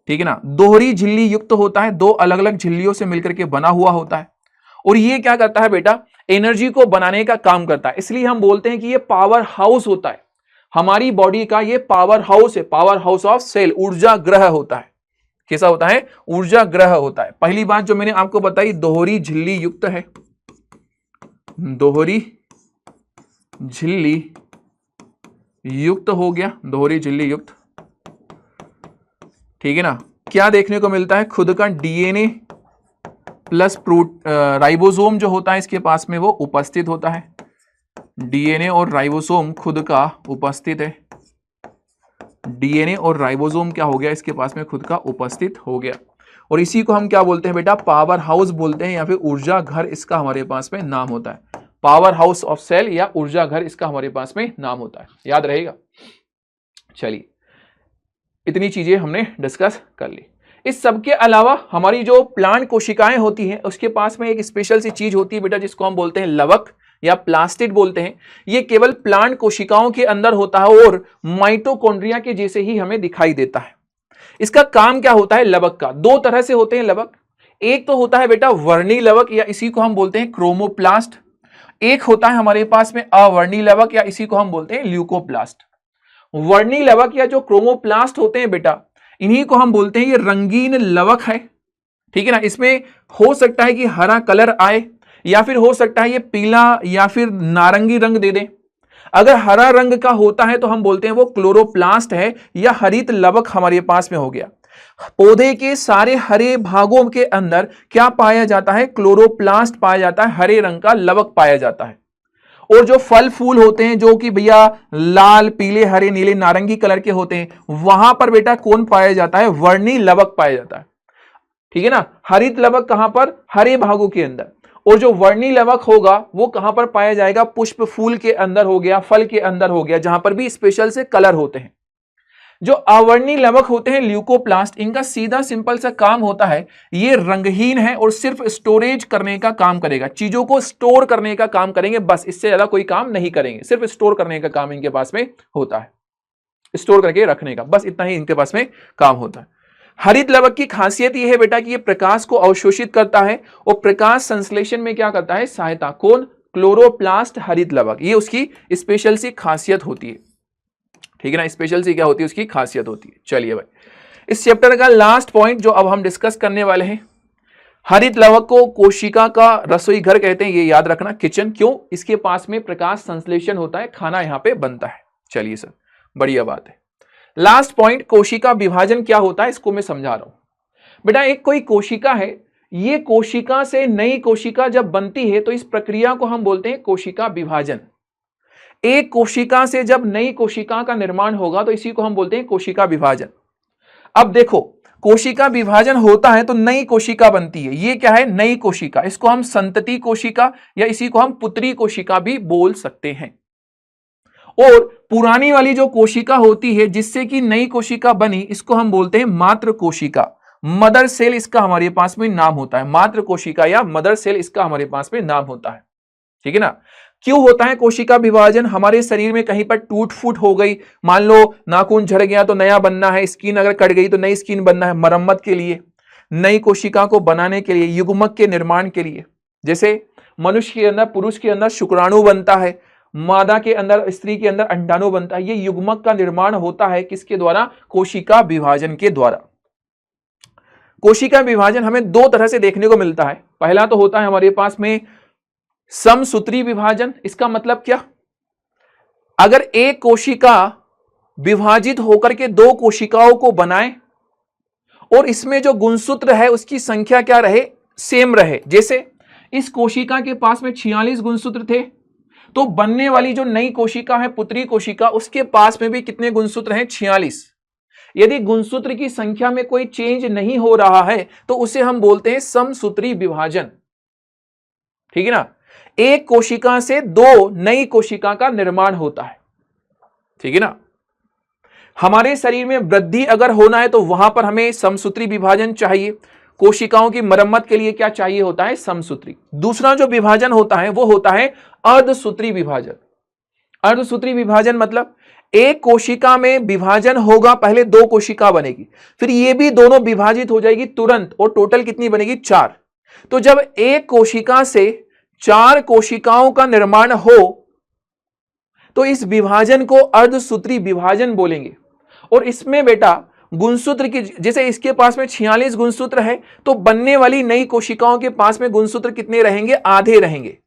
ठीक है ना, दोहरी झिल्ली युक्त होता है, दो अलग अलग झिल्लियों से मिलकर के बना हुआ होता है। और ये क्या करता है बेटा, एनर्जी को बनाने का काम करता है। इसलिए हम बोलते हैं कि ये पावर हाउस होता है, हमारी बॉडी का ये पावर हाउस है, पावर हाउस ऑफ सेल, ऊर्जा ग्रह होता है। कैसा होता है, ऊर्जा ग्रह होता है। पहली बात जो मैंने आपको बताई, दोहरी झिल्ली युक्त है, दोहरी झिल्ली युक्त हो गया, दोहरी झिल्ली युक्त, ठीक है ना। क्या देखने को मिलता है, खुद का डीएनए प्लस राइबोसोम जो होता है इसके पास में वो उपस्थित होता है, डीएनए और राइबोसोम खुद का उपस्थित है, डीएनए और राइबोसोम क्या हो गया, इसके पास में खुद का उपस्थित हो गया। और इसी को हम क्या बोलते हैं बेटा, पावर हाउस बोलते हैं या फिर ऊर्जा घर इसका हमारे पास में नाम होता है। पावर हाउस ऑफ सेल या ऊर्जा घर इसका हमारे पास में नाम होता है, याद रहेगा। चलिए, इतनी चीजें हमने डिस्कस कर ली। इस सब के अलावा हमारी जो प्लांट कोशिकाएं होती हैं उसके पास में एक स्पेशल सी चीज होती है बेटा, जिसको हम बोलते हैं लवक या प्लास्टिड बोलते हैं। ये केवल प्लांट कोशिकाओं के अंदर होता है और माइटोकॉन्ड्रिया के जैसे ही हमें दिखाई देता है। इसका काम क्या होता है लवक का, दो तरह से होते हैं लवक। एक तो होता है बेटा वर्णी लवक या इसी को हम बोलते हैं क्रोमोप्लास्ट, एक होता है हमारे पास में अवर्णी लवक या इसी को हम बोलते हैं ल्यूकोप्लास्ट। वर्णी लवक या जो क्रोमोप्लास्ट होते हैं बेटा, इन्हीं को हम बोलते हैं ये रंगीन लवक है, ठीक है ना। इसमें हो सकता है कि हरा कलर आए या फिर हो सकता है ये पीला या फिर नारंगी रंग दे दे। अगर हरा रंग का होता है तो हम बोलते हैं वो क्लोरोप्लास्ट है या हरित लवक हमारे पास में हो गया। पौधे के सारे हरे भागों के अंदर क्या पाया जाता है, क्लोरोप्लास्ट पाया जाता है, हरे रंग का लवक पाया जाता है। और जो फल फूल होते हैं जो कि भैया लाल पीले हरे नीले नारंगी कलर के होते हैं, वहां पर बेटा कौन पाया जाता है, वर्णी लवक पाया जाता है, ठीक है ना। हरित लवक कहां पर, हरे भागों के अंदर। और जो वर्णी लवक होगा वो कहां पर पाया जाएगा, पुष्प फूल के अंदर हो गया, फल के अंदर हो गया, जहां पर भी स्पेशल से कलर होते हैं। जो अवर्णी लवक होते हैं ल्यूकोप्लास्ट, इनका सीधा सिंपल सा काम होता है, ये रंगहीन है और सिर्फ स्टोरेज करने का काम करेगा, चीजों को स्टोर करने का काम करेंगे, बस इससे ज्यादा कोई काम नहीं करेंगे, सिर्फ स्टोर करने का काम इनके पास में होता है, स्टोर करके रखने का, बस इतना ही इनके पास में काम होता है। हरित लवक की खासियत यह है बेटा कि ये प्रकाश को अवशोषित करता है और प्रकाश संश्लेषण में क्या करता है, सहायता। कौन, क्लोरोप्लास्ट हरित लवक, ये उसकी स्पेशल सी खासियत होती है, ठीक है ना। स्पेशल सी क्या होती है, उसकी खासियत होती है। चलिए भाई, इस चैप्टर का लास्ट पॉइंट जो अब हम डिस्कस करने वाले हैं, हरित लवक को कोशिका का रसोई घर कहते हैं, ये याद रखना, किचन। क्यों, इसके पास में प्रकाश संश्लेषण होता है, खाना यहां पे बनता है। चलिए सर, बढ़िया बात है। लास्ट पॉइंट, कोशिका विभाजन क्या होता है, इसको मैं समझा रहा हूं बेटा। एक कोई कोशिका है, ये कोशिका से नई कोशिका जब बनती है तो इस प्रक्रिया को हम बोलते हैं कोशिका विभाजन। एक कोशिका से जब नई कोशिका का निर्माण होगा तो इसी को हम बोलते हैं कोशिका विभाजन। अब देखो, कोशिका विभाजन होता है तो नई कोशिका बनती है, ये क्या है, नई कोशिका। इसको हम संतति कोशिका या इसी को हम पुत्री कोशिका भी बोल सकते हैं। और पुरानी वाली जो कोशिका होती है जिससे कि नई कोशिका बनी, इसको हम बोलते हैं मातृ कोशिका, मदर सेल इसका हमारे पास में नाम होता है। मातृ कोशिका या मदर सेल इसका हमारे पास में नाम होता है, ठीक है ना। क्यों होता है कोशिका विभाजन, हमारे शरीर में कहीं पर टूट फूट हो गई, मान लो नाखून झड़ गया तो नया बनना है, स्किन अगर कट गई तो नई स्किन बनना है, मरम्मत के लिए, नई कोशिका को बनाने के लिए, युग्मक के निर्माण के लिए। जैसे मनुष्य के अंदर, पुरुष के अंदर शुक्राणु बनता है, मादा के अंदर, स्त्री के अंदर अंडाणु बनता है। ये युग्मक का निर्माण होता है किसके द्वारा, कोशिका विभाजन के द्वारा। कोशिका विभाजन हमें दो तरह से देखने को मिलता है। पहला तो होता है हमारे पास में समसूत्री विभाजन। इसका मतलब क्या, अगर एक कोशिका विभाजित होकर के दो कोशिकाओं को बनाए और इसमें जो गुणसूत्र है उसकी संख्या क्या रहे, सेम रहे। जैसे इस कोशिका के पास में 46 गुणसूत्र थे, तो बनने वाली जो नई कोशिका है पुत्री कोशिका, उसके पास में भी कितने गुणसूत्र हैं, 46। यदि गुणसूत्र की संख्या में कोई चेंज नहीं हो रहा है तो उसे हम बोलते हैं समसूत्री विभाजन, ठीक है ना। एक कोशिका से दो नई कोशिका का निर्माण होता है, ठीक है ना। हमारे शरीर में वृद्धि अगर होना है तो वहां पर हमें समसूत्री विभाजन चाहिए। कोशिकाओं की मरम्मत के लिए क्या चाहिए होता है, समसूत्री। दूसरा जो विभाजन होता है वो होता है अर्धसूत्री विभाजन। अर्धसूत्री विभाजन मतलब एक कोशिका में विभाजन होगा, पहले 2 कोशिका बनेगी, फिर ये भी दोनों विभाजित हो जाएगी तुरंत, और टोटल कितनी बनेगी 4। तो जब एक कोशिका से 4 कोशिकाओं का निर्माण हो तो इस विभाजन को अर्धसूत्री विभाजन बोलेंगे। और इसमें बेटा गुणसूत्र की, जैसे इसके पास में 46 गुणसूत्र है, तो बनने वाली नई कोशिकाओं के पास में गुणसूत्र कितने रहेंगे? आधे रहेंगे,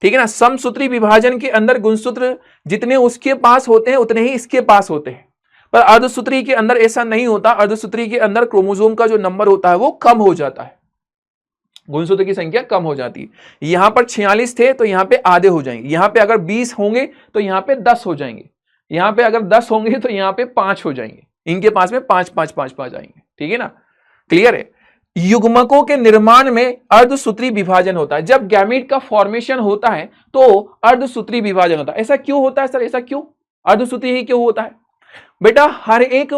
ठीक है ना। समसूत्री विभाजन के अंदर गुणसूत्र जितने उसके पास होते हैं उतने ही इसके पास होते हैं, पर अर्धसूत्री के अंदर ऐसा नहीं होता। अर्धसूत्री के अंदर क्रोमोसोम का जो नंबर होता है वो कम हो जाता है, गुणसूत्र की संख्या कम हो जाती है। यहां पर 46 थे तो यहां पे आधे हो जाएंगे, यहां पे अगर 20 होंगे तो यहां पे 10 हो जाएंगे, यहां पे अगर 10 होंगे तो यहां पे 5 हो जाएंगे, इनके पास में 5 5 5 5 आएंगे, ठीक है ना। क्लियर है। युग्मकों के निर्माण में अर्धसूत्री विभाजन होता है। जब गैमीट का फॉर्मेशन होता है तो अर्धसूत्री विभाजन होता है। ऐसा क्यों होता है सर? ऐसा क्यों अर्धसूत्री ही क्यों होता है? बेटा हर एक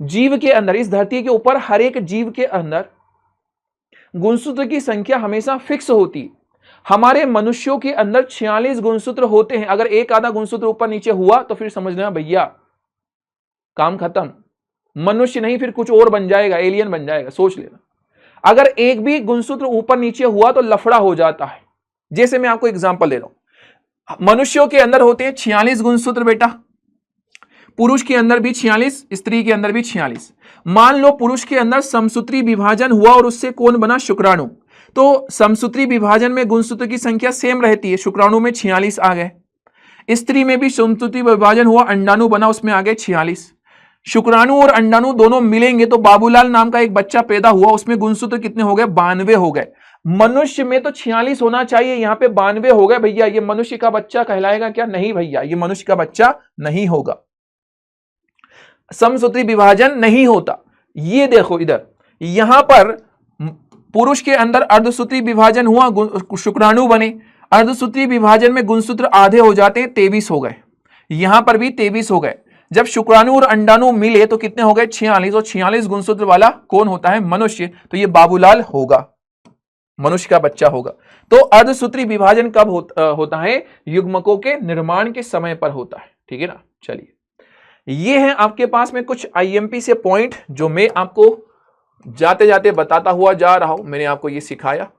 जीव के अंदर, इस धरती के ऊपर हर एक जीव के अंदर गुणसूत्र की संख्या हमेशा फिक्स होती है। हमारे मनुष्यों के अंदर 46 गुणसूत्र होते हैं। अगर एक आधा गुणसूत्र ऊपर नीचे हुआ तो फिर समझना भैया काम खत्म, मनुष्य नहीं फिर कुछ और बन जाएगा, एलियन बन जाएगा, सोच लेना। अगर एक भी गुणसूत्र ऊपर नीचे हुआ तो लफड़ा हो जाता है। जैसे मैं आपको एग्जांपल दे रहा हूं, मनुष्यों के अंदर होते हैं 46 गुणसूत्र बेटा, पुरुष के अंदर भी 46, स्त्री के अंदर भी 46। मान लो पुरुष के अंदर समसूत्री विभाजन हुआ और उससे कौन बना? शुक्राणु। तो समसूत्री विभाजन में गुणसूत्र की संख्या सेम रहती है, शुक्राणु में 46 आ गए। स्त्री में भी समसूत्री विभाजन हुआ, अंडाणु बना, उसमें आ गए 46। शुक्राणु और अंडाणु दोनों मिलेंगे तो बाबूलाल नाम का एक बच्चा पैदा हुआ, उसमें गुणसूत्र कितने हो गए? 92 हो गए। मनुष्य में तो 46 होना चाहिए, यहां पे 92 हो गए। भैया ये मनुष्य का बच्चा कहलाएगा क्या? नहीं भैया, ये मनुष्य का बच्चा नहीं होगा, समसूत्री विभाजन नहीं होता। ये देखो इधर, यहां पर पुरुष के अंदर अर्धसूत्री विभाजन हुआ, शुक्राणु बने, अर्धसूत्री विभाजन में गुणसूत्र आधे हो जाते हैं, 23 हो गए। यहां पर भी 23 हो गए। जब शुक्राणु और अंडाणु मिले तो कितने हो गए? 46। और 46 गुणसूत्र वाला कौन होता है? मनुष्य। तो ये बाबूलाल होगा, मनुष्य का बच्चा होगा। तो अर्धसूत्री विभाजन कब होता है? युग्मकों के निर्माण के समय पर होता है, ठीक है ना। चलिए, ये है आपके पास में कुछ आईएमपी से पॉइंट जो मैं आपको जाते जाते बताता हुआ जा रहा हूं। मैंने आपको ये सिखाया।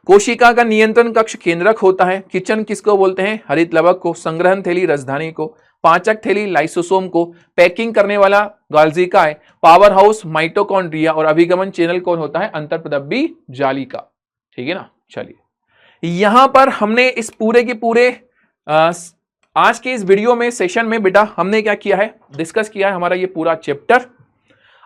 कोशिका का नियंत्रण कक्ष केंद्रक होता है। किचन किसको बोलते हैं? हरित लवक को। संग्रहण थैली राजधानी को। पाचक थैली लाइसोसोम को। पैकिंग करने वाला गाल्जी का है। Power house mitochondria. और अभिगमन चैनल कौन होता है? अंतर्प्रदब्बी जाली का, ठीक है ना। चलिए, यहां पर हमने इस पूरे के पूरे आज के इस वीडियो में सेशन में बेटा हमने क्या किया है? डिस्कस किया है हमारा ये पूरा चैप्टर।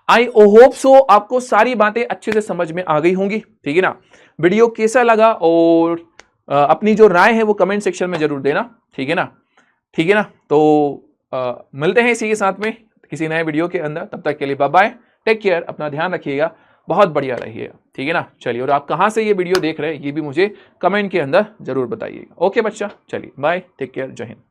आई होप सो आपको सारी बातें अच्छे से समझ में आ गई होंगी, ठीक है ना। वीडियो कैसा लगा और अपनी जो राय है वो कमेंट सेक्शन में जरूर देना, ठीक है ना, ठीक है ना। तो मिलते हैं इसी के साथ में किसी नए वीडियो के अंदर। तब तक के लिए बाय बाय, टेक केयर, अपना ध्यान रखिएगा, बहुत बढ़िया रहिएगा, ठीक है ना। चलिए, और आप कहाँ से ये वीडियो देख रहे हैं ये भी मुझे कमेंट के अंदर जरूर बताइएगा। ओके बच्चा, चलिए बाय, टेक केयर, जय हिंद।